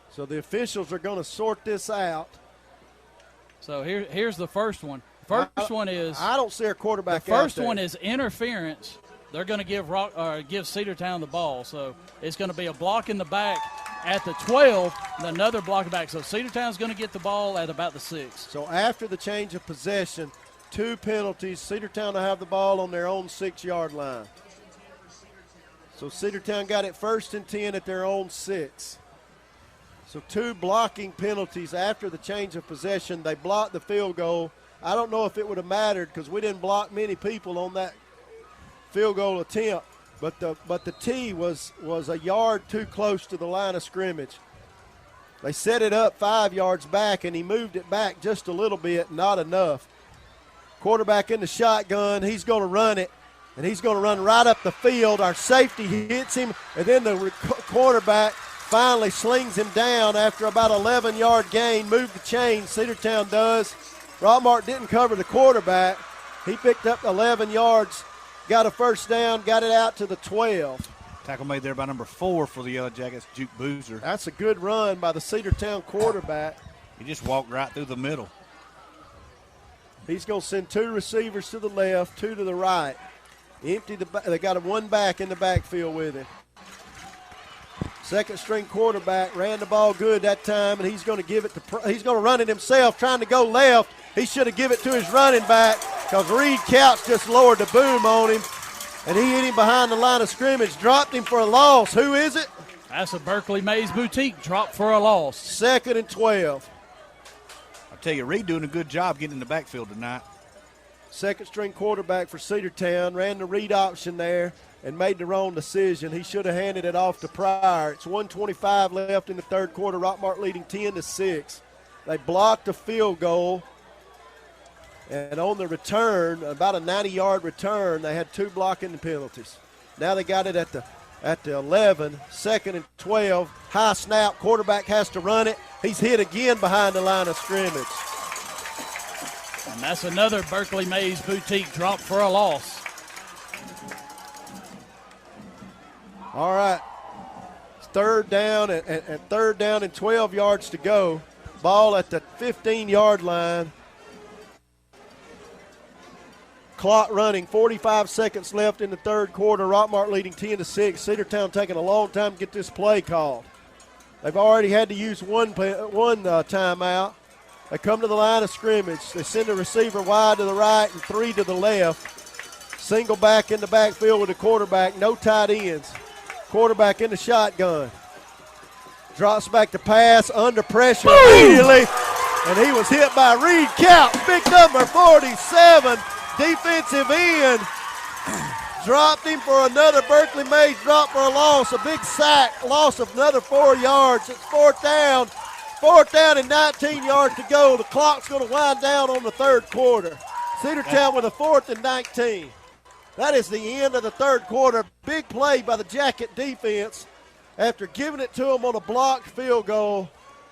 E: So the officials are going to sort this out.
F: So here's the first one. First one is –
E: I don't see a quarterback
F: out there. The first
E: one
F: is interference they're going to give Cedartown the ball. So it's going to be a block in the back at the 12, and another block back. So Cedartown's going to get the ball at about the 6.
E: So after the change of possession, 2 penalties. Cedartown will have the ball on their own 6-yard line. So Cedartown got it 1st and 10 at their own 6. So 2 blocking penalties after the change of possession. They blocked the field goal. I don't know if it would have mattered because we didn't block many people on that field goal attempt. But the tee was a yard too close to the line of scrimmage. They set it up 5 yards back, and he moved it back just a little bit, not enough. Quarterback in the shotgun. He's going to run it, and he's going to run right up the field. Our safety hits him, and then the quarterback finally slings him down after about 11-yard gain. Moved the chain, Cedartown does. Rockmart didn't cover the quarterback. He picked up 11 yards, got a first down, got it out to the 12.
D: Tackle made there by number 4 for the Yellow Jackets, Juke Boozer.
E: That's a good run by the Cedartown quarterback.
D: He just walked right through the middle.
E: He's going to send 2 receivers to the left, 2 to the right. They got a 1 back in the backfield with him. Second string quarterback ran the ball good that time, and he's going to give it to. He's going to run it himself, trying to go left. He should have given it to his running back because Reed Couch just lowered the boom on him, and he hit him behind the line of scrimmage, dropped him for a loss. Who is it?
F: That's a Berkeley Mays Boutique drop for a loss.
E: 2nd and 12.
D: I tell you, Reed doing a good job getting in the backfield tonight.
E: Second string quarterback for Cedartown ran the read option there and made the wrong decision. He should have handed it off to Pryor. It's 1:25 left in the third quarter. Rockmart leading 10-6. They blocked a field goal, and on the return, about a 90-yard return, they had 2 blocking penalties. Now they got it at the 11, 2nd and 12. High snap, quarterback has to run it. He's hit again behind the line of scrimmage.
F: And that's another Berkeley Mays Boutique drop for a loss.
E: All right. It's 3rd down and 3rd down and 12 yards to go. Ball at the 15-yard line. Clock running, 45 seconds left in the third quarter. Rockmart leading 10-6. Cedartown taking a long time to get this play called. They've already had to use one timeout. They come to the line of scrimmage. They send a receiver wide to the right and 3 to the left. Single back in the backfield with the quarterback. No tight ends. Quarterback in the shotgun. Drops back to pass under pressure immediately. And he was hit by Reed Couch, big number 47, defensive end. Dropped him for another Berkeley Mays drop for a loss. A big sack, loss of another 4 yards. It's 4th down. 4th down and 19 yards to go. The clock's going to wind down on the third quarter. Cedartown with a 4th and 19. That is the end of the third quarter. Big play by the Jacket defense after giving it to them on a blocked field goal.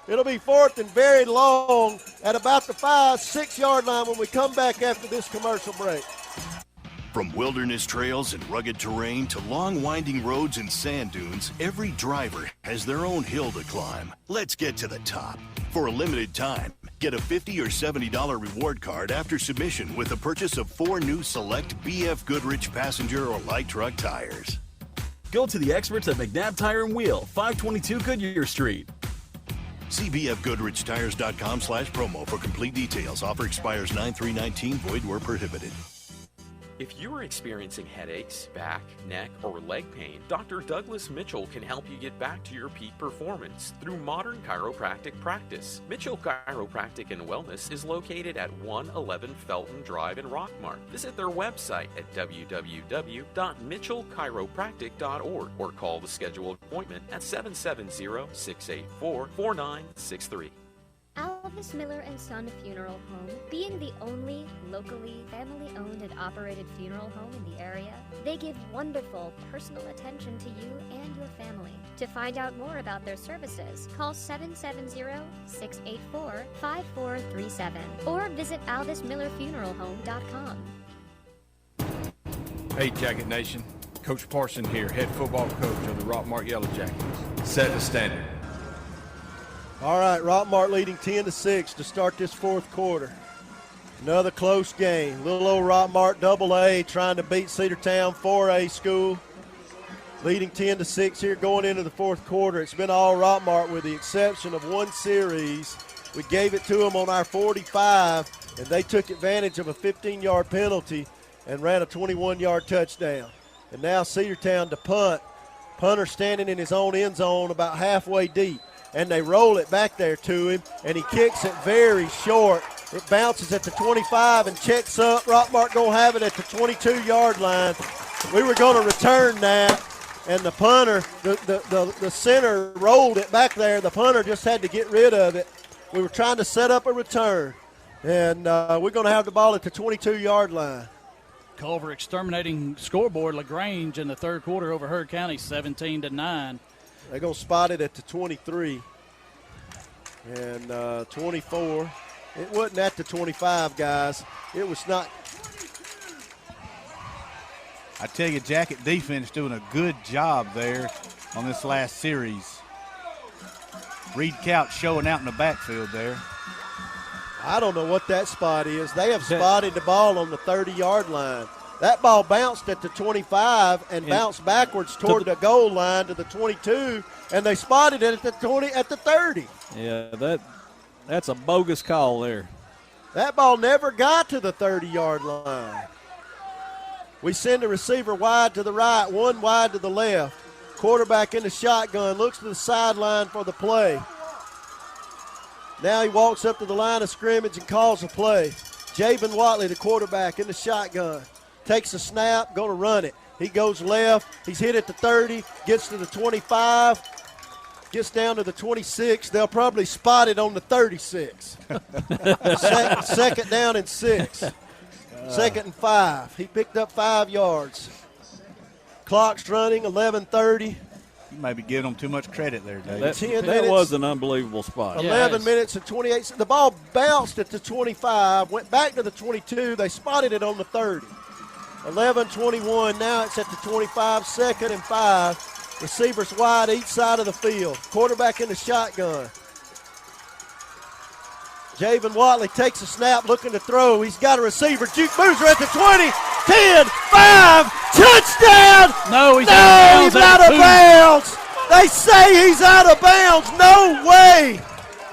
E: It'll be 4th and very long at about the 5-6 yard line when we come back after this commercial break.
R: From wilderness trails and rugged terrain to long winding roads and sand dunes, every driver has their own hill to climb. Let's get to the top. For a limited time, get a $50 or $70 reward card after submission with the purchase of 4 new select BF Goodrich passenger or light truck tires.
S: Go to the experts at McNabb Tire and Wheel, 522 Goodyear Street.
R: See bfgoodrichtires.com/promo for complete details. Offer expires 9/3/19. Void where prohibited.
T: If you are experiencing headaches, back, neck, or leg pain, Dr. Douglas Mitchell can help you get back to your peak performance through modern chiropractic practice. Mitchell Chiropractic and Wellness is located at 111 Felton Drive in Rockmart. Visit their website at www.mitchellchiropractic.org or call the schedule appointment at 770-684-4963.
U: Alvis Miller & Son Funeral Home, being the only locally family-owned and operated funeral home in the area, they give wonderful personal attention to you and your family. To find out more about their services, call 770-684-5437 or visit alvismillerfuneralhome.com.
V: Hey, Jacket Nation. Coach Parson here, head football coach of the Rockmart Yellow Jackets. Set the standard.
E: All right, Rockmart leading 10-6 to start this fourth quarter. Another close game. Little old Rockmart AA trying to beat Cedartown 4A school. Leading 10-6 here going into the fourth quarter. It's been all Rockmart with the exception of one series. We gave it to them on our 45, and they took advantage of a 15-yard penalty and ran a 21-yard touchdown. And now Cedartown to punt. Punter standing in his own end zone about halfway deep. And they roll it back there to him, and he kicks it very short. It bounces at the 25 and checks up. Rockmart going to have it at the 22-yard line. We were going to return that, and the punter, the center rolled it back there. The punter just had to get rid of it. We were trying to set up a return, and we're going to have the ball at the 22-yard line.
F: Culver exterminating scoreboard. LaGrange in the third quarter over Heard County, 17-9.
E: They're going to spot it at the 23 and 24. It wasn't at the 25, guys. It was not.
D: I tell you, Jacket defense doing a good job there on this last series. Reed Couch showing out in the backfield there.
E: I don't know what that spot is. They have spotted the ball on the 30-yard line. That ball bounced at the 25 and bounced backwards toward the goal line to the 22, and they spotted it at the 20 at the 30.
C: Yeah, that's a bogus call there.
E: That ball never got to the 30-yard line. We send a receiver wide to the right, one wide to the left. Quarterback in the shotgun, looks to the sideline for the play. Now he walks up to the line of scrimmage and calls a play. Javen Watley, the quarterback, in the shotgun. Takes a snap, going to run it. He goes left. He's hit at the 30, gets to the 25, gets down to the 26. They'll probably spot it on the 36. Second down and 6. Second and 5. He picked up 5 yards. Clock's running, 11:30.
D: You may be giving them too much credit there, Dave.
C: That was an unbelievable spot.
E: 11 minutes and 28 seconds. The ball bounced at the 25, went back to the 22. They spotted it on the 30. 11:21. Now it's at the 25, second and 5. Receivers wide each side of the field. Quarterback in the shotgun. Javen Watley takes a snap, looking to throw. He's got a receiver. Juke Boozer at the 20, 10, 5, touchdown!
F: No, he's
E: out of bounds. They say he's out of bounds. No way.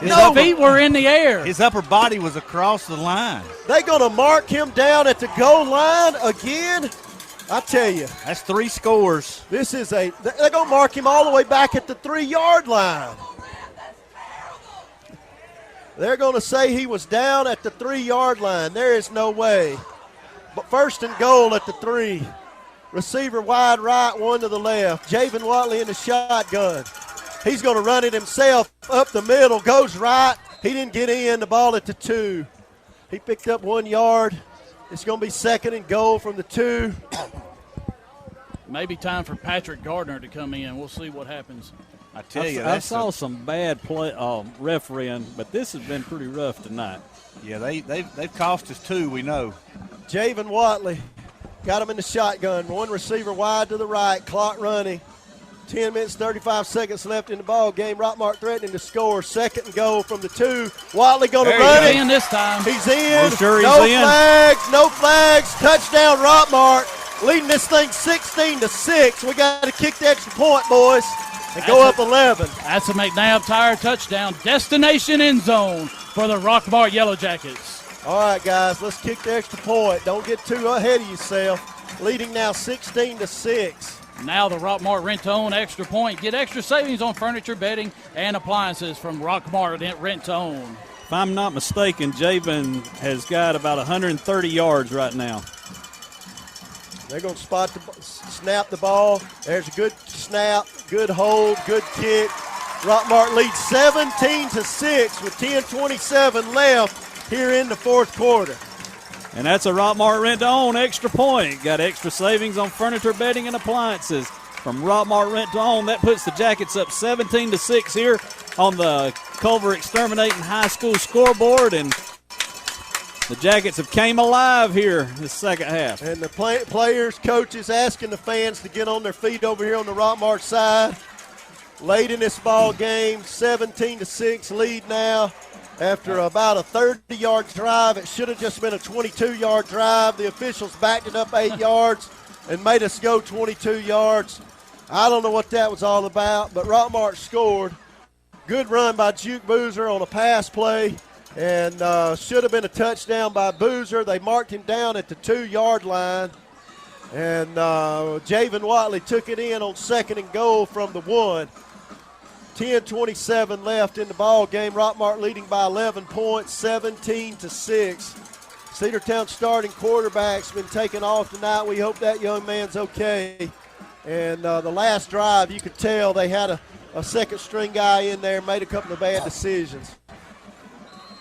F: His feet were in the air.
D: His upper body was across the line.
E: They're going to mark him down at the goal line again. I tell you.
D: That's 3 scores.
E: They're going to mark him all the way back at the 3-yard line. They're going to say he was down at the 3-yard line. There is no way. But first and goal at the 3. Receiver wide right, one to the left. Javen Watley in the shotgun. He's going to run it himself up the middle, goes right. He didn't get in. The ball at the 2. He picked up 1 yard. It's going to be second and goal from the 2.
F: Maybe time for Patrick Gardner to come in. We'll see what happens.
D: I tell you,
C: I saw some bad play refereeing, but this has been pretty rough tonight.
D: Yeah, they've cost us 2, we know.
E: Javen Watley got him in the shotgun. One receiver wide to the right, clock running. 10 minutes, 35 seconds left in the ball game. Rockmart threatening to score. Second and goal from the 2. Watley going to run it.
F: He's in this time.
E: He's in.
C: Sure
E: no flags. No flags. Touchdown Rockmart. Leading this thing 16-6. We got to kick the extra point, boys, and go up 11.
F: That's a McNabb Tire touchdown. Destination end zone for the Rockmart Yellow Jackets.
E: All right, guys, let's kick the extra point. Don't get too ahead of yourself. Leading now 16-6.
F: Now the Rockmart rent-to-own extra point. Get extra savings on furniture, bedding, and appliances from Rockmart rent-to-own.
C: If I'm not mistaken, Javen has got about 130 yards right now.
E: They're going to snap the ball. There's a good snap, good hold, good kick. Rockmart leads 17-6 with 10:27 left here in the fourth quarter.
C: And that's a Rockmart rent-to-own extra point. Got extra savings on furniture, bedding, and appliances from Rockmart rent-to-own. That puts the Jackets up 17-6 here on the Culver Exterminating High School scoreboard. And the Jackets have came alive here this second half.
E: And the players, coaches asking the fans to get on their feet over here on the Rockmart side. Late in this ball game, 17-6 lead now. after about a 30-yard drive. It should have just been a 22-yard drive. The officials backed it up 8 yards and made us go 22 yards. I don't know what that was all about, but Rockmart scored. Good run by Juke Boozer on a pass play, and should have been a touchdown by Boozer. They marked him down at the 2-yard line, and Javen Watley took it in on 2nd and goal from the 1. 10:27 left in the ball game. Rockmart leading by 11 points, 17-6. Cedartown starting quarterback's been taken off tonight. We hope that young man's okay. And the last drive, you could tell they had a second-string guy in there, made a couple of bad decisions.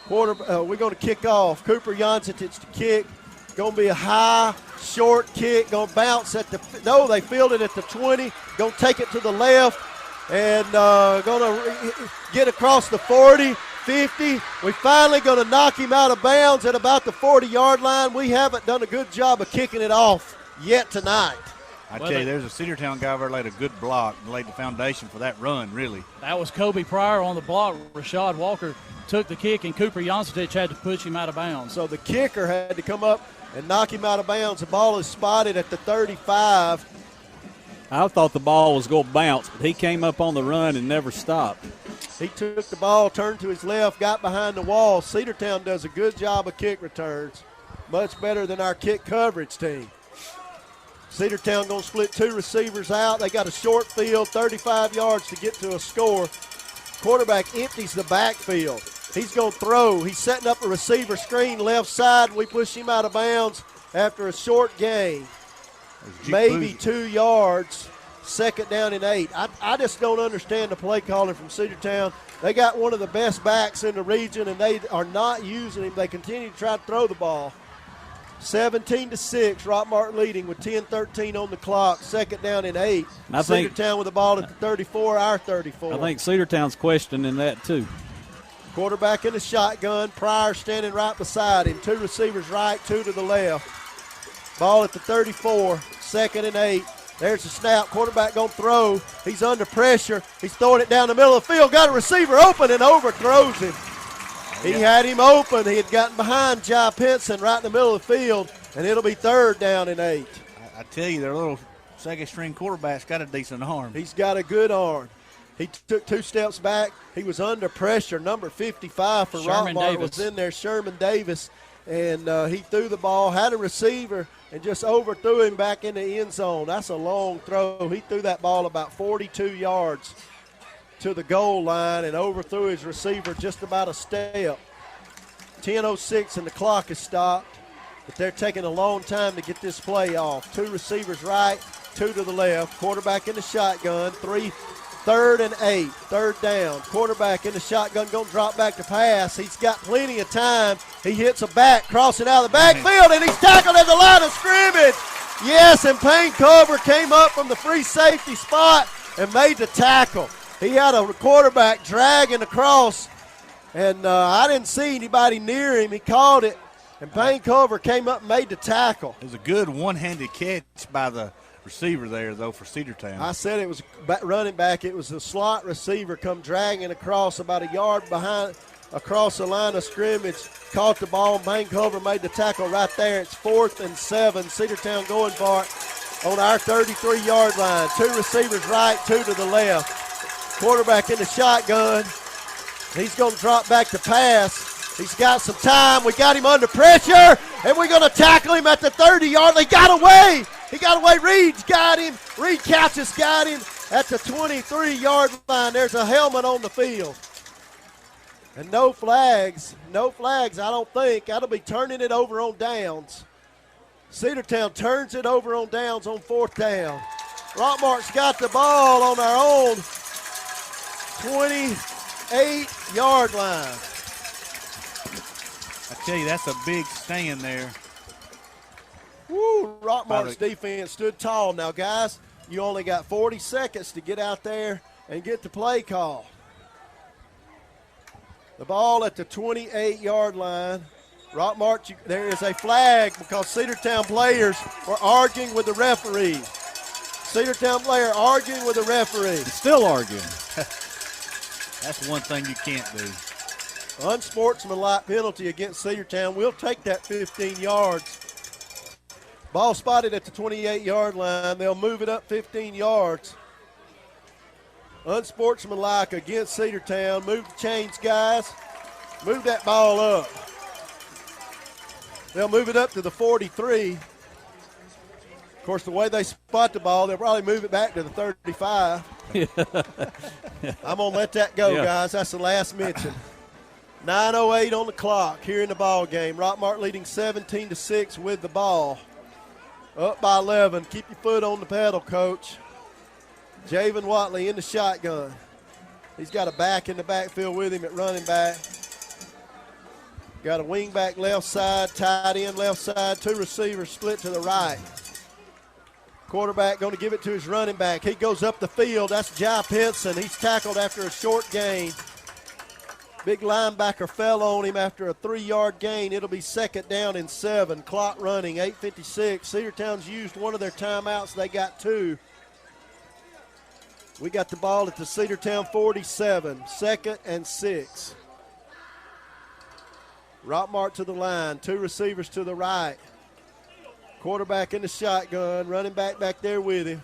E: We're going to kick off. Cooper Jancic to kick. Going to be a high, short kick. Going to bounce at the – no, they fielded at the 20. Going to take it to the left. And going to get across the 40, 50. We finally going to knock him out of bounds at about the 40-yard line. We haven't done a good job of kicking it off yet tonight.
D: I tell you, there's a Cedartown guy over there laid a good block and laid the foundation for that run, really.
F: That was Kobe Pryor on the block. Rashad Walker took the kick, and Cooper Jancic had to push him out of bounds.
E: So the kicker had to come up and knock him out of bounds. The ball is spotted at the 35.
C: I thought the ball was going to bounce, but he came up on the run and never stopped.
E: He took the ball, turned to his left, got behind the wall. Cedartown does a good job of kick returns, much better than our kick coverage team. Cedartown going to split 2 receivers out. They got a short field, 35 yards to get to a score. Quarterback empties the backfield. He's going to throw. He's setting up a receiver screen left side. We push him out of bounds after a short gain. Maybe 2 yards, 2nd down and 8. I just don't understand the play calling from Cedartown. They got one of the best backs in the region, and they are not using him. They continue to try to throw the ball. 17-6, Rockmart leading with 10:13 on the clock, 2nd down and 8. Cedartown with the ball at the 34, our 34.
C: I think Cedartown's questioning that too.
E: Quarterback in the shotgun, Pryor standing right beside him. 2 receivers right, 2 to the left. Ball at the 34, 2nd and 8. There's the snap. Quarterback going to throw. He's under pressure. He's throwing it down the middle of the field. Got a receiver open and overthrows him. He had him open. He had gotten behind Jai Pinson right in the middle of the field, and it'll be 3rd down and 8.
D: I tell you, their little second-string quarterback's got a decent arm.
E: He's got a good arm. He took 2 steps back. He was under pressure. Number 55 for Rockmart was in there, Sherman Davis, and he threw the ball, had a receiver, and just overthrew him back in the end zone. That's a long throw. He threw that ball about 42 yards to the goal line and overthrew his receiver just about a step. 10:06 and the clock is stopped, but they're taking a long time to get this play off. 2 receivers right, 2 to the left. Quarterback in the shotgun, 3rd and 8, 3rd down. Quarterback in the shotgun, going to drop back to pass. He's got plenty of time. He hits a back, crossing out of the backfield, and he's tackled at the line of scrimmage. Yes, and Payne Culver came up from the free safety spot and made the tackle. He had a quarterback dragging across, and I didn't see anybody near him. He caught it, and Payne Culver came up and made the tackle.
D: It was a good one-handed catch by the receiver there, though, for Cedartown.
E: I said it was running back. It was a slot receiver come dragging across about a yard behind, across the line of scrimmage, caught the ball. Payne Culver made the tackle right there. It's 4th and 7. Cedartown going for it on our 33-yard line. 2 receivers right, 2 to the left. Quarterback in the shotgun. He's going to drop back to pass. He's got some time. We got him under pressure, and we're going to tackle him at the 30-yard line. He got away. He got away. Reed's got him. Reed Couch's got him at the 23-yard line. There's a helmet on the field. And no flags. No flags, I don't think. That'll be turning it over on downs. Cedartown turns it over on downs on 4th down. Rockmart's got the ball on our own 28-yard line.
D: I tell you, that's a big stand there.
E: Woo, Rockmart's defense stood tall. Now, guys, you only got 40 seconds to get out there and get the play call. The ball at the 28-yard line. Rockmart, there is a flag because Cedartown players were arguing with the referee. Cedartown player arguing with the referee.
C: Still arguing.
D: That's one thing you can't do.
E: Unsportsmanlike penalty against Cedartown. We'll take that 15 yards. Ball spotted at the 28-yard line. They'll move it up 15 yards. Unsportsmanlike against Cedartown. Move the chains, guys. Move that ball up. They'll move it up to the 43. Of course, the way they spot the ball, they'll probably move it back to the 35. I'm going to let that go, guys. That's the last mention. 9:08 on the clock here in the ball game. Rockmart leading 17-6 with the ball. Up by 11. Keep your foot on the pedal, Coach. Javen Watley in the shotgun. He's got a back in the backfield with him at running back. Got a wing back left side, tight end left side, two receivers split to the right. Quarterback going to give it to his running back. He goes up the field. That's Jai Pinson. He's tackled after a short gain. Big linebacker fell on him after a 3-yard gain. It'll be 2nd down and 7. Clock running, 8:56. Cedartown's used one of their timeouts. They got 2. We got the ball at the Cedartown 47, 2nd and 6. Rockmart to the line, 2 receivers to the right. Quarterback in the shotgun, running back there with him.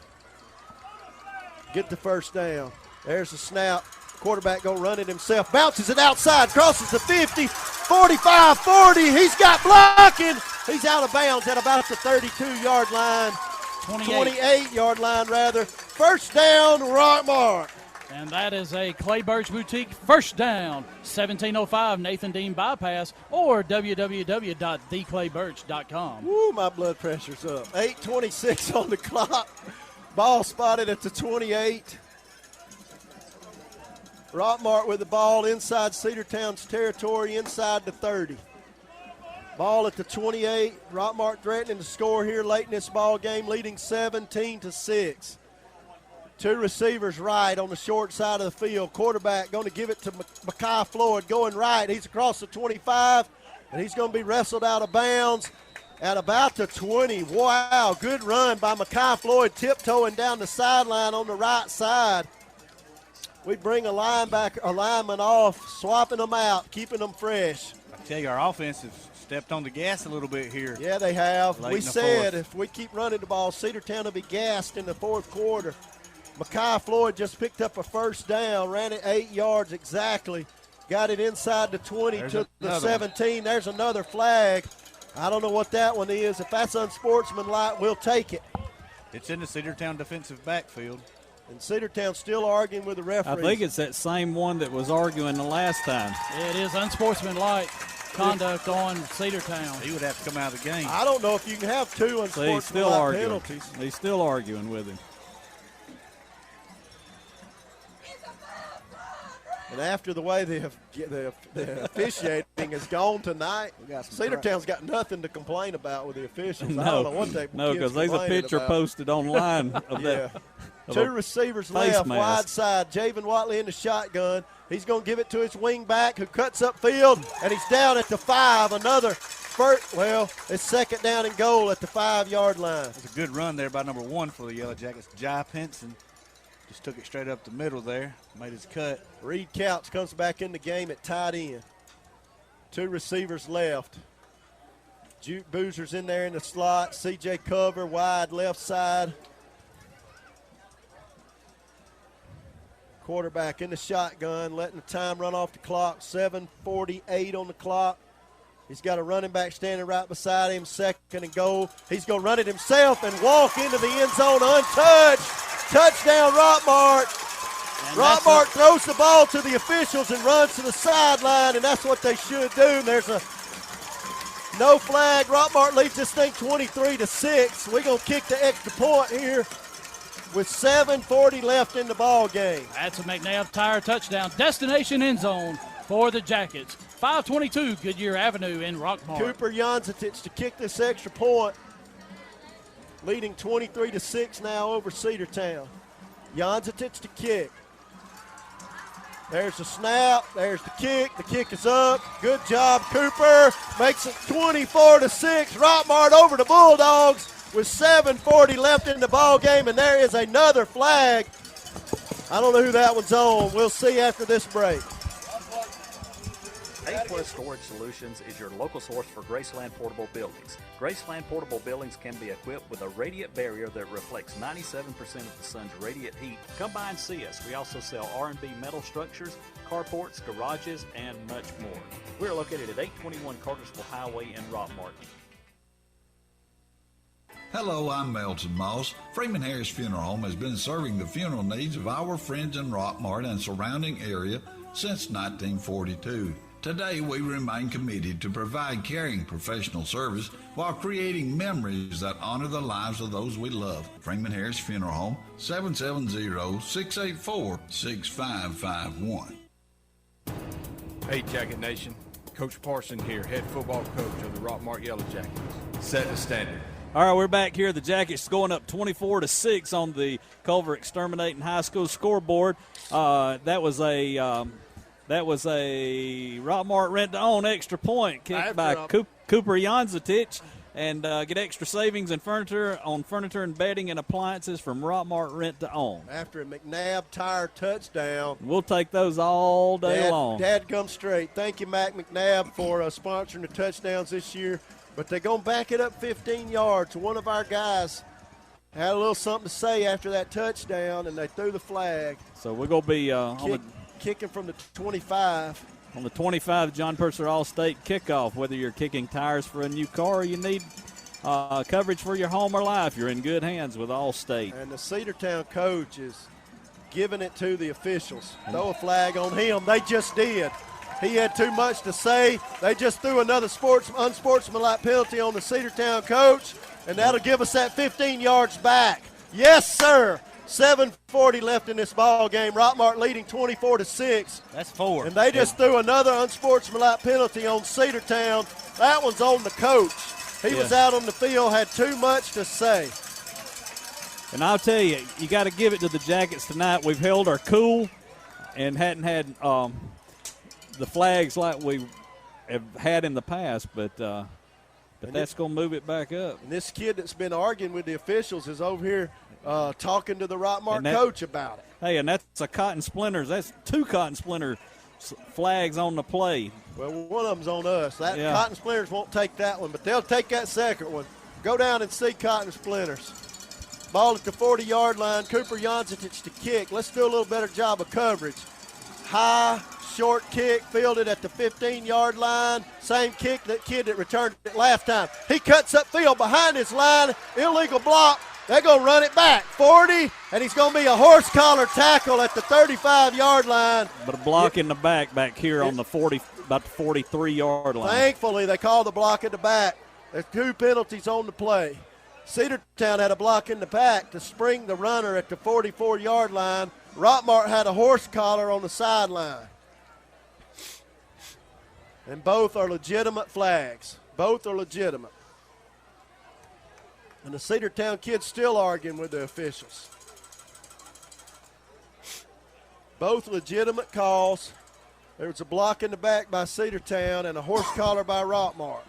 E: Get the first down. There's the snap. Quarterback going to run it himself. Bounces it outside, crosses the 50, 45, 40. He's got blocking. He's out of bounds at about the 32-yard line. 28-yard line, rather. First down, Rockmart.
F: And that is a Clay Birch Boutique first down. 1705 Nathan Dean bypass or www.theclaybirch.com.
E: Woo, my blood pressure's up. 8:26 on the clock. Ball spotted at the 28. Rockmart with the ball inside Cedartown's territory, inside the 30. Ball at the 28. Rockmart threatening to score here late in this ball game, leading 17-6. 2 receivers right on the short side of the field. Quarterback going to give it to Mekhi Floyd going right. He's across the 25, and he's going to be wrestled out of bounds at about the 20. Wow, good run by Mekhi Floyd, tiptoeing down the sideline on the right side. We bring a lineman off, swapping them out, keeping them fresh.
D: I tell you, our offense has stepped on the gas a little bit here.
E: Yeah, they have. We said
D: fourth.
E: If we keep running the ball, Cedartown will be gassed in the fourth quarter. Mekhi Floyd just picked up a first down, ran it 8 yards exactly, got it inside the 20 to the 17. One. There's another flag. I don't know what that one is. If that's unsportsmanlike, we'll take it.
D: It's in the Cedartown defensive backfield.
E: And Cedartown still arguing with the referee.
C: I think it's that same one that was arguing the last time.
F: It is unsportsmanlike conduct on Cedartown.
D: He would have to come out of the game.
E: I don't know if you can have 2 unsportsmanlike penalties.
C: He's still arguing with him.
E: And after the way the officiating has gone tonight, Cedartown's got nothing to complain about with the officials. I don't know what they
C: because there's a picture posted online of that.
E: 2 receivers left, wide side. Javen Watley in the shotgun. He's going to give it to his wing back who cuts up field, and he's down at the 5. It's 2nd down and goal at the 5-yard line.
D: It's a good run there by number 1 for the Yellow Jackets, Jai Pinson. Just took it straight up the middle there, made his cut.
E: Reed Couch comes back in the game at tight end. 2 receivers left. Juke Boozer's in there in the slot. CJ Cover wide left side. Quarterback in the shotgun, letting the time run off the clock. 7:48 on the clock. He's got a running back standing right beside him, 2nd and goal. He's going to run it himself and walk into the end zone untouched. Touchdown, Rockmart. Rockmart throws the ball to the officials and runs to the sideline, and that's what they should do. And there's a no flag. Rockmart leads this thing 23-6. We're going to kick the extra point here with 7:40 left in the ball game.
F: That's a McNabb Tire touchdown. Destination end zone for the Jackets. 522 Goodyear Avenue in Rockmart.
E: Cooper Janzetic to kick this extra point, leading 23-6 now over Cedartown. Janzetic to kick. There's the snap. There's the kick. The kick is up. Good job, Cooper. Makes it 24-6. Rockmart over the Bulldogs with 7:40 left in the ball game, and there is another flag. I don't know who that one's on. We'll see after this break.
B: A-Plus Storage Solutions is your local source for Graceland Portable Buildings. Graceland Portable Buildings can be equipped with a radiant barrier that reflects 97% of the sun's radiant heat. Come by and see us. We also sell R&B metal structures, carports, garages, and much more. We're located at 821 Cartersville Highway in Rockmart.
I: Hello, I'm Melton Moss. Freeman Harris Funeral Home has been serving the funeral needs of our friends in Rockmart and surrounding area since 1942. Today, we remain committed to provide caring professional service while creating memories that honor the lives of those we love. Freeman Harris Funeral Home, 770-684-6551.
V: Hey, Jacket Nation. Coach Parson here, head football coach of the Rockmart Yellow Jackets. Set the standard.
C: All right, we're back here. The Jackets going up 24-6 on the Culver Exterminating High School scoreboard. That was a Rockmart rent-to-own extra point kicked by Cooper Janzetich, and get extra savings and furniture and bedding and appliances from Rockmart rent-to-own.
E: After a McNabb tire touchdown.
C: We'll take those all day long.
E: Dad come straight. Thank you, Mac McNabb, for sponsoring the touchdowns this year. But they're going to back it up 15 yards. One of our guys had a little something to say after that touchdown, and they threw the flag.
C: So we're going to be
E: kicking from the 25.
C: On the 25, John Purser All-State kickoff. Whether you're kicking tires for a new car or you need coverage for your home or life, you're in good hands with All-State.
E: And the Cedartown coach is giving it to the officials. Throw a flag on him. They just did. He had too much to say. They just threw another unsportsmanlike penalty on the Cedartown coach, and that'll give us that 15 yards back. Yes, sir. 7:40 left in this ball game. Rockmart leading 24-6.
D: That's 4.
E: And they just threw another unsportsmanlike penalty on Cedartown. That one's on the coach. He was out on the field, had too much to say.
C: And I'll tell you, you got to give it to the Jackets tonight. We've held our cool and hadn't had the flags like we have had in the past, but that's going to move it back up.
E: And this kid that's been arguing with the officials is over here talking to the Rockmart coach about it.
C: Hey, and that's a Cotton Splinters. That's 2 Cotton Splinter flags on the play.
E: Well, one of them's on us. Cotton Splinters won't take that one, but they'll take that second one. Go down and see Cotton Splinters. Ball at the 40-yard line. Cooper Janzetich to kick. Let's do a little better job of coverage. High, short kick, fielded at the 15-yard line. Same kick that kid that returned it last time. He cuts upfield behind his line. Illegal block. They're going to run it back. 40, and he's going to be a horse collar tackle at the 35-yard line.
C: But a block in the back here on the 40, about the 43-yard line.
E: Thankfully, they called the block at the back. There's 2 penalties on the play. Cedartown had a block in the back to spring the runner at the 44-yard line. Rockmart had a horse collar on the sideline. And both are legitimate flags. Both are legitimate. And the Cedartown kids still arguing with the officials. Both legitimate calls. There was a block in the back by Cedartown and a horse collar by Rockmart.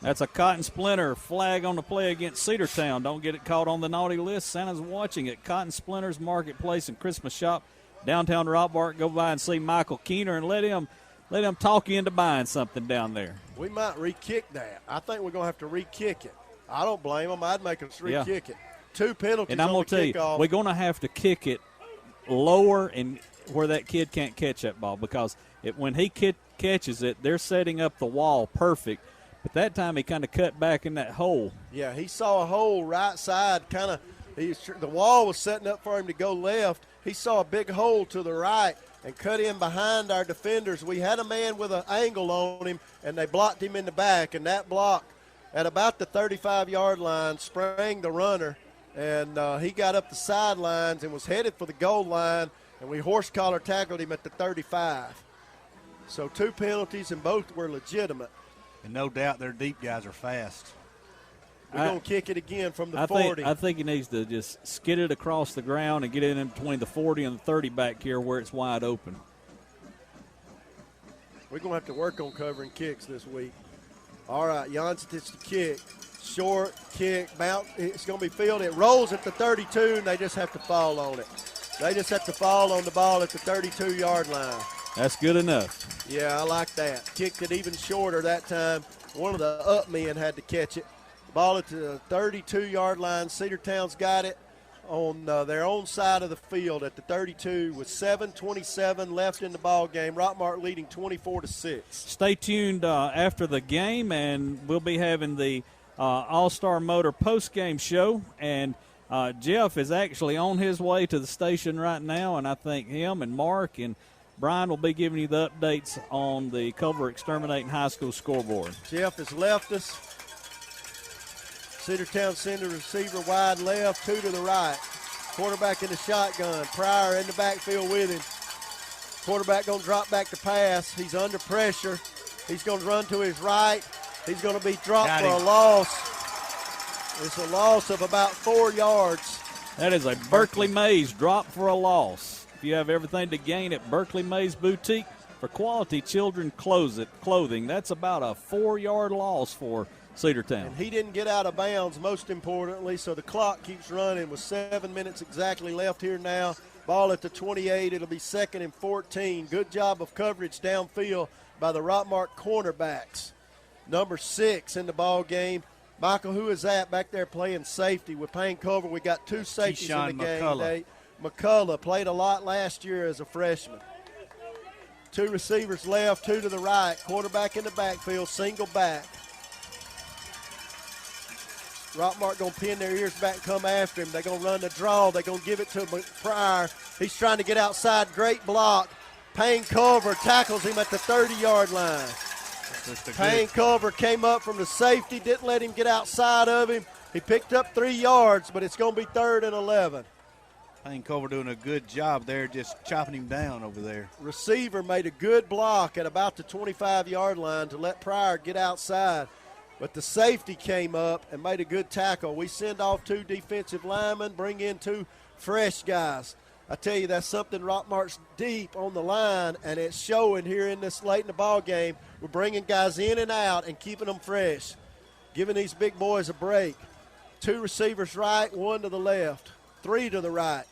C: That's a Cotton Splinter flag on the play against Cedartown. Don't get it caught on the naughty list. Santa's watching at Cotton Splinters Marketplace and Christmas Shop, downtown Rockmart. Go by and see Michael Keener and let him talk you into buying something down there.
E: We might re-kick that. I think we're going to have to re-kick it. I don't blame them. I'd make us re-kick it. 2 penalties
C: and I'm
E: going
C: to tell you, we're going to have to kick it lower and where that kid can't catch that ball, because when he catches it, they're setting up the wall perfect. But that time he kind of cut back in that hole.
E: Yeah, he saw a hole right side. The wall was setting up for him to go left. He saw a big hole to the right and cut in behind our defenders. We had a man with an angle on him, and they blocked him in the back. And that block at about the 35-yard line sprang the runner, and he got up the sidelines and was headed for the goal line, and we horse collar tackled him at the 35. So 2 penalties, and both were legitimate.
D: And no doubt their deep guys are fast.
E: We're going to kick it again from the 40.
C: I think he needs to just skid it across the ground and get it in between the 40 and the 30 back here where it's wide open.
E: We're going to have to work on covering kicks this week. All right, Jansetich to kick. Short kick, bounce. It's going to be fielded. It rolls at the 32, and they just have to fall on it. They just have to fall on the ball at the 32-yard line.
C: That's good enough.
E: Yeah, I like that. Kicked it even shorter that time. One of the up men had to catch it. Ball at the 32-yard line. Cedartown's got it on their own side of the field at the 32 with 7:27 left in the ball game. Rockmart leading 24-6.
C: Stay tuned after the game, and we'll be having the All-Star Motor post-game show. And Jeff is actually on his way to the station right now, and I think him and Mark and Brian will be giving you the updates on the Culver Exterminating High School scoreboard.
E: Jeff has left us. Cedartown send a receiver wide left, 2 to the right. Quarterback in the shotgun. Pryor in the backfield with him. Quarterback going to drop back to pass. He's under pressure. He's going to run to his right. He's going to be dropped for a loss. It's a loss of about 4 yards.
C: That is a Berkeley Mays drop for a loss. If you have everything to gain at Berkeley Mays Boutique for quality children clothing, that's about a 4-yard loss for Cedartown.
E: And he didn't get out of bounds, most importantly, so the clock keeps running with 7 minutes exactly left here now. Ball at the 28. It'll be 2nd and 14. Good job of coverage downfield by the Rockmart cornerbacks. Number 6 in the ball game. Michael, who is that back there playing safety with Payne Culver? We got 2 safeties in the game today. McCullough played a lot last year as a freshman. 2 receivers left, 2 to the right. Quarterback in the backfield, single back. Rockmart going to pin their ears back and come after him. They're going to run the draw. They're going to give it to Pryor. He's trying to get outside. Great block. Payne Culver tackles him at the 30-yard line. Payne Culver came up from the safety, didn't let him get outside of him. He picked up 3 yards, but it's going to be 3rd and 11.
D: Payne Culver doing a good job there, just chopping him down over there.
E: Receiver made a good block at about the 25-yard line to let Pryor get outside. But the safety came up and made a good tackle. We send off 2 defensive linemen, bring in 2 fresh guys. I tell you, that's something Rockmart's deep on the line, and it's showing here in this late in the ball game. We're bringing guys in and out and keeping them fresh, giving these big boys a break. 2 receivers right, 1 to the left, 3 to the right.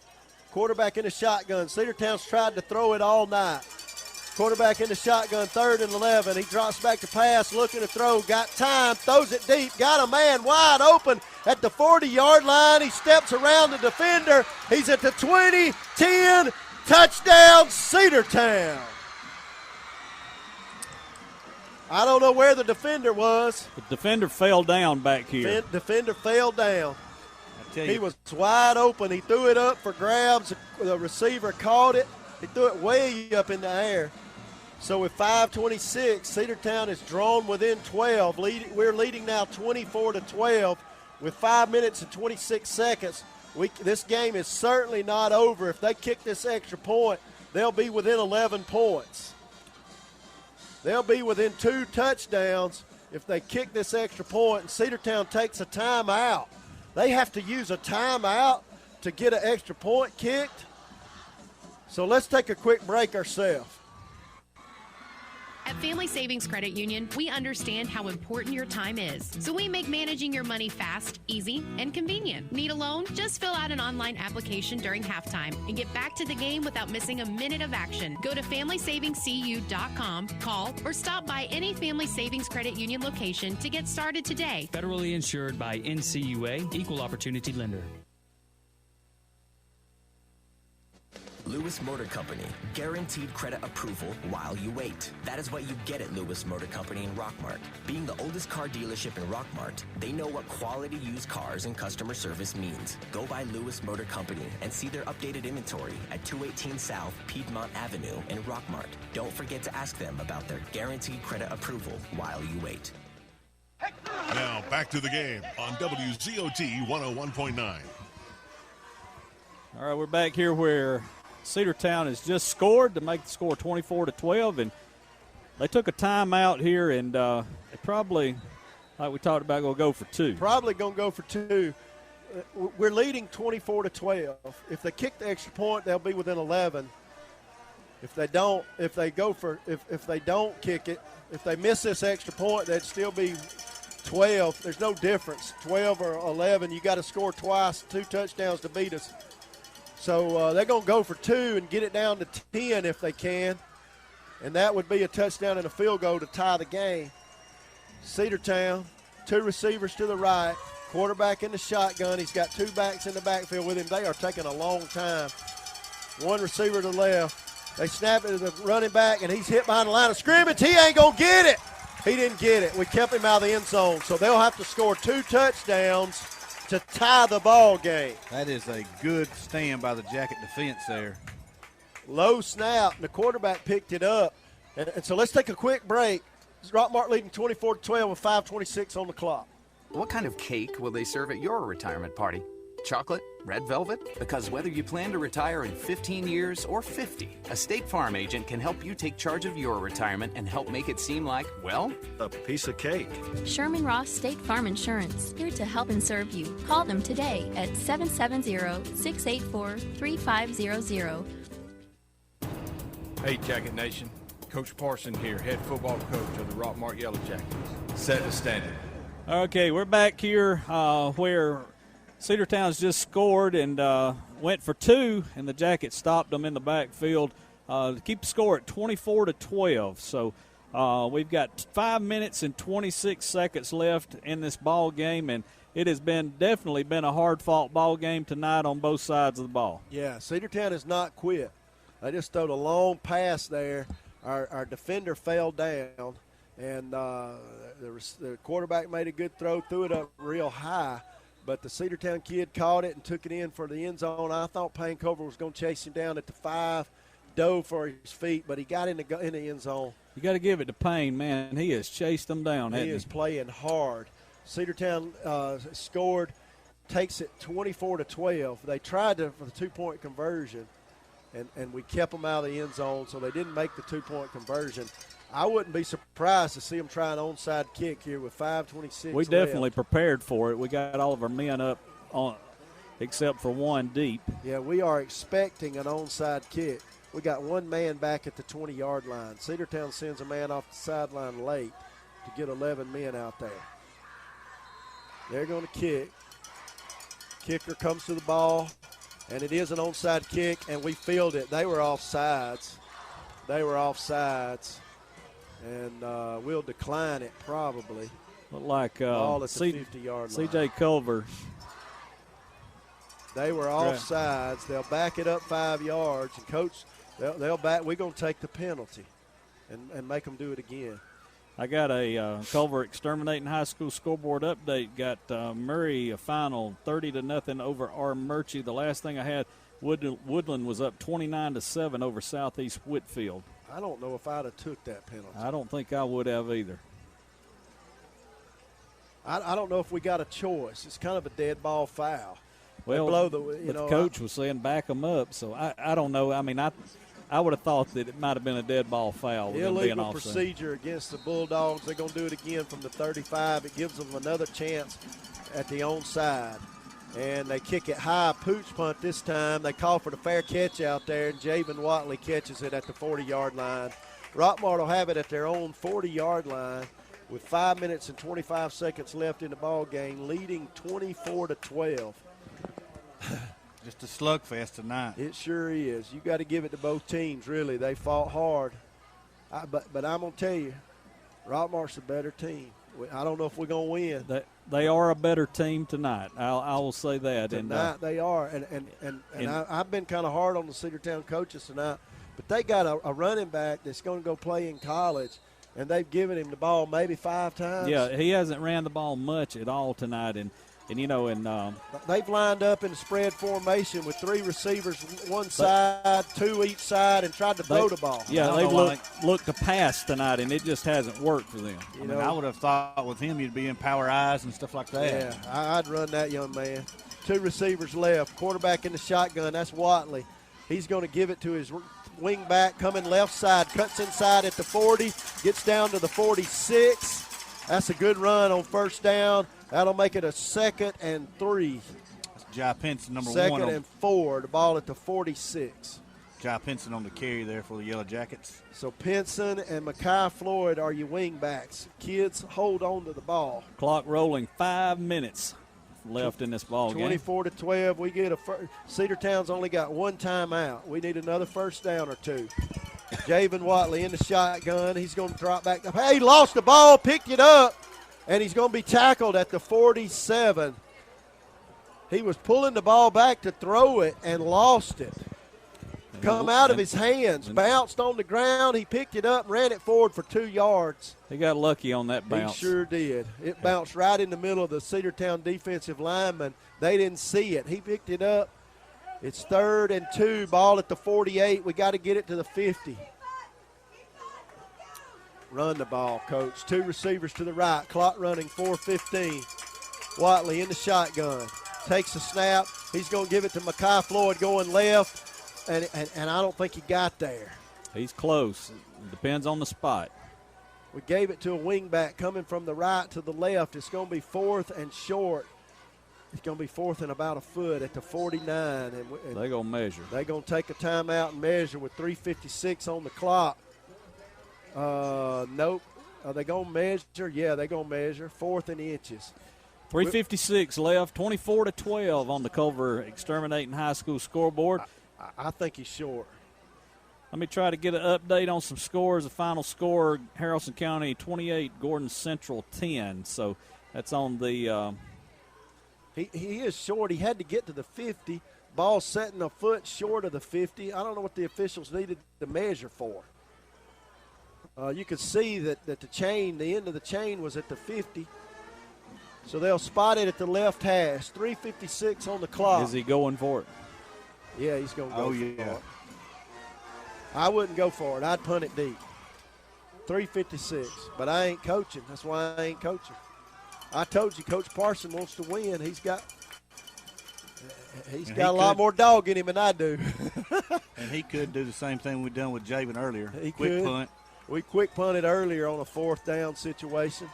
E: Quarterback in the shotgun. Cedartown's tried to throw it all night. Quarterback in the shotgun, 3rd and 11. He drops back to pass, looking to throw. Got time, throws it deep. Got a man wide open at the 40-yard line. He steps around the defender. He's at the 20, 10, touchdown, Cedartown. I don't know where the defender was.
C: The defender fell down back here.
E: Defender fell down. He was wide open. He threw it up for grabs. The receiver caught it. He threw it way up in the air. So with 5:26, Cedartown is drawn within 12. We're leading now 24-12 with 5 minutes and 26 seconds. This game is certainly not over. If they kick this extra point, they'll be within 11 points. They'll be within 2 touchdowns if they kick this extra point, and Cedartown takes a timeout. They have to use a timeout to get an extra point kicked. So let's take a quick break ourselves.
J: At Family Savings Credit Union, we understand how important your time is. So we make managing your money fast, easy, and convenient. Need a loan? Just fill out an online application during halftime and get back to the game without missing a minute of action. Go to FamilySavingsCU.com, call, or stop by any Family Savings Credit Union location to get started today.
L: Federally insured by NCUA, Equal Opportunity Lender.
K: Lewis Motor Company, guaranteed credit approval while you wait. That is what you get at Lewis Motor Company in Rockmart. Being the oldest car dealership in Rockmart, they know what quality used cars and customer service means. Go by Lewis Motor Company and see their updated inventory at 218 South Piedmont Avenue in Rockmart. Don't forget to ask them about their guaranteed credit approval while you wait.
A: Now back to the game on WZOT 101.9.
C: All right, we're back here where Cedartown has just scored to make the score 24-12, and they took a timeout here, and they probably, like we talked about, going to go for 2.
E: Probably going to go for 2. We're leading 24-12. If they kick the extra point, they'll be within 11. If they don't kick it, if they miss this extra point, they'd still be 12. There's no difference, 12 or 11. You got to score twice, 2 touchdowns to beat us. So they're going to go for 2 and get it down to 10 if they can. and that would be a touchdown and a field goal to tie the game. Cedartown, 2 receivers to the right, quarterback in the shotgun. He's got 2 backs in the backfield with him. They are taking a long time. 1 receiver to the left. They snap it to the running back, and he's hit behind the line of scrimmage. He ain't going to get it. He didn't get it. We kept him out of the end zone, so they'll have to score 2 touchdowns to tie the ball game.
D: That is a good stand by the Jacket defense there.
E: Low snap, and the quarterback picked it up. And so let's take a quick break. Rockmart leading 24-12 with 5:26 on the clock.
H: What kind of cake will they serve at your retirement party? Chocolate? Red velvet? Because whether you plan to retire in 15 years or 50, a State Farm agent can help you take charge of your retirement and help make it seem like, well,
S: a piece of cake.
M: Sherman Ross State Farm Insurance, here to help and serve you. Call them today at 770-684-3500.
V: Hey, Jacket Nation. Coach Parson here, head football coach of the Rockmart Yellow Jackets. Set the standard.
C: Okay, we're back here where Cedartown's just scored and went for 2, and the Jackets stopped them in the backfield to keep the score at 24-12. So we've got 5 minutes and 26 seconds left in this ball game, and it has definitely been a hard-fought ball game tonight on both sides of the ball.
E: Yeah, Cedartown has not quit. They just throwed a long pass there. Our defender fell down, and the quarterback made a good throw, threw it up real high. But the Cedartown kid caught it and took it in for the end zone. I thought Payne Culver was going to chase him down at the 5, dove for his feet, but he got in the end zone.
C: You got to give it to Payne, man. He has chased them down, hasn't he?
E: He is playing hard. Cedartown scored, takes it 24-12. They tried for the 2-point conversion, and we kept them out of the end zone, so they didn't make the 2-point conversion. I wouldn't be surprised to see them try an onside kick here with 5:26
C: We definitely prepared for it. We got all of our men up on, except for 1 deep.
E: Yeah, we are expecting an onside kick. We got 1 man back at the 20-yard line. Cedartown sends a man off the sideline late to get 11 men out there. They're going to kick. Kicker comes to the ball, and it is an onside kick, and we fielded it. They were offsides. And we'll decline it probably.
C: Look like
E: ball at the 50-yard line.
C: C.J. Culver.
E: They were offsides. They'll back it up 5 yards, and coach, they'll back. We're going to take the penalty and make them do it again.
C: I got a Culver Exterminating High School scoreboard update. Got Murray a final 30-0 over R. Murchie. The last thing I had, Woodland was up 29-7 over Southeast Whitfield.
E: I don't know if I'd have took that penalty.
C: I don't think I would have either.
E: I don't know if we got a choice. It's kind of a dead ball foul.
C: Well, the coach was saying back them up, so I don't know. I mean, I would have thought that it might have been a dead ball foul.
E: Illegal procedure against the Bulldogs. They're going to do it again from the 35. It gives them another chance at the onside. And they kick it high, pooch punt this time. They call for the fair catch out there, and Javen Watley catches it at the 40-yard line. Rockmart will have it at their own 40-yard line with 5 minutes and 25 seconds left in the ball game, leading 24-12.
D: Just a slugfest tonight.
E: It sure is. You got to give it to both teams, really. They fought hard. But I'm going to tell you, Rockmart's a better team. I don't know if we're going to win.
C: They are a better team tonight. I will say that.
E: Tonight they are. And I've been kind of hard on the Cedartown coaches tonight. But they got a running back that's going to go play in college, and they've given him the ball maybe 5 times.
C: Yeah, he hasn't ran the ball much at all tonight.
E: They've lined up in a spread formation with 3 receivers, one side, 2 each side, and tried to throw the ball.
C: Yeah, they've looked to pass tonight, and it just hasn't worked for them.
D: I would have thought with him you'd be in power eyes and stuff like that.
E: Yeah, I'd run that young man. 2 receivers left. Quarterback in the shotgun, that's Watley. He's going to give it to his wing back coming left side, cuts inside at the 40, gets down to the 46. That's a good run on first down. That'll make it a 2nd and 3.
D: Jai Pinson, number 1.
E: 2nd and 4. The ball at the 46.
D: Jai Pinson on the carry there for the Yellow Jackets.
E: So Pinson and Makai Floyd are your wing backs. Kids, hold on to the ball.
C: Clock rolling. 5 minutes left in this ball game.
E: 24-12. We get Cedartown's only got 1 timeout. We need another first down or 2. Javen Watley in the shotgun. He's going to drop back. Hey, he lost the ball, picked it up, and he's going to be tackled at the 47. He was pulling the ball back to throw it and lost it. Come out of his hands, bounced on the ground. He picked it up and ran it forward for 2 yards.
C: He got lucky on that bounce.
E: He sure did. It bounced right in the middle of the Cedartown defensive lineman. They didn't see it. He picked it up. It's 3rd and 2, ball at the 48. We got to get it to the 50. Run the ball, coach. 2 receivers to the right. Clock running, 4:15. Watley in the shotgun. Takes a snap. He's going to give it to Mekhi Floyd going left, and I don't think he got there.
C: He's close. Depends on the spot.
E: We gave it to a wingback coming from the right to the left. It's going to be 4th and short. It's going to be 4th and about a foot at the 49. And
C: they're going to measure.
E: They're going to take a timeout and measure with 3:56 on the clock. Nope. Are they going to measure? Yeah, they're going to measure. 4th and inches.
C: 3:56 left, 24-12 on the Culver Exterminating High School scoreboard.
E: I think he's short.
C: Let me try to get an update on some scores. The final score, Haralson County 28, Gordon Central 10. So that's on the
E: He is short. He had to get to the 50. Ball setting a foot short of the 50. I don't know what the officials needed to measure for. You could see that the end of the chain was at the 50. So they'll spot it at the left hash. 3:56 on the clock.
C: Is he going for it?
E: Yeah, he's going to go for
D: yeah.
E: it. I wouldn't go for it. I'd punt it deep. 3:56. But I ain't coaching. That's why I ain't coaching. I told you, Coach Parson wants to win. He's got a lot more dog in him than I do.
D: And he could do the same thing we done with Javen earlier.
E: He
D: quick
E: could.
D: punt.
E: We quick punted earlier on a 4th down situation.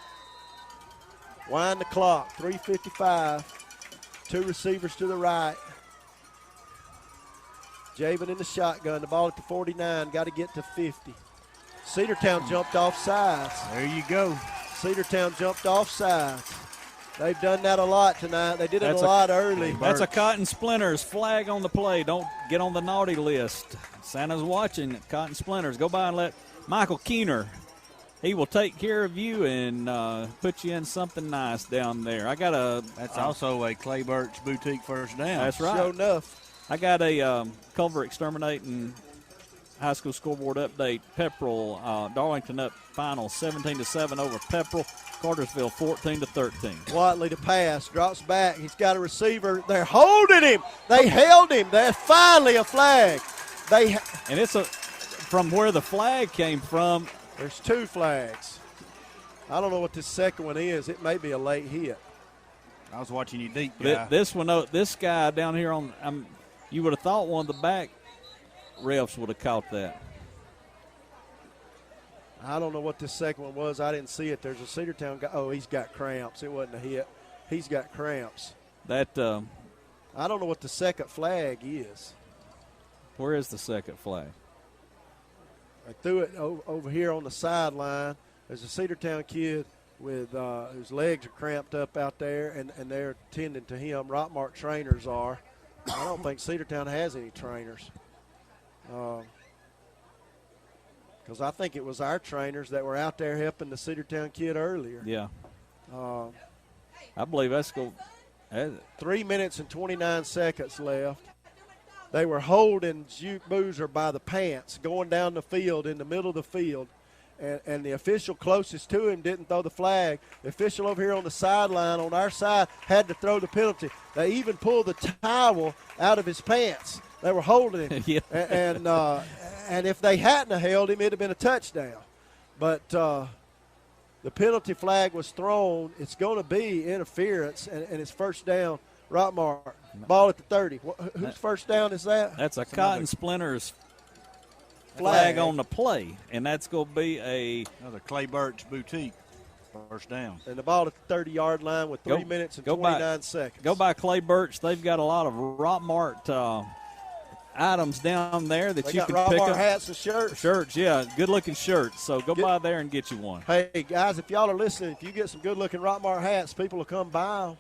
E: Wind the clock. 3:55. 2 receivers to the right. Javen in the shotgun. The ball at the 49. Got to get to 50. Cedartown jumped off sides.
D: There you go.
E: Cedartown jumped off sides. They've done that a lot tonight. They did it a lot early.
C: That's a Cotton Splinters flag on the play. Don't get on the naughty list. Santa's watching. Cotton Splinters. Go by and let Michael Keener. He will take care of you and put you in something nice down there.
D: That's also a Clay Birch Boutique first down.
C: That's right.
E: Sure enough.
C: I got a Culver Exterminating High School scoreboard update. Pepperell, Darlington up final 17-7 over Pepperell. Cartersville 14-13.
E: Watley to pass, drops back. He's got a receiver. They're holding him. They held him. There's finally a flag.
C: And it's from where the flag came from.
E: There's 2 flags. I don't know what this second one is. It may be a late hit.
D: I was watching you deep, guy.
C: This guy down here you would have thought one of the back refs would have caught that.
E: I don't know what this second one was. I didn't see it. There's a Cedartown guy. Oh, he's got cramps. It wasn't a hit. He's got cramps.
C: I
E: don't know what the second flag is.
C: Where is the second flag?
E: I threw it over here on the sideline. There's a Cedartown kid with whose legs are cramped up out there, and they're tending to him. Rockmart trainers are. I don't think Cedartown has any trainers. Because I think it was our trainers that were out there helping the Cedartown kid earlier.
C: Yeah. I believe that's go.
E: 3 minutes and 29 seconds left. They were holding Juke Boozer by the pants going down the field in the middle of the field. And the official closest to him didn't throw the flag. The official over here on the sideline on our side had to throw the penalty. They even pulled the towel out of his pants. They were holding him.
C: Yeah.
E: And if they hadn't held him, it would have been a touchdown. But the penalty flag was thrown. It's going to be interference, and it's first down. Rockmart, ball at the 30. Whose first down is that?
C: That's a Cotton Splinters flag on the play, and that's going to be
D: another Clay Birch Boutique first down.
E: And the ball at the 30-yard line with 3 minutes and 29 seconds.
C: Go by Clay Birch. They've got a lot of Rockmart items down there that you can pick up.
E: Hats and shirts.
C: Shirts, yeah, good-looking shirts. So go by there and get you one.
E: Hey, guys, if y'all are listening, if you get some good-looking Rockmart hats, people will come buy them.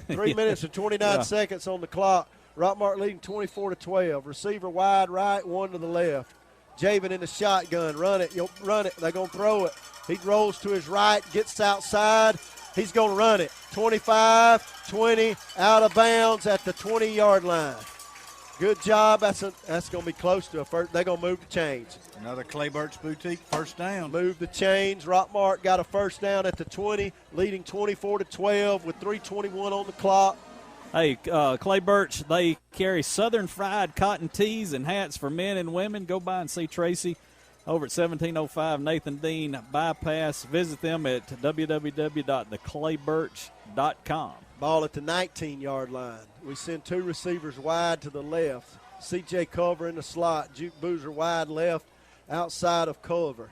E: 3 minutes and 29 seconds on the clock. Rockmart leading 24-12. Receiver wide right, 1 to the left. Javen in the shotgun. Run it. You'll run it. They're going to throw it. He rolls to his right, gets outside. He's going to run it. 25, 20, out of bounds at the 20-yard line. Good job. That's going to be close to a first. They're going to move the chains.
D: Another Clay Birch Boutique first down.
E: Move the chains. Rockmart got a first down at the 20, leading 24-12 with 3:21 on the clock.
C: Hey, Clay Birch, they carry Southern Fried cotton tees and hats for men and women. Go by and see Tracy over at 1705 Nathan Dean Bypass. Visit them at www.theclaybirch.com.
E: Ball at the 19-yard line. We send two receivers wide to the left. C.J. Culver in the slot. Juke Boozer wide left outside of Culver.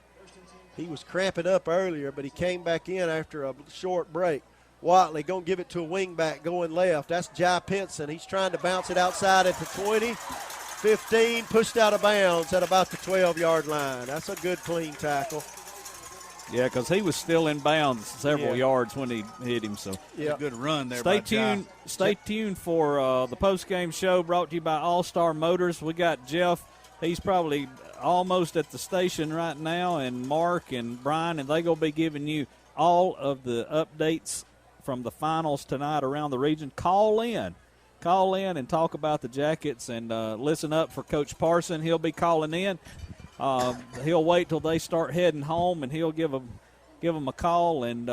E: He was cramping up earlier, but he came back in after a short break. Watley going to give it to a wingback going left. That's Jai Pinson. He's trying to bounce it outside at the 20. 15, pushed out of bounds at about the 12-yard line. That's a good clean tackle.
C: Yeah, because he was still in bounds several yards when he hit him. So
E: yeah,
D: good run there.
C: Stay tuned for the post-game show brought to you by All-Star Motors. We got Jeff. He's probably almost at the station right now, and Mark and Brian, and they're going to be giving you all of the updates from the finals tonight around the region. Call in and talk about the Jackets, and listen up for Coach Parson. He'll be calling in. He'll wait till they start heading home, and he'll give them a call, and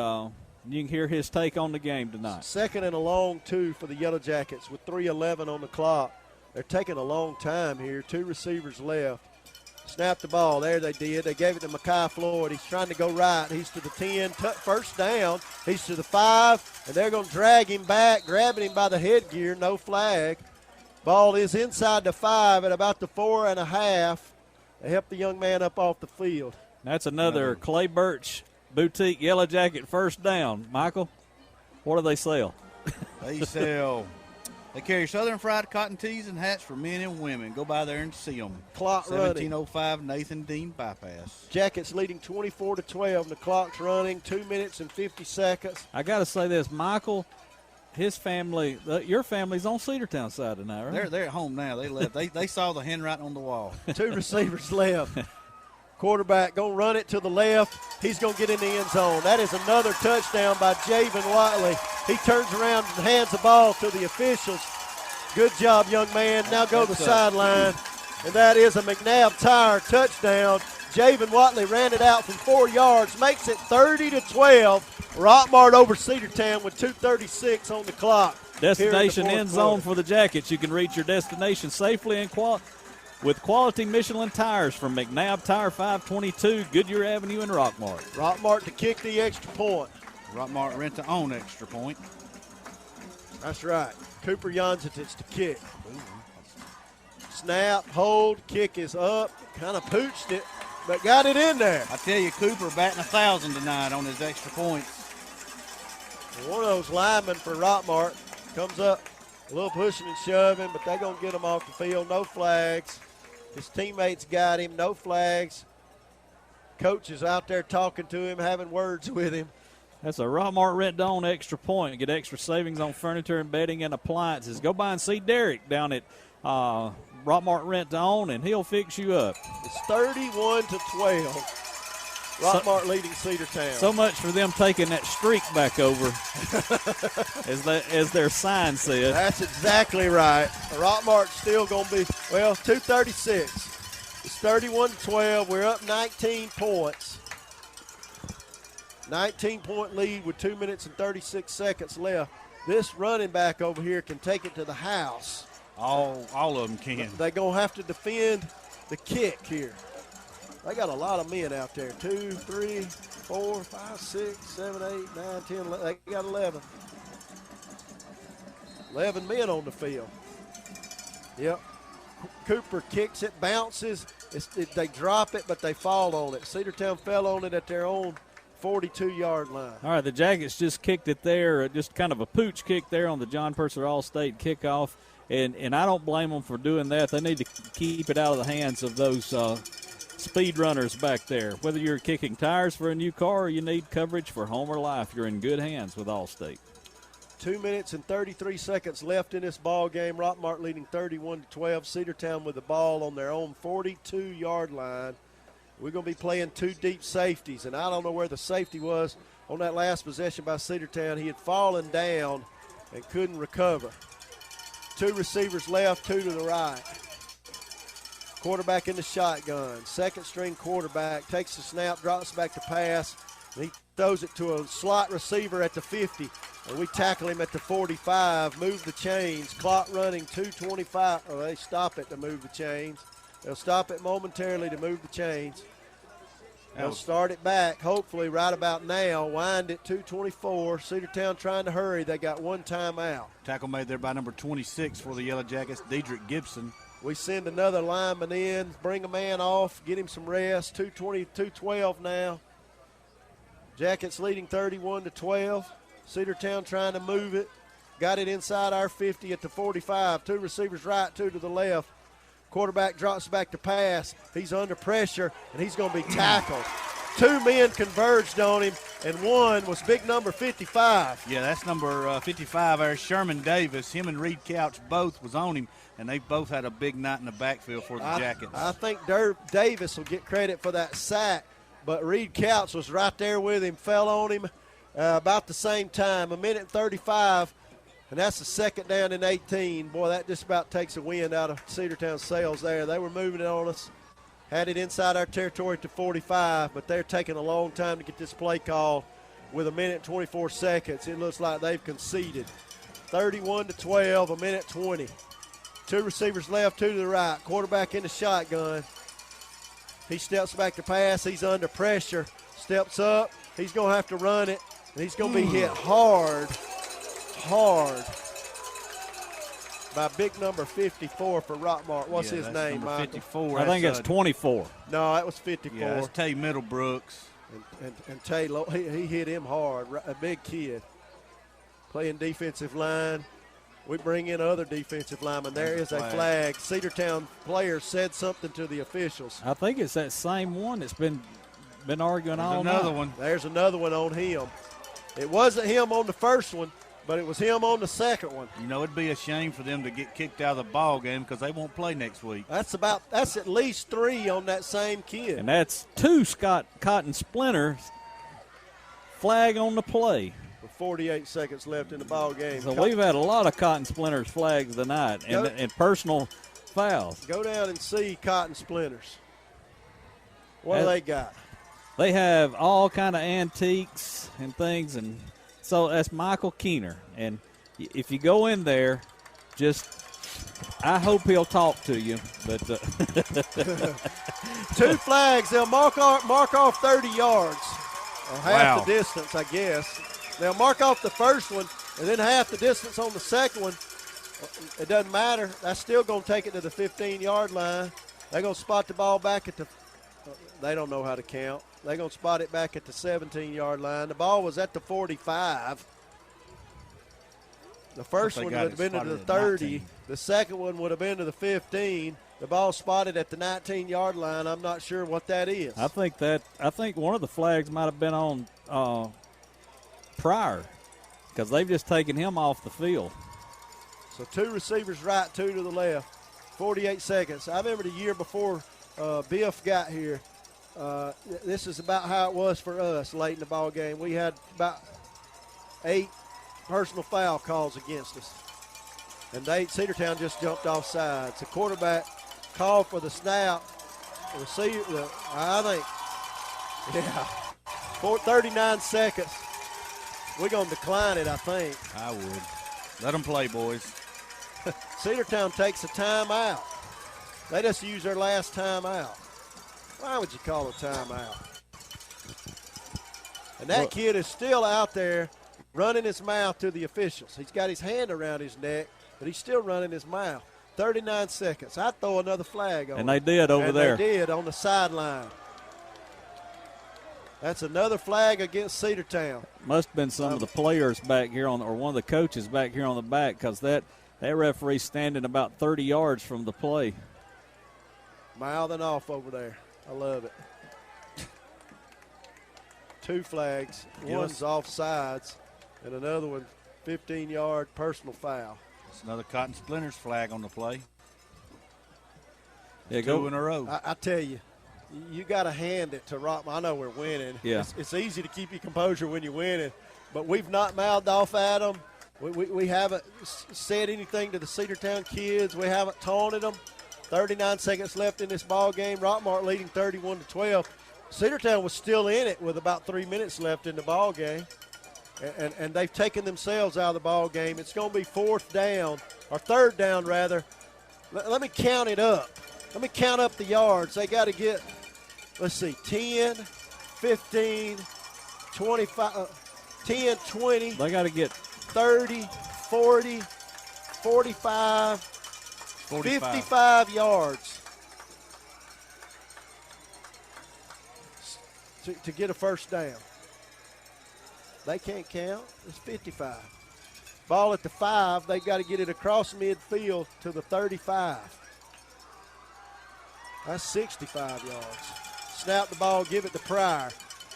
C: you can hear his take on the game tonight.
E: Second and a long two for the Yellow Jackets with 3:11 on the clock. They're taking a long time here. Two receivers left. Snapped the ball. There they did. They gave it to Makai Floyd. He's trying to go right. He's to the 10. First down. He's to the 5. And they're going to drag him back, grabbing him by the headgear. No flag. Ball is inside the 5 at about the 4.5. They help the young man up off the field.
C: That's another Clay Birch Boutique Yellow Jacket first down. Michael, what do they sell?
D: They carry Southern Fried cotton tees and hats for men and women. Go by there and see them.
E: Clock running.
D: 1705 Nathan Dean Bypass.
E: Jackets leading 24-12. The clock's running. 2 minutes and 50 seconds.
C: I got to say this, Michael. His family, your family's on Cedartown side tonight, right?
D: They're at home now. They left. they saw the handwriting on the wall.
E: Two receivers left. Quarterback going to run it to the left. He's going to get in the end zone. That is another touchdown by Javen Watley. He turns around and hands the ball to the officials. Good job, young man. Now go to the sideline. And that is a McNabb Tire touchdown. Javen Watley ran it out from 4 yards, makes it 30-12. Rockmart over Cedartown with 2:36 on the clock.
C: Destination end zone for the Jackets. You can reach your destination safely and with quality Michelin tires from McNabb Tire 522, Goodyear Avenue in Rockmart.
E: Rockmart to kick the extra point.
D: Rockmart rent to own extra point.
E: That's right. Cooper Jansic to kick. Snap, hold, kick is up. Kind of pooched it, but got it in there.
D: I tell you, Cooper batting 1,000 tonight on his extra points.
E: One of those linemen for Rockmart comes up, a little pushing and shoving, but they're going to get him off the field. No flags. His teammates got him. No flags. Coach is out there talking to him, having words with him.
C: That's a Rockmart rent-to-own extra point. Get extra savings on furniture and bedding and appliances. Go by and see Derek down at Rockmart Rent-to-Own, and he'll fix you up.
E: It's 31-12. Rockmart leading Cedartown.
C: So much for them taking that streak back over, as their sign said.
E: That's exactly right. Rockmart's still going to be, 2:36. It's 31-12. We're up 19 points. 19-point lead with 2 minutes and 36 seconds left. This running back over here can take it to the house.
D: All of them can.
E: They're going to have to defend the kick here. They got a lot of men out there. 2, 3, 4, 5, 6, 7, 8, 9, 10, 11. They got 11. 11 men on the field. Yep. Cooper kicks it, bounces. They drop it, but they fall on it. Cedartown fell on it at their own 42-yard line.
C: All right, the Jackets just kicked it there, just kind of a pooch kick there on the John Purser All-State kickoff, and I don't blame them for doing that. They need to keep it out of the hands of those speed runners back there. Whether you're kicking tires for a new car or you need coverage for home or life, you're in good hands with Allstate.
E: 2 minutes and 33 seconds left in this ball game. Rockmart leading 31-12. Cedartown with the ball on their own 42-yard line. We're going to be playing 2 deep safeties, and I don't know where the safety was on that last possession by Cedartown. He had fallen down and couldn't recover. 2 receivers left, 2 to the right. Quarterback in the shotgun. Second string quarterback takes the snap, drops back to pass, and he throws it to a slot receiver at the 50. And we tackle him at the 45, move the chains, clock running 2:25. Oh, they stop it to move the chains. They'll stop it momentarily to move the chains. They'll start it back, hopefully right about now. Wind it 2:24. Cedartown trying to hurry. They got 1 timeout.
D: Tackle made there by number 26 for the Yellow Jackets, Dedrick Gibson.
E: We send another lineman in, bring a man off, get him some rest. 2:12 now. Jackets leading 31-12. Cedartown trying to move it. Got it inside our 50 at the 45. 2 receivers right, 2 to the left. Quarterback drops back to pass. He's under pressure, and he's going to be tackled. 2 men converged on him, and one was big number 55.
D: Yeah, that's number 55 there, Sherman Davis. Him and Reed Couch both was on him, and they both had a big night in the backfield for the Jackets.
E: I think Davis will get credit for that sack, but Reed Couch was right there with him, fell on him about the same time, 1:35. And that's the second down and 18. Boy, that just about takes a wind out of Cedartown's sails there. They were moving it on us, had it inside our territory to 45, but they're taking a long time to get this play call with 1:24. It looks like they've conceded. 31-12, 1:20. 2 receivers left, 2 to the right. Quarterback in the shotgun. He steps back to pass. He's under pressure. Steps up. He's going to have to run it, and he's going to be hit hard by big number 54 for Rockmart. What's his name, Michael?
D: 54.
C: I think it's 24.
E: No, that was 54.
D: Yeah, that's Tay Middlebrooks.
E: And Tay, he hit him hard, a big kid. Playing defensive line. We bring in other defensive linemen. There is a flag. Cedartown players said something to the officials.
C: I think it's that same one that's been arguing all night.
D: Another one.
E: There's another one on him. It wasn't him on the first one, but it was him on the second one.
D: You know, it'd be a shame for them to get kicked out of the ball game because they won't play next week.
E: That's at least 3 on that same kid.
C: And that's 2 Scott Cotton Splinters. Flag on the play.
E: With 48 seconds left in the ball game.
C: So we've had a lot of Cotton Splinters flags tonight and personal fouls.
E: Go down and see Cotton Splinters. What do they got?
C: They have all kind of antiques and things, and so that's Michael Keener. And if you go in there, I hope he'll talk to you. But
E: 2 flags. They'll mark off 30 yards, or half the distance, I guess. They'll mark off the first one, and then half the distance on the second one. It doesn't matter. That's still going to take it to the 15-yard line. They're going to spot the ball back at the they don't know how to count. They're going to spot it back at the 17-yard line. The ball was at the 45. The first one would have been to the 30. The second one would have been to the 15. The ball spotted at the 19-yard line. I'm not sure what that is.
C: I think one of the flags might have been on Pryor because they've just taken him off the field.
E: So 2 receivers right, 2 to the left. 48 seconds. I remember the year before Biff got here. This is about how it was for us late in the ball game. We had about 8 personal foul calls against us. And Cedartown just jumped off sides. The quarterback called for the snap. Receiver, I think, 39 seconds. We're going to decline it, I think.
D: I would. Let them play, boys.
E: Cedartown takes a timeout. They just used their last timeout. Why would you call a timeout? And that kid is still out there running his mouth to the officials. He's got his hand around his neck, but he's still running his mouth. 39 seconds. I'd throw another flag on
C: And they did over there.
E: They did on the sideline. That's another flag against Cedartown.
C: Must have been some of the players back here or one of the coaches back here on the back because that referee's standing about 30 yards from the play.
E: Mouthing off over there. I love it. 2 flags. One's off sides, and another one 15-yard personal foul.
D: That's another Cotton Splinters flag on the play.
C: Yeah,
D: Two in a row.
E: I tell you, you got to hand it to Rockmart. I know we're winning.
C: Yeah.
E: It's easy to keep your composure when you're winning, but we've not mouthed off at them. We haven't said anything to the Cedartown kids. We haven't taunted them. 39 seconds left in this ball game. Rockmart leading 31-12. Cedartown was still in it with about 3 minutes left in the ball game, and they've taken themselves out of the ball game. It's going to be third down rather. Let me count it up. Let me count up the yards. They got to get, 10, 15, 25, 10, 20.
C: They got to get
E: 30, 40, 45, 55 yards to get a first down. They can't count. It's 55. Ball at the 5. They've got to get it across midfield to the 35. That's 65 yards. Snap the ball, give it to Pryor.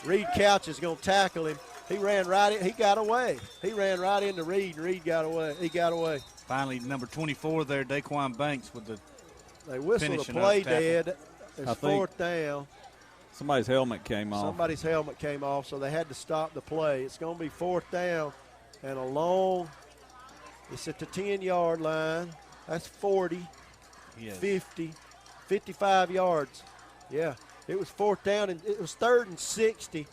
E: Reed Couch is going to tackle him. He ran right in. He got away. He ran right into Reed, and Reed got away. He got away.
D: Finally, number 24 there, Daquan Banks with the
E: They whistled a play dead. It's fourth down.
C: Somebody's helmet came off.
E: Somebody's helmet came off, so they had to stop the play. It's going to be fourth down and a long. It's at the 10-yard line. That's 40, 50, 55 yards. Yeah, it was fourth down, and it was 3rd and 60.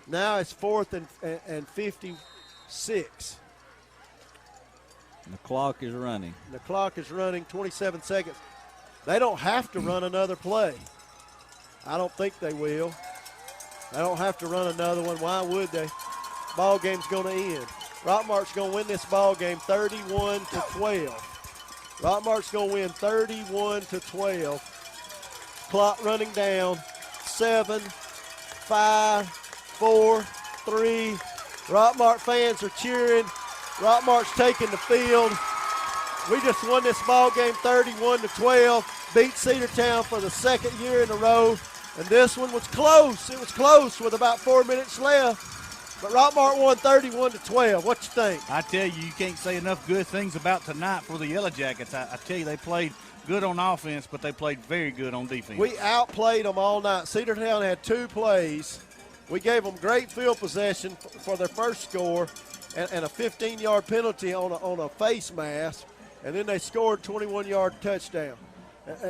E: Now it's 4th and 56.
C: And the clock is running.
E: The clock is running, 27 seconds. They don't have to run another play. I don't think they will. They don't have to run another one. Why would they? Ball game's going to end. Rockmart's going to win this ball game 31-12. Rockmart's going to win 31-12. Clock running down. 7, 5, 4, 3. Rockmart fans are cheering. Rockmart's taking the field. We just won this ball game 31-12. Beat Cedartown for the second year in a row. And this one was close. It was close with about 4 minutes left. But Rockmart won 31-12. What you think?
D: I tell you, you can't say enough good things about tonight for the Yellow Jackets. I tell you, they played good on offense, but they played very good on defense.
E: We outplayed them all night. Cedartown had 2 plays. We gave them great field possession for their first score and a 15-yard penalty on a face mask. And then they scored 21-yard touchdown.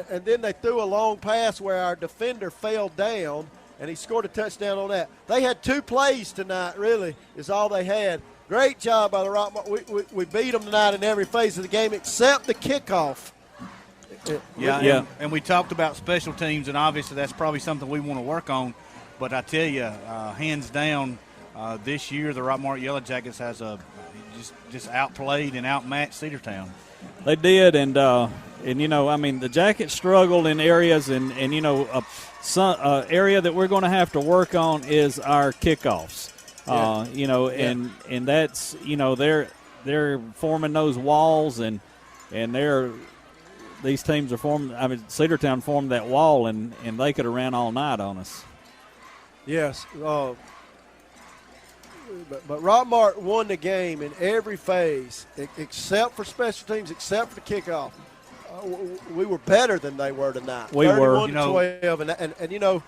E: And then they threw a long pass where our defender fell down, and he scored a touchdown on that. They had 2 plays tonight, really, is all they had. Great job by the Rockmart. We beat them tonight in every phase of the game except the kickoff.
D: Yeah. And we talked about special teams, and obviously that's probably something we want to work on. But I tell you, hands down, this year the Rockmart Yellow Jackets has just outplayed and outmatched Cedartown.
C: They did, and you know, I mean, the Jackets struggled in areas, and you know, area that we're going to have to work on is our kickoffs. You know, and that's, you know, they're forming those walls, and these teams are forming. I mean, Cedartown formed that wall, and they could have ran all night on us.
E: Yes, but Rockmart won the game in every phase except for special teams, except for the kickoff. We were better than they were tonight.
C: We were.
E: 31-12, and you know,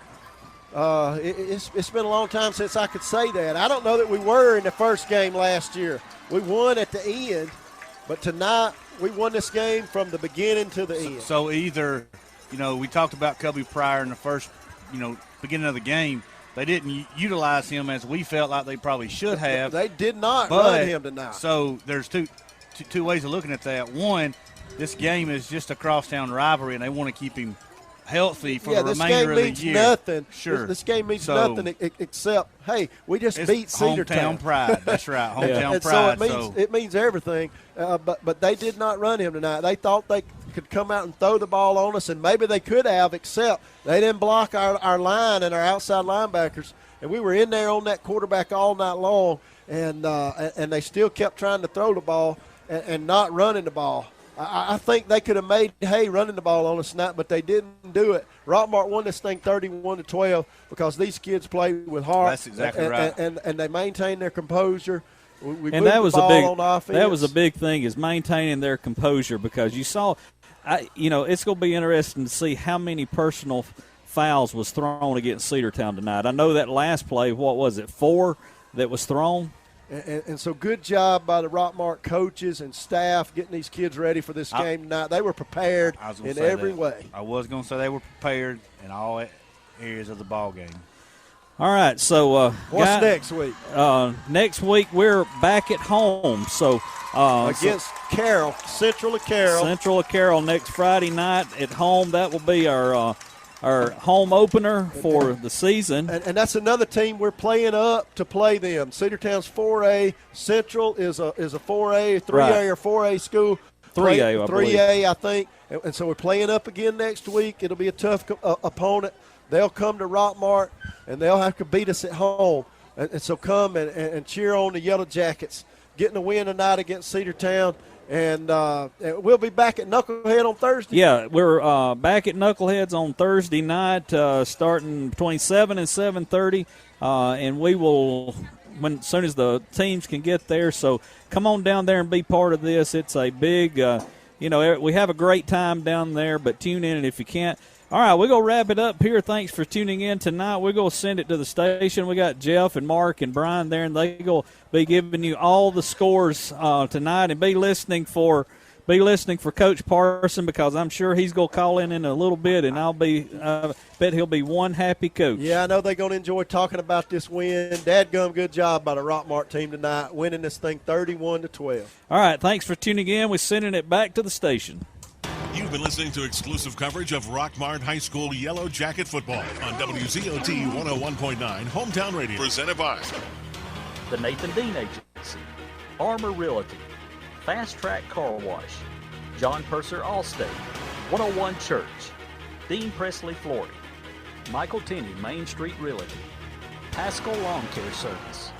E: it's been a long time since I could say that. I don't know that we were in the first game last year. We won at the end, but tonight we won this game from the beginning to the end.
D: So either, you know, we talked about Cubby Pryor in the first, you know, beginning of the game. They didn't utilize him as we felt like they probably should have.
E: They did not run him tonight.
D: So there's two ways of looking at that. One, this game is just a crosstown rivalry, and they want to keep him healthy for the remainder of the year.
E: This game means nothing.
D: Sure.
E: This game means nothing except, hey, we just beat Cedartown.
D: Hometown pride. That's right, hometown
E: pride.
D: So
E: it means everything. But they did not run him tonight. They thought they could come out and throw the ball on us, and maybe they could have, except they didn't block our line and our outside linebackers. And we were in there on that quarterback all night long, and they still kept trying to throw the ball and not running the ball. I think they could have made hay running the ball on us tonight, but they didn't do it. Rockmart won this thing 31-12 because these kids play with heart.
D: That's exactly right.
E: And they maintain their composure. We
C: and
E: moved
C: that was
E: the ball
C: a big
E: on offense.
C: that was a big thing, is maintaining their composure, because you saw, it's going to be interesting to see how many personal fouls was thrown against Cedartown tonight. I know that last play, what was it, 4 that was thrown?
E: And so good job by the Rockmart coaches and staff getting these kids ready for this game tonight. They were prepared in every way.
D: I was going to say they were prepared in all areas of the ball game.
C: All right, so
E: what's next week?
C: Next week we're back at home. So
E: against Carroll, Central of Carroll.
C: Central of Carroll next Friday night at home. That will be our home opener for the season.
E: And that's another team we're playing up to play them. Cedartown's 4A. Central is a 4A, 3A
C: right.
E: or 4A school.
C: 3A, I believe.
E: 3A, I think. And so we're playing up again next week. It'll be a tough opponent. They'll come to Rockmart, and they'll have to beat us at home. And so come and cheer on the Yellow Jackets, getting a win tonight against Cedartown. And we'll be back at Knucklehead on Thursday.
C: Yeah, we're back at Knuckleheads on Thursday night, starting between 7 and 7:30, and we will, as soon as the teams can get there. So come on down there and be part of this. It's a big, we have a great time down there, but tune in if you can't. All right, we're going to wrap it up here. Thanks for tuning in tonight. We're going to send it to the station. We got Jeff and Mark and Brian there, and they're going to be giving you all the scores tonight, and be listening for Coach Parson, because I'm sure he's going to call in a little bit, and I'll bet he'll be one happy coach.
E: Yeah, I know they're going to enjoy talking about this win. Dadgum, good job by the Rockmart team tonight, winning this thing 31-12.
C: All right, thanks for tuning in. We're sending it back to the station.
A: You've been listening to exclusive coverage of Rockmart High School Yellow Jacket football on WZOT 101.9 Hometown Radio. Presented by
B: the Nathan Dean Agency, Armor Realty, Fast Track Car Wash, John Purser Allstate, 101 Church, Dean Presley Flooring, Michael Tenney Main Street Realty, Pascal Lawn Care Service,